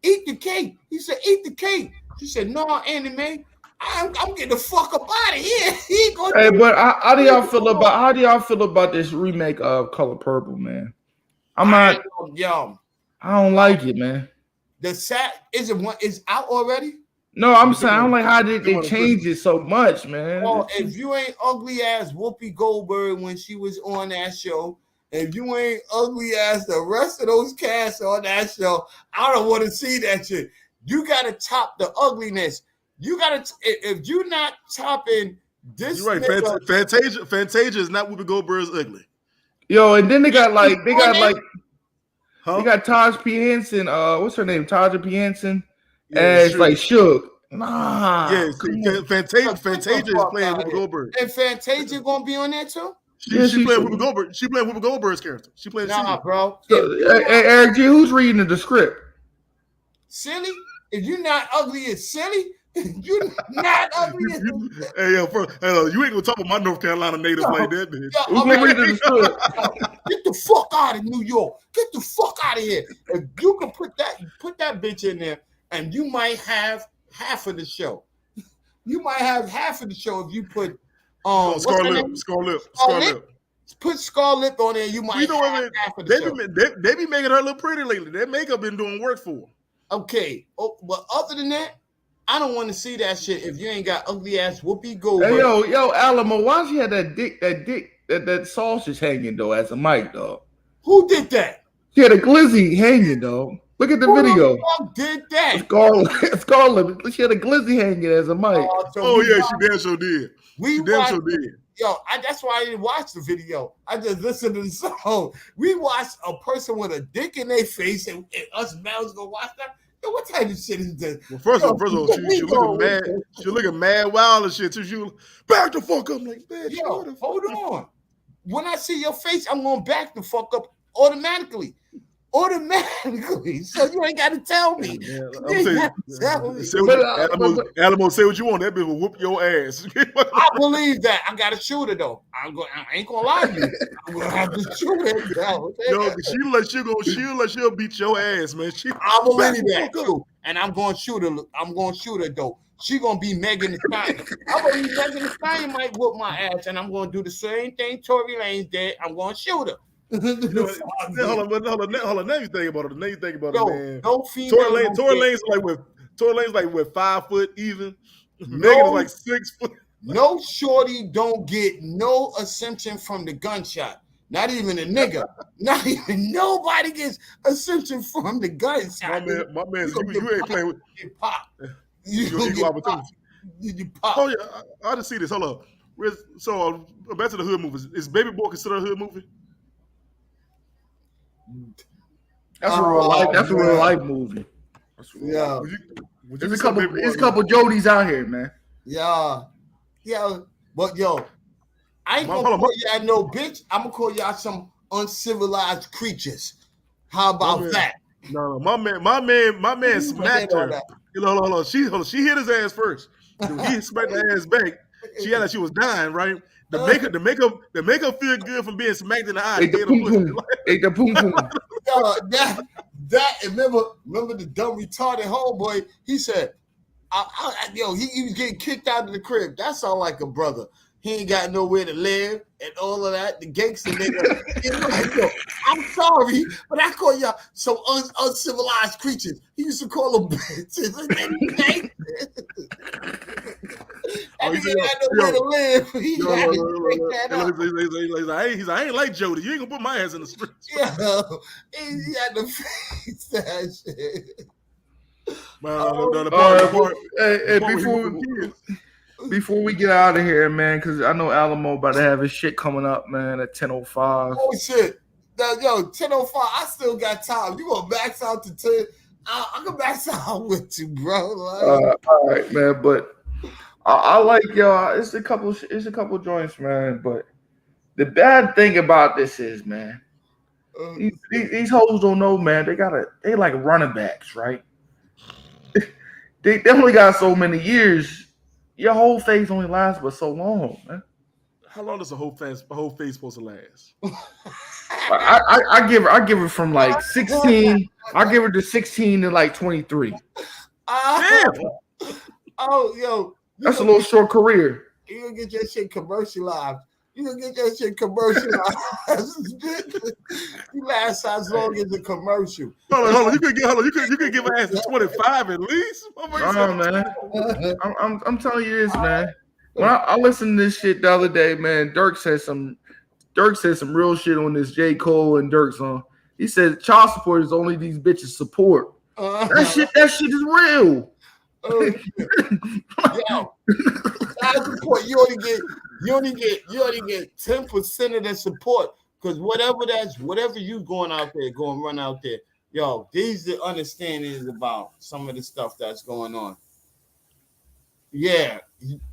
Eat the cake. He said, eat the cake. She said, no, Anime. I'm getting the fuck up out of here.
But how do y'all feel about this remake of Color Purple, man? I don't like it, man.
Is out already?
No, I'm saying I don't like how they change it so much, man.
Oh, if you ain't ugly ass Whoopi Goldberg when she was on that show, if you ain't ugly ass the rest of those casts on that show, I don't want to see that shit. You gotta top the ugliness. You gotta if you're not topping this.
You're right. Fantasia is not Whoopi Goldberg's ugly.
Yo, and then they got Taj P. Henson. What's her name? Taja P. Henson. As like Shook. Nah.
Yeah, Fantasia is playing Whoopi Goldberg.
And Fantasia gonna be on there too?
She playing Whoopi Goldberg. She playing Whoopi Goldberg's character. She playing
Silly. Bro.
So, Eric G, who's reading the script?
Silly? If you're not ugly as Silly, you're not ugly as
Hey, you ain't gonna talk about my North Carolina native like that, bitch.
Get the fuck out of New York. Get the fuck out of here. If you can put that bitch in there, and you might have half of the show. You might have half of the show if you put
Scarlett.
Put Scarlett on there. You might have half of the show.
They be making her look pretty lately. Their makeup been doing work for her.
Okay. But other than that, I don't want to see that shit if you ain't got ugly ass Whoopi Goldberg.
Hey, yo, Alamo, why she had that sausage hanging though as a mic, dog?
Who did that?
She had a glizzy hanging, dog. Look at the video.
Who the fuck did that?
Scarlett. She had a glizzy hanging as a mic.
She damn sure did.
That's why I didn't watch the video. I just listened to the song. We watched a person with a dick in their face, and us males gonna watch that. Yo, what type of shit is this?
Well, first of all, she looking mad. She looking mad, wild and shit. So she back the fuck up, like man.
Yo, hold on. When I see your face, I'm gonna back the fuck up automatically. So you ain't got to tell me.
Alamo, say what you want. That bitch will whoop your ass.
I believe that. I got to shoot her though. I ain't gonna lie to you. I'm gonna have to shoot her.
She'll beat your ass, man.
I believe that too. And I'm gonna shoot her. I'm gonna shoot her though. She gonna be Megan Thee Stallion. I believe Megan Thee Stallion might whoop my ass, and I'm gonna do the same thing Tory Lanez did. I'm gonna shoot her.
Hold on. Now you think about it. Man.
No female.
Tory Lanez like with 5 foot even. Megan is like 6 foot.
No shorty don't get no ascension from the gunshot. Not even a nigga. Not even nobody gets ascension from the gunshot.
My man, you ain't playing with.
You pop.
You pop. Oh yeah, I just see this. Hold up. So back to the hood movies. Is Baby Boy considered a hood movie?
That's a real life. That's a real life movie.
Yeah.
There's a couple Jodies out here, man.
Yeah. But yo, I ain't gonna call y'all no bitch. I'm gonna call y'all some uncivilized creatures. How about that?
No, my man smacked her. Hold on. She hit his ass first. He smacked her ass back. She had like she was dying, right? To make her feel good from being smacked in the eye.
Ate the poom poom.
That remember the dumb retarded homeboy? He said, he was getting kicked out of the crib. That sound like a brother. He ain't got nowhere to live and all of that. The gangster nigga. I'm sorry, but I call y'all some uncivilized creatures. He used to call them bitches. And he ain't got nowhere to live. He had to take that up.
He's like, I ain't like Jody. You ain't gonna put my ass in the streets.
Yeah, he had to face that shit.
Before we get out of here, man, because I know Alamo about to have his shit coming up, man, at 10:05.
Oh shit! Now, 10:05. I still got time. You gonna max out to 10? I can max out with you, bro.
All right, man. But I like y'all. It's a couple joints, man. But the bad thing about this is, man, these hoes don't know, man. They like running backs, right? they only got so many years. Your whole phase only lasts but so long, man.
How long does a whole phase supposed to last?
I give her from like 16. I give her to 16 to like 23.
Damn.
Oh, yo,
that's a little short career.
You gonna get your shit commercialized. You last as long as a commercial.
Hold on. You could give her ass to 25 at least.
No, man. I'm telling you this, man. When I listened to this shit the other day, man, Dirk said some real shit on this J. Cole and Dirk song. He said child support is only these bitches support. That shit is real.
Yo, child support, you only get 10% of the support, because whatever you going run out there. Yo, these the understandings about some of the stuff that's going on. Yeah,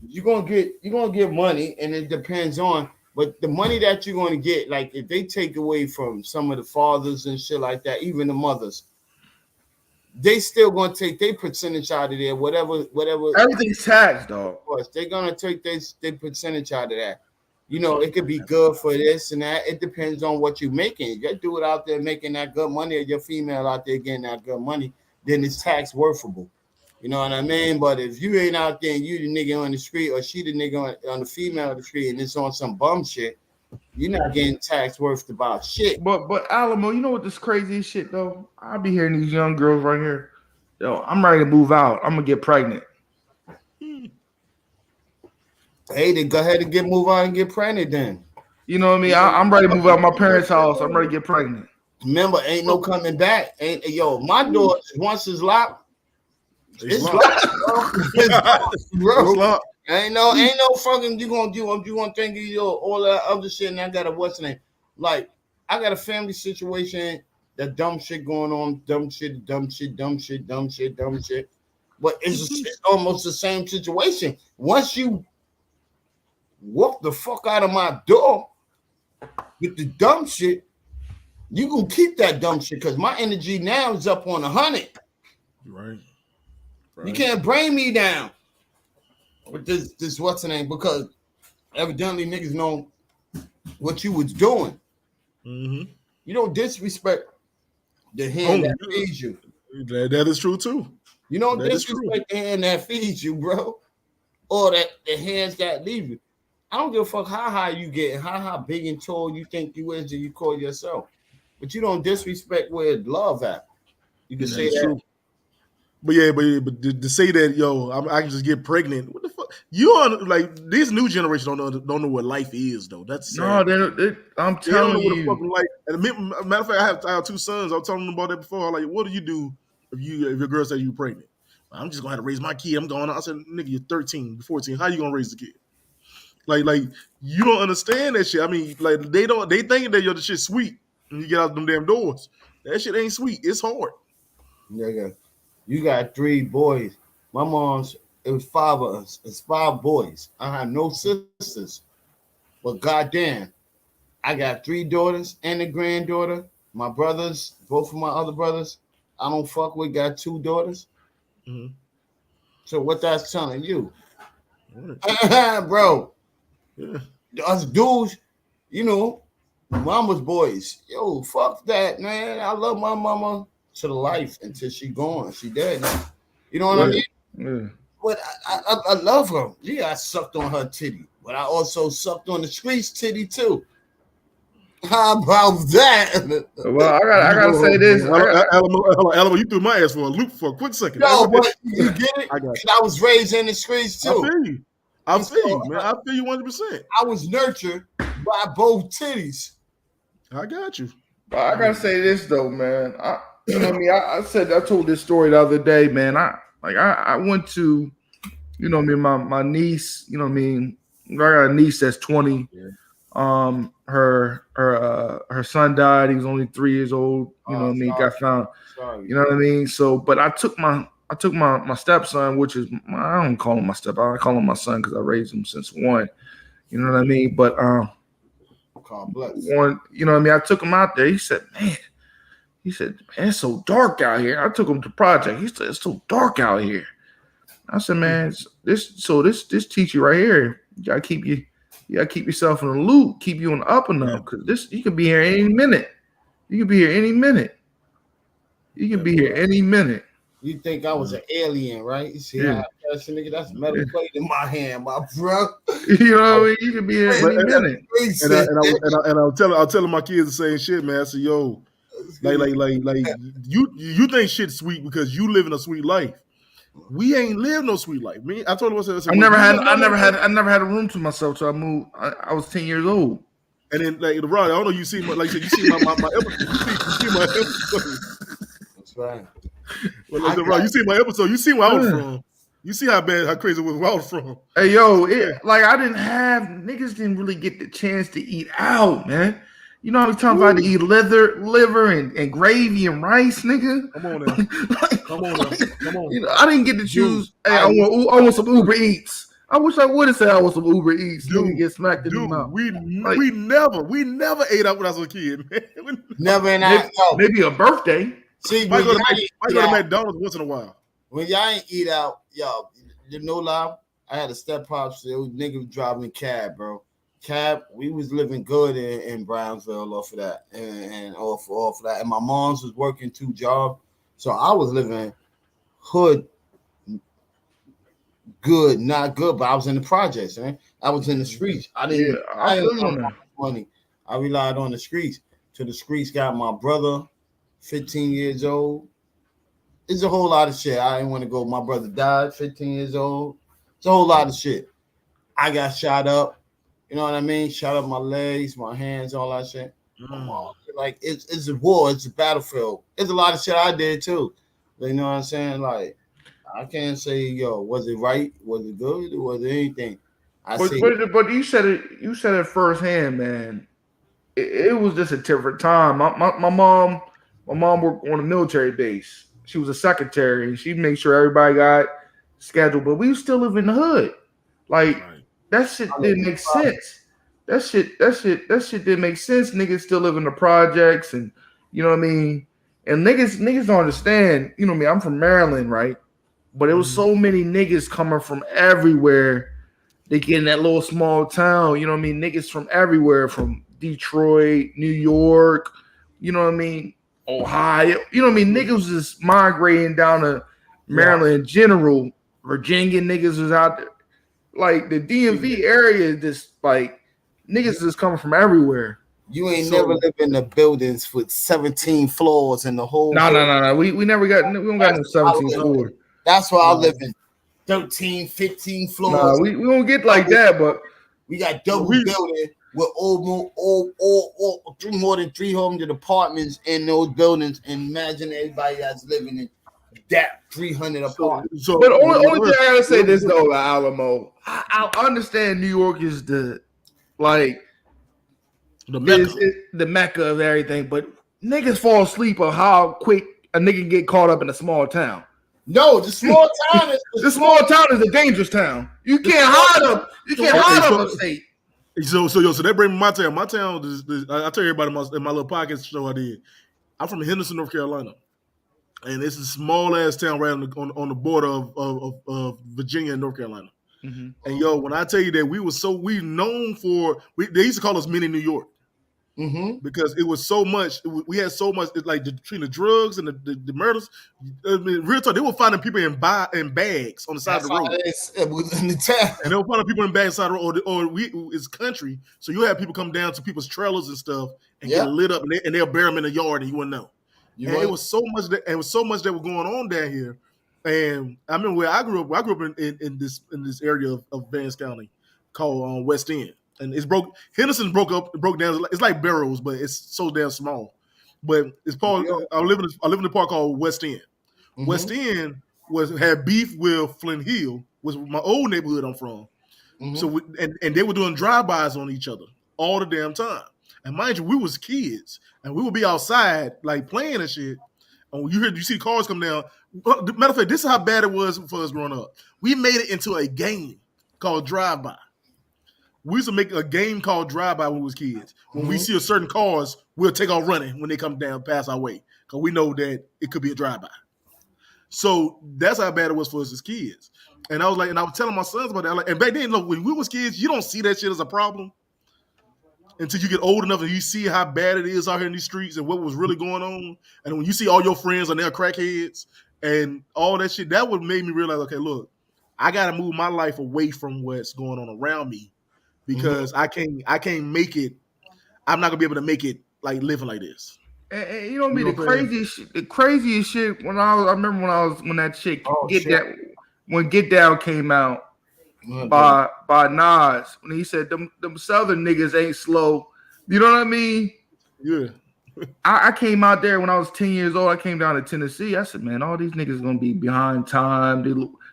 you're gonna get money, and it depends on, but the money that you're gonna get, like if they take away from some of the fathers and shit like that, even the mothers, they still gonna take their percentage out of there, whatever.
Everything's taxed, dog.
They're gonna take their percentage out of that. You know, it could be good for this and that. It depends on what you're making. You do it out there making that good money, or your female out there getting that good money, then it's tax worthable. You know what I mean? But if you ain't out there and you the nigga on the street, or she the nigga on the female on the street, and it's on some bum shit, you're not getting tax worth about shit.
But Alamo, you know what this crazy shit though? I be hearing these young girls right here. Yo, I'm ready to move out. I'm gonna get pregnant.
Hey, then go ahead and move out and get pregnant then.
You know what I mean? I'm ready to move out of my parents' house. I'm ready to get pregnant.
Remember, ain't no coming back. My door once is locked. It's locked, bro. Ain't no fucking you gonna think of all that other shit, and I got what's the name? Like, I got a family situation, that dumb shit going on, dumb shit. But it's almost the same situation. Once you walk the fuck out of my door with the dumb shit, you gonna keep that dumb shit, because my energy now is up on 100.
Right.
You can't bring me down with this what's the name, because evidently niggas know what you was doing.
Mm-hmm.
You don't disrespect the hand that feeds you.
That is true too.
You don't disrespect the hand that feeds you, bro, or the hands that leave you. I don't give a fuck how high you get, how big and tall you think you is, and you call yourself, but you don't disrespect where love at. You can say that. True.
But to say that, yo, I can just get pregnant. What the fuck? You on like this new generation don't know what life is though. That's sad.
No, I'm telling you.
They don't know what the fucking life. And matter of fact, I have 2 sons. I was telling them about that before. I'm like, what do you do if your girl says you're pregnant? I'm just gonna have to raise my kid. I'm going. I said, nigga, you're 13, 14. How you gonna raise the kid? Like you don't understand that shit. I mean, like they think that you're the shit sweet. and you get out them damn doors. That shit ain't sweet. It's hard.
Nigga, you got 3 boys. My mom's, it was 5 of us. It's 5 boys. I had no sisters. But goddamn, I got 3 daughters and a granddaughter. My brothers, both of my other brothers, I don't fuck with, got 2 daughters.
Mm-hmm.
So what that's telling you?
Right.
Bro,
Yeah.
us dudes, you know, mama's boys. Yo, fuck that, man. I love my mama to the life until she gone. She dead now. You know what I mean?
Yeah.
But I love her. Yeah, I sucked on her titty, but I also sucked on the streets titty too. How about that?
Well, I gotta say this.
Alamo, you threw my ass for a loop for a quick second.
No, but you get it?
I got it.
I was raised in the streets too.
I feel you, man. I feel you 100%.
I was nurtured by both titties.
I got you.
But I gotta say this though, man. You know what I mean? I told this story the other day, man. I went to, you know what I mean, my niece, you know what I mean. I got a niece that's 20.
Yeah.
Her son died. He was only 3 years old. You know what I mean? Got found.
Sorry.
You know what I mean? So, but I took my stepson, which is, I don't call him my stepson. I call him my son because I raised him since 1. You know what I mean? But
God bless.
one, you know what I mean? I took him out there. He said, man, it's so dark out here. I took him to Project. He said, it's so dark out here. I said, man, this teach you right here. You gotta keep yourself in the loop, keep you on the up and up, because you could be here any minute. You could be here any minute. You can be here any minute.
You think I was an alien, right? You see
Yeah.
how that's nigga? That's metal plate in my hand, my bro.
You know what I mean? You can be here any minute.
And I'll tell my kids the same shit, man. I say, yo, like you think shit's sweet because you living a sweet life. We ain't live no sweet life. Me, I told him I
never had a room to myself till I moved. I was 10 years old.
And then like the Rod, I don't know. You see my episode. You see my episode.
That's right.
Well, like the Rod, you see my episode. You see where I was from. You see how crazy it was where I was from.
Hey yo, niggas didn't really get the chance to eat out, man. You know how many times I had to eat liver and gravy and rice, nigga?
Come on now. Come on.
You know, I didn't get to choose. I want some Uber Eats. I wish I would have said I want some Uber Eats. Dude, get smacked in the mouth.
We never ate out when I was a kid, man.
Never
maybe a birthday.
See,
might go to McDonald's once in a while.
When y'all ain't eat out, y'all, you know, lie. I had a step pops. The nigga was driving a cab, bro. We was living good in Brownsville off of that, and off of that. And my mom's was working 2 jobs, so I was living hood, good, not good, but I was in the projects, man. I was in the streets. I didn't have money. I relied on the streets. Till the streets got my brother, 15 years old. It's a whole lot of shit. I didn't want to go. My brother died, 15 years old. It's a whole lot of shit. I got shot up. You know what I mean? Shot up my legs, my hands, all that shit. Like it's a war. It's a battlefield. It's a lot of shit I did too. You know what I'm saying? Like I can't say, yo, was it right? Was it good? Or was it anything?
But you said it firsthand, man. It was just a different time. My mom worked on a military base. She was a secretary, and she made sure everybody got scheduled. But we still live in the hood. Like that shit didn't make sense. That shit didn't make sense. Niggas still live in the projects, and you know what I mean. And niggas don't understand. You know what I mean. I'm from Maryland, right? But it was so many niggas coming from everywhere. They get in that little small town. You know what I mean. Niggas from everywhere, from Detroit, New York. You know what I mean. Ohio. You know what I mean. Niggas was just migrating down to Maryland in general. Virginia niggas was out there. Like the DMV area, just like niggas is coming from everywhere.
You ain't never lived in the buildings with 17 floors in the whole.
No. We never got. We don't got no 17 floors.
That's why I live in 13, 15 floors.
Nah, we don't get like that, but
we got double building with all more than 300 apartments in those buildings. And imagine everybody that's living in that 300 apartments.
But only thing I gotta say this though, Alamo. I understand New York is the like
The Mecca.
the Mecca of everything, but niggas fall asleep on how quick a nigga get caught up in a small town.
No, the small town is
the small town is a dangerous town. You can't hide up. You can't hide up upstate.
So that brings me my town. My town is I tell everybody in my little podcast show I did. I'm from Henderson, North Carolina, and it's a small ass town right on the border of Virginia and North Carolina. Mm-hmm. And when I tell you that we known for they used to call us mini New York. Mm-hmm. Because it was so much, we had so much like between the drugs and the murders. I mean, real talk, they were finding people in bags on the side of the road.
It was in the town,
and they were finding people in bags on the side of the road. It's country, so you have people come down to people's trailers and stuff and get lit up, and they'll bury them in the yard, and you wouldn't know. It was so much that was going on down here. And I remember where I grew up. I grew up in this area of Vance County called West End. And Henderson broke down. It's like Barrows, but it's so damn small. But it's called. I live in a park called West End. Mm-hmm. West End had beef with Flint Hill, was my old neighborhood I'm from. Mm-hmm. So and they were doing drive-bys on each other all the damn time. And mind you, we was kids, and we would be outside like playing and shit. And you see cars come down. Matter of fact, this is how bad it was for us growing up. We made it into a game called drive-by. We used to make a game called drive-by when we was kids. When we see a certain cars, we'll take off running when they come down past our way because we know that it could be a drive-by. So that's how bad it was for us as kids. And I was telling my sons about that. And back then, look, when we was kids, you don't see that shit as a problem until you get old enough and you see how bad it is out here in these streets and what was really going on. And when you see all your friends and they're crackheads and all that shit, that would make me realize, okay, look, I got to move my life away from what's going on around me. Because I can't make it. I'm not gonna be able to make it like living like this.
And you know what I mean? The craziest shit when I remember when that chick when Get Down came out by Nas, when he said them Southern niggas ain't slow. You know what I mean?
Yeah.
I came out there when I was 10 years old. I came down to Tennessee. I said, man, all these niggas gonna be behind time.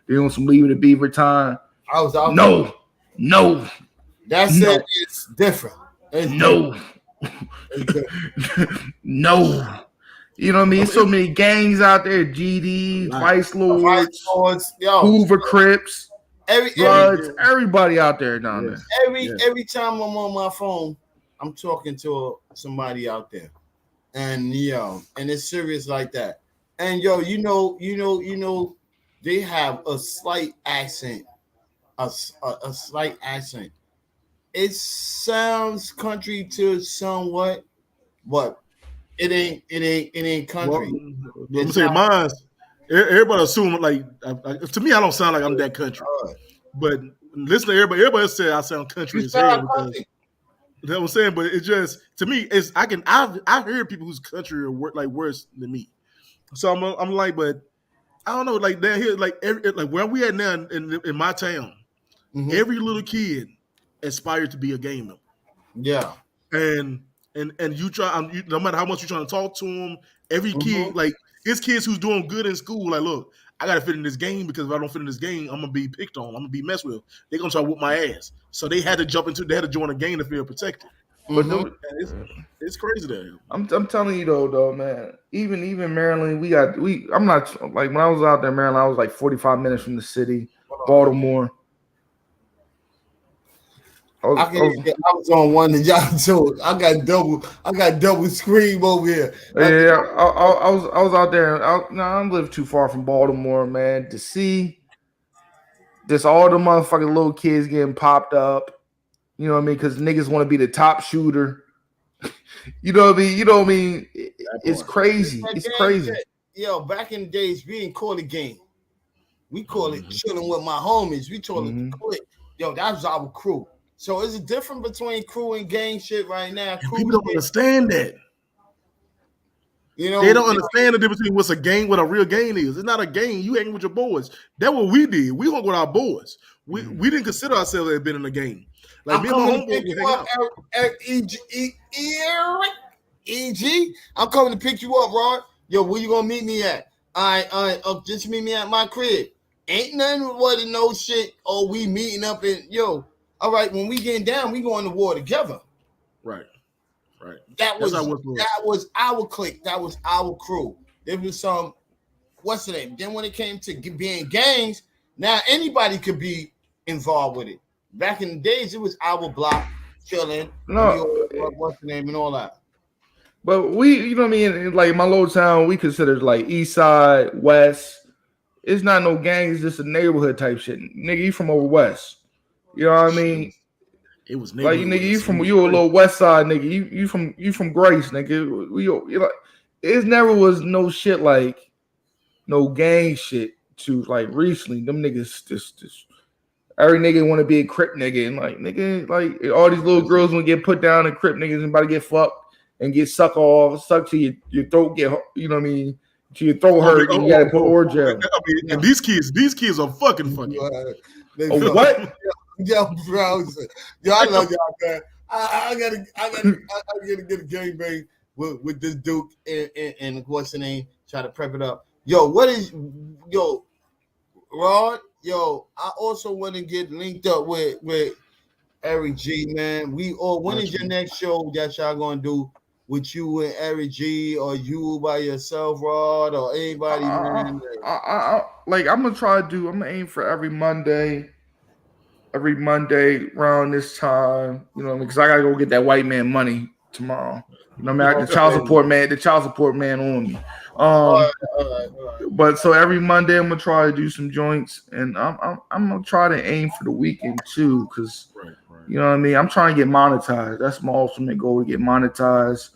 They on some Leave It to Beaver time.
I was out.
No.
That's it. It's different.
No. You know what I mean? So many gangs out there. GD, Vice Lords, Hoover Crips, everybody out there down there.
Every time I'm on my phone, I'm talking to somebody out there. And and it's serious like that. And you know, they have a slight accent. A slight accent. It sounds country to somewhat, but it ain't country.
Well, let me say mine. Everybody assume like to me, I don't sound like I'm that country. But listen to everybody. Everybody said I sound country as hell because you know what I'm saying. But it's just to me, I hear people whose country are worse than me. So I'm like, but I don't know, like down here, like where we at now in my town, every little kid aspire to be a gamer.
Yeah.
And you try, no matter how much you're trying to talk to them, every kid, like it's kids who's doing good in school. Like, look, I got to fit in this game because if I don't fit in this game, I'm going to be picked on. I'm going to be messed with. They're going to try to whoop my ass. So they had to join a game to feel protected. But it's crazy there.
I'm telling you though, man, even Maryland, I'm not like when I was out there in Maryland, I was like 45 minutes from the city, Baltimore.
I was on one that y'all told. I got double scream over here.
Yeah, I was out there. I don't live too far from Baltimore, man. To see just all the motherfucking little kids getting popped up, you know what I mean? Because niggas want to be the top shooter. You know what I mean? It's crazy. It's crazy.
Back in the days, we didn't call it game. We call it chilling with my homies. We call it click. That was our crew. So it's a difference between crew and gang shit right now.
People don't understand that. They don't understand the difference between what's a gang, what a real gang is. It's not a gang. You hanging with your boys. That's what we did. We hung with our boys. We didn't consider ourselves as being in a gang. Like
I'm coming to pick you up, EG. I'm coming to pick you up, Rod. Where you gonna meet me at? All right. Just meet me at my crib. Ain't nothing with no shit. Oh, we meeting up and all right, when we getting down, we going to war together.
Right. Right.
That was our clique. That was our crew. There was some, what's the name? Then when it came to being gangs, now anybody could be involved with it. Back in the days, it was our block, chilling, what's the name, and all that.
But we, you know what I mean? Like my little town, we consider like East Side, West. It's not no gangs, it's just a neighborhood type shit. Nigga, you from over West. You know what I mean?
It was
like nigga, you a little West Side nigga. You from Grace, nigga. You like it never was no shit like no gang shit to like recently. Them niggas just every nigga want to be a Crip nigga and like nigga like all these little girls want to get put down and Crip niggas and about to get fucked and get sucked to your throat get, you know what I mean, to your throat hurt and you gotta put or gel.
And these kids are fucking funny.
What?
Yo, bro, yo, I love y'all, man. I gotta get a gangbang with this Duke and what's the name? Try to prep it up. Yo, Rod? Yo, I also want to get linked up with Eric G, man. When is your next show that y'all gonna do with you and Eric G, or you by yourself, Rod, or anybody, man?
I'm gonna aim for every Monday around this time, you know, because I gotta go get that white man money tomorrow. You know what I mean? The child support man on me. All right. But so every Monday I'm gonna try to do some joints, and I'm gonna try to aim for the weekend too, because you know what I mean. I'm trying to get monetized. That's my ultimate goal, to get monetized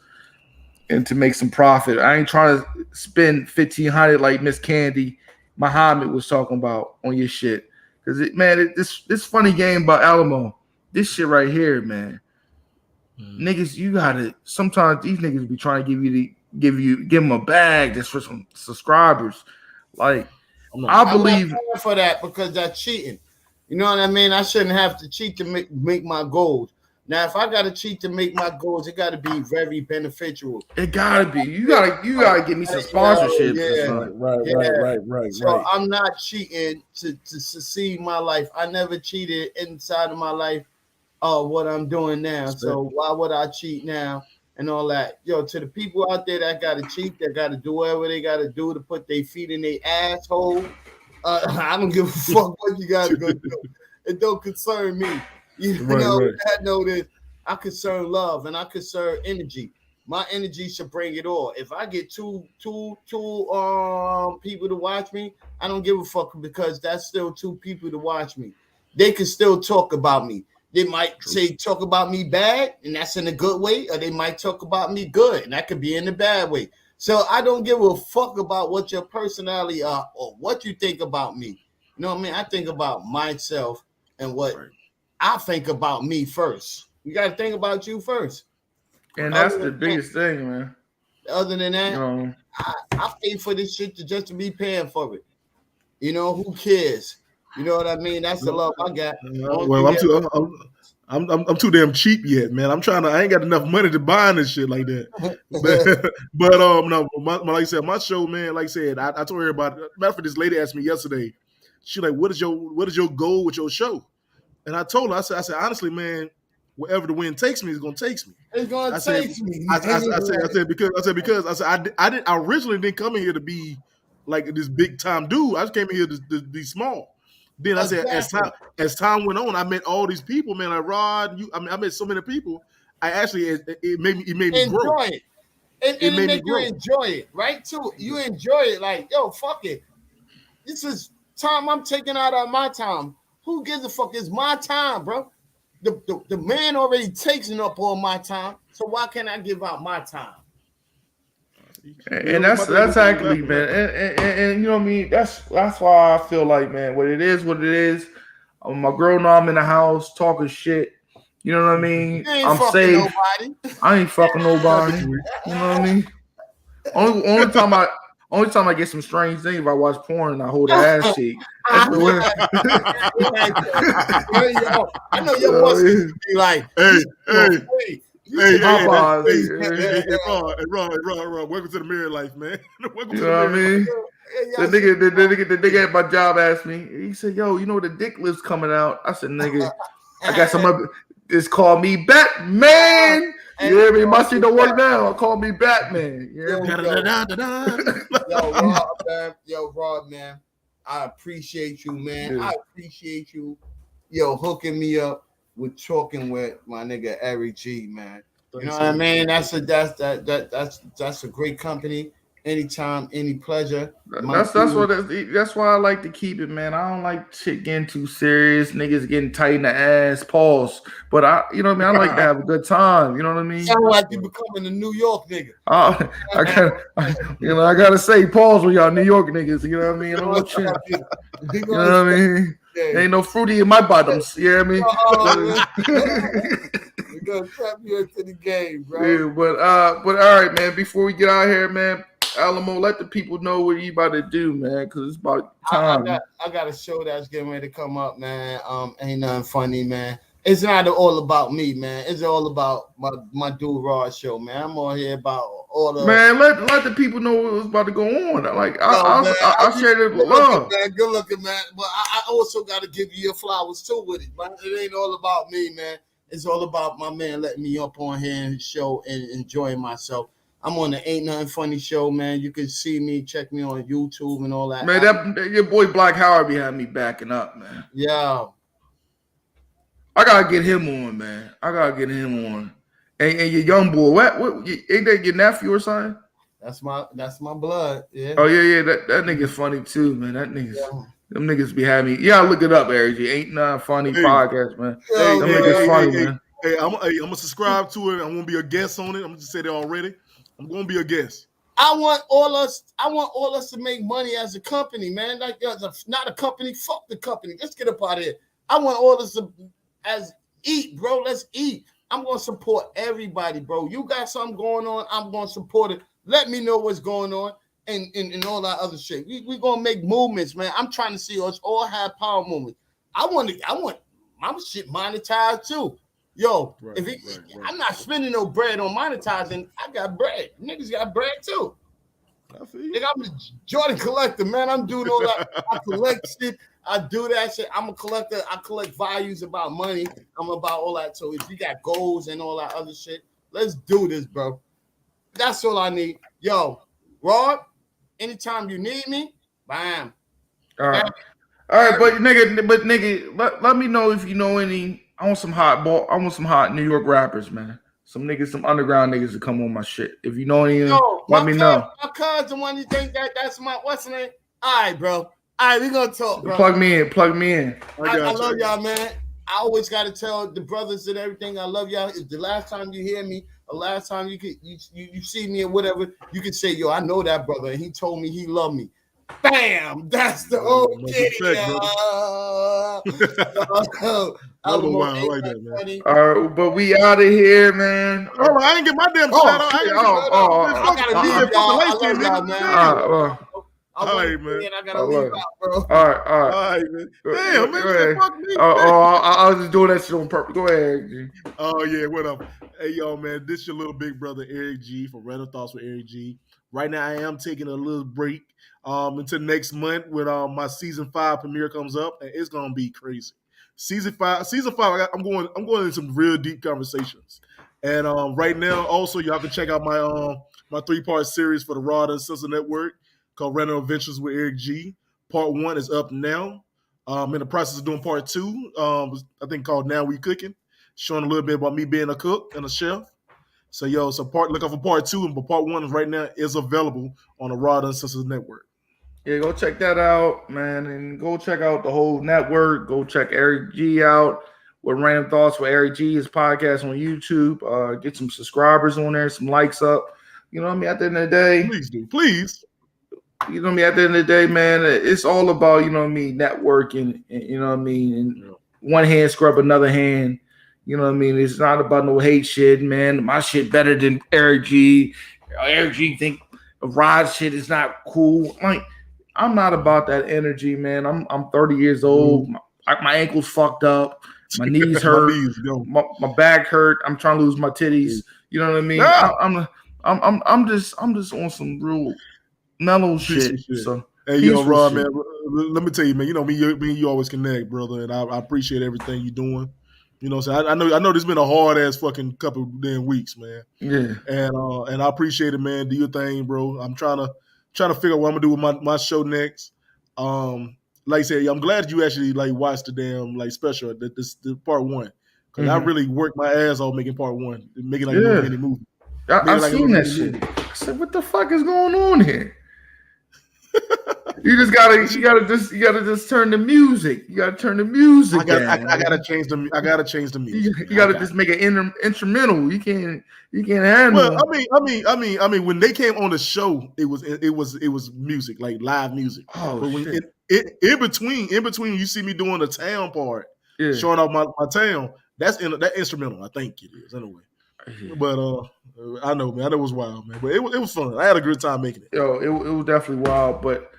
and to make some profit. I ain't trying to spend $1,500 like Miss Candy Muhammad was talking about on your shit. Because this funny game about Alamo, this shit right here, man. Niggas, you gotta. Sometimes these niggas be trying to give them a bag just for some subscribers. Like, I believe
for that because that's cheating. You know what I mean? I shouldn't have to cheat to make my goals. Now, if I gotta cheat to make my goals, it gotta be very beneficial.
It gotta be. You gotta give me some sponsorships.
Yeah. Right. So I'm not cheating to succeed my life. I never cheated inside of my life. What I'm doing now. So why would I cheat now and all that? Yo, to the people out there that gotta cheat, that gotta do whatever they gotta do to put their feet in their asshole. I don't give a fuck what you gotta go do. It don't concern me. You know, I know that I concern love and I concern energy. My energy should bring it all. If I get two people to watch me, I don't give a fuck because that's still two people to watch me. They can still talk about me. They might talk about me bad, and that's in a good way, or they might talk about me good, and that could be in the bad way. So I don't give a fuck about what your personality are or what you think about me. You know what I mean? I think about myself and what I think about me first. You got to think about you first.
And that's the biggest thing, man.
Other than that, I pay for this shit just to be paying for it. You know, who cares? You know what I mean? That's the love I got.
Well, I'm too damn cheap yet, man. I ain't got enough money to buy this shit like that. No, like I said, my show, man. Like I said, I told her about. Matter of fact, this lady asked me yesterday. She like, what is your goal with your show? And I told her, I said, honestly, man, wherever the wind takes me, it's gonna take me.
It's gonna take me.
I said I originally didn't come in here to be like this big time dude. I just came in here to be small. Then I said, as time went on, I met all these people, man. Like Rod, I met so many people. I actually it made me grow.
It. It made you enjoy it, right? Too, you enjoy it. Like, yo, fuck it. This is time I'm taking out of my time. Who gives a fuck? It's my time, bro. The man already takes up all my time, so why can't I give out my time?
And that's exactly, man. And you know what I mean? That's why I feel like, man, what it is. My girl know I'm in the house talking shit. You know what I mean? I'm safe. Nobody. I ain't fucking nobody. You know what I mean? Only time I get some strange things if I watch porn and I hold her ass cheek.
I know your boss be like,
hey, Ron, welcome to the mirror life, man.
You know what I mean? The nigga at my job asked me, he said, yo, you know the dick list coming out. I said, nigga, I got some other. It's called me Batman. You hear me? My shit don't work now. Call me Batman. You hear me?
Rob, man. I appreciate you, man.
Yeah.
I appreciate you, hooking me up with talking with my nigga Eric G, man. You know what I mean? That's a great company. Anytime, any pleasure.
That's why I like to keep it, man. I don't like shit getting too serious, niggas getting tight in the ass, pause. But I like to have a good time. You know what I mean?
Sound like you becoming a New York nigga.
I gotta say, pause with y'all New York niggas. You know what I mean? You know what I mean? Yeah. Ain't no fruity in my bottoms. You hear me?
We're gonna trap you into the game, bro.
Yeah, but all right, man. Before we get out of here, man, Alamo, let the people know what you about to do, man, because it's about time.
I got a show that's getting ready to come up, man. Ain't nothing funny, man. It's not all about me, man. It's all about my dude Rod show, man. I'm on here about all the
man. Let the people know what was about to go on. Like I shared it with love.
Good looking, man. But I also got to give you your flowers too with it, man. It ain't all about me, man. It's all about my man letting me up on here and show and enjoying myself. I'm on the Ain't Nothing Funny show, man. You can see me, check me on YouTube and all that.
Man, that your boy Black Howard behind me backing up, man.
Yeah.
I gotta get him on, man. And your young boy, what ain't that your nephew or something?
That's my blood. Yeah.
Oh yeah. That nigga's funny too, man. Them niggas behind me. Yeah, look it up, Eric. Ain't Nothing Funny podcast, man. Them niggas funny, man.
Hey, I'm gonna subscribe to it. I'm gonna be a guest on it. I'm just say that already. I'm gonna be a guest.
I want all us to make money as a company, man. Like not a company. Fuck the company. Let's get up out of here. I want all us to eat, bro. Let's eat. I'm gonna support everybody, bro. You got something going on, I'm gonna support it. Let me know what's going on and all that other shit. We gonna make movements, man. I'm trying to see us all have power movements. I want my shit monetized too. Yo, I'm not spending no bread on monetizing. I got bread. Niggas got bread too. I feel you. I'm a Jordan collector, man. I'm doing all that. I collect shit. I do that shit. I'm a collector. I collect values about money. I'm about all that. So if you got goals and all that other shit, let's do this, bro. That's all I need. Yo, Rod, anytime you need me, bam.
All right. All right, but nigga, let me know if you know any. I want some hot New York rappers, man. Some niggas, some underground niggas to come on my shit. If you know any, let me know.
My cousin, when you think that's my what's the name? All right, bro. All right, we gonna talk, bro.
Plug me in.
I love y'all, man. I always gotta tell the brothers and everything. I love y'all. If the last time you hear me, the last time you see me or whatever, you can say, yo, I know that brother, and he told me he loved me. Bam! That's the old kid.
I like that, man.
All right, but we out of here, man.
Oh, I didn't get my damn shout out.
I gotta leave y'all, man.
All right, man.
I gotta leave out, bro.
All right,
man. Damn, man. Fuck me.
I was just doing that shit on purpose. Go ahead, G.
Oh, yeah, what up? Hey, yo, man, this is your little big brother, Eric G, from Random Thoughts with Eric G. Right now, I am taking a little break until next month when my season 5 premiere comes up, and it's gonna be crazy. Season 5, I'm going into some real deep conversations. And right now, also, y'all can check out my 3-part series for the Rod Uncensored Network called Random Adventures with Eric G. Part 1 is up now. I'm in the process of doing part 2, I think called Now We Cooking, showing a little bit about me being a cook and a chef. So, look out for part 2, but part 1 right now is available on the Rod Uncensored Network.
Yeah, go check that out, man, and go check out the whole network. Go check Eric G out with Random Thoughts with Eric G, his podcast on YouTube. Get some subscribers on there, some likes up. You know what I mean? At the end of the day,
please do, please.
You know what I mean? At the end of the day, man, it's all about, you know what I mean, networking, and you know what I mean, and one hand scrub another hand. You know what I mean? It's not about no hate shit, man. My shit better than Eric G. Eric G think Rod shit is not cool. Like, I'm not about that energy, man. I'm 30 years old. My ankle's fucked up. My knees hurt. My back hurt. I'm trying to lose my titties. You know what I mean? Yeah. I'm just on some real mellow shit. So,
hey, yo, Rod, man. Let me tell you, man. You know me and you always connect, brother, and I appreciate everything you're doing. You know what I'm saying? I know this been a hard ass fucking couple damn weeks, man.
Yeah.
And I appreciate it, man. Do your thing, bro. I'm trying to figure out what I'm gonna do with my show next. Like I said, I'm glad you actually like watched the damn like special, the part 1. Because I really worked my ass off making part 1, making like a little mini movie.
I've seen that shit. I said, what the fuck is going on here? You gotta just turn the music. You gotta turn the music.
I gotta change the music.
You gotta just make an instrumental. You can't handle.
Well, I mean, when they came on the show, it was music, like live music.
Oh,
but when
shit.
In between, you see me doing the town part, showing off my town. That's that instrumental. I think it is anyway. Yeah. But I know, man. I know it was wild, man. But it was fun. I had a good time making it.
Yo, it was definitely wild. But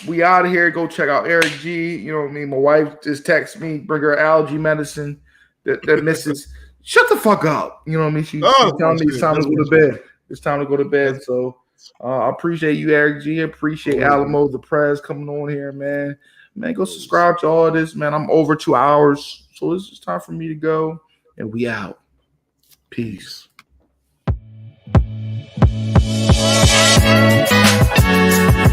we out of here. Go check out Eric G. You know what I mean? My wife just texted me, bring her allergy medicine. That missus, shut the fuck up. You know what I mean? She's telling me it's time to go to bed. It's time to go to bed. So I appreciate you, Eric G. Appreciate Alamo the Prez coming on here, man. Man, go subscribe to all this, man. I'm over 2 hours. So it's just time for me to go. And we out. Peace.
Peace.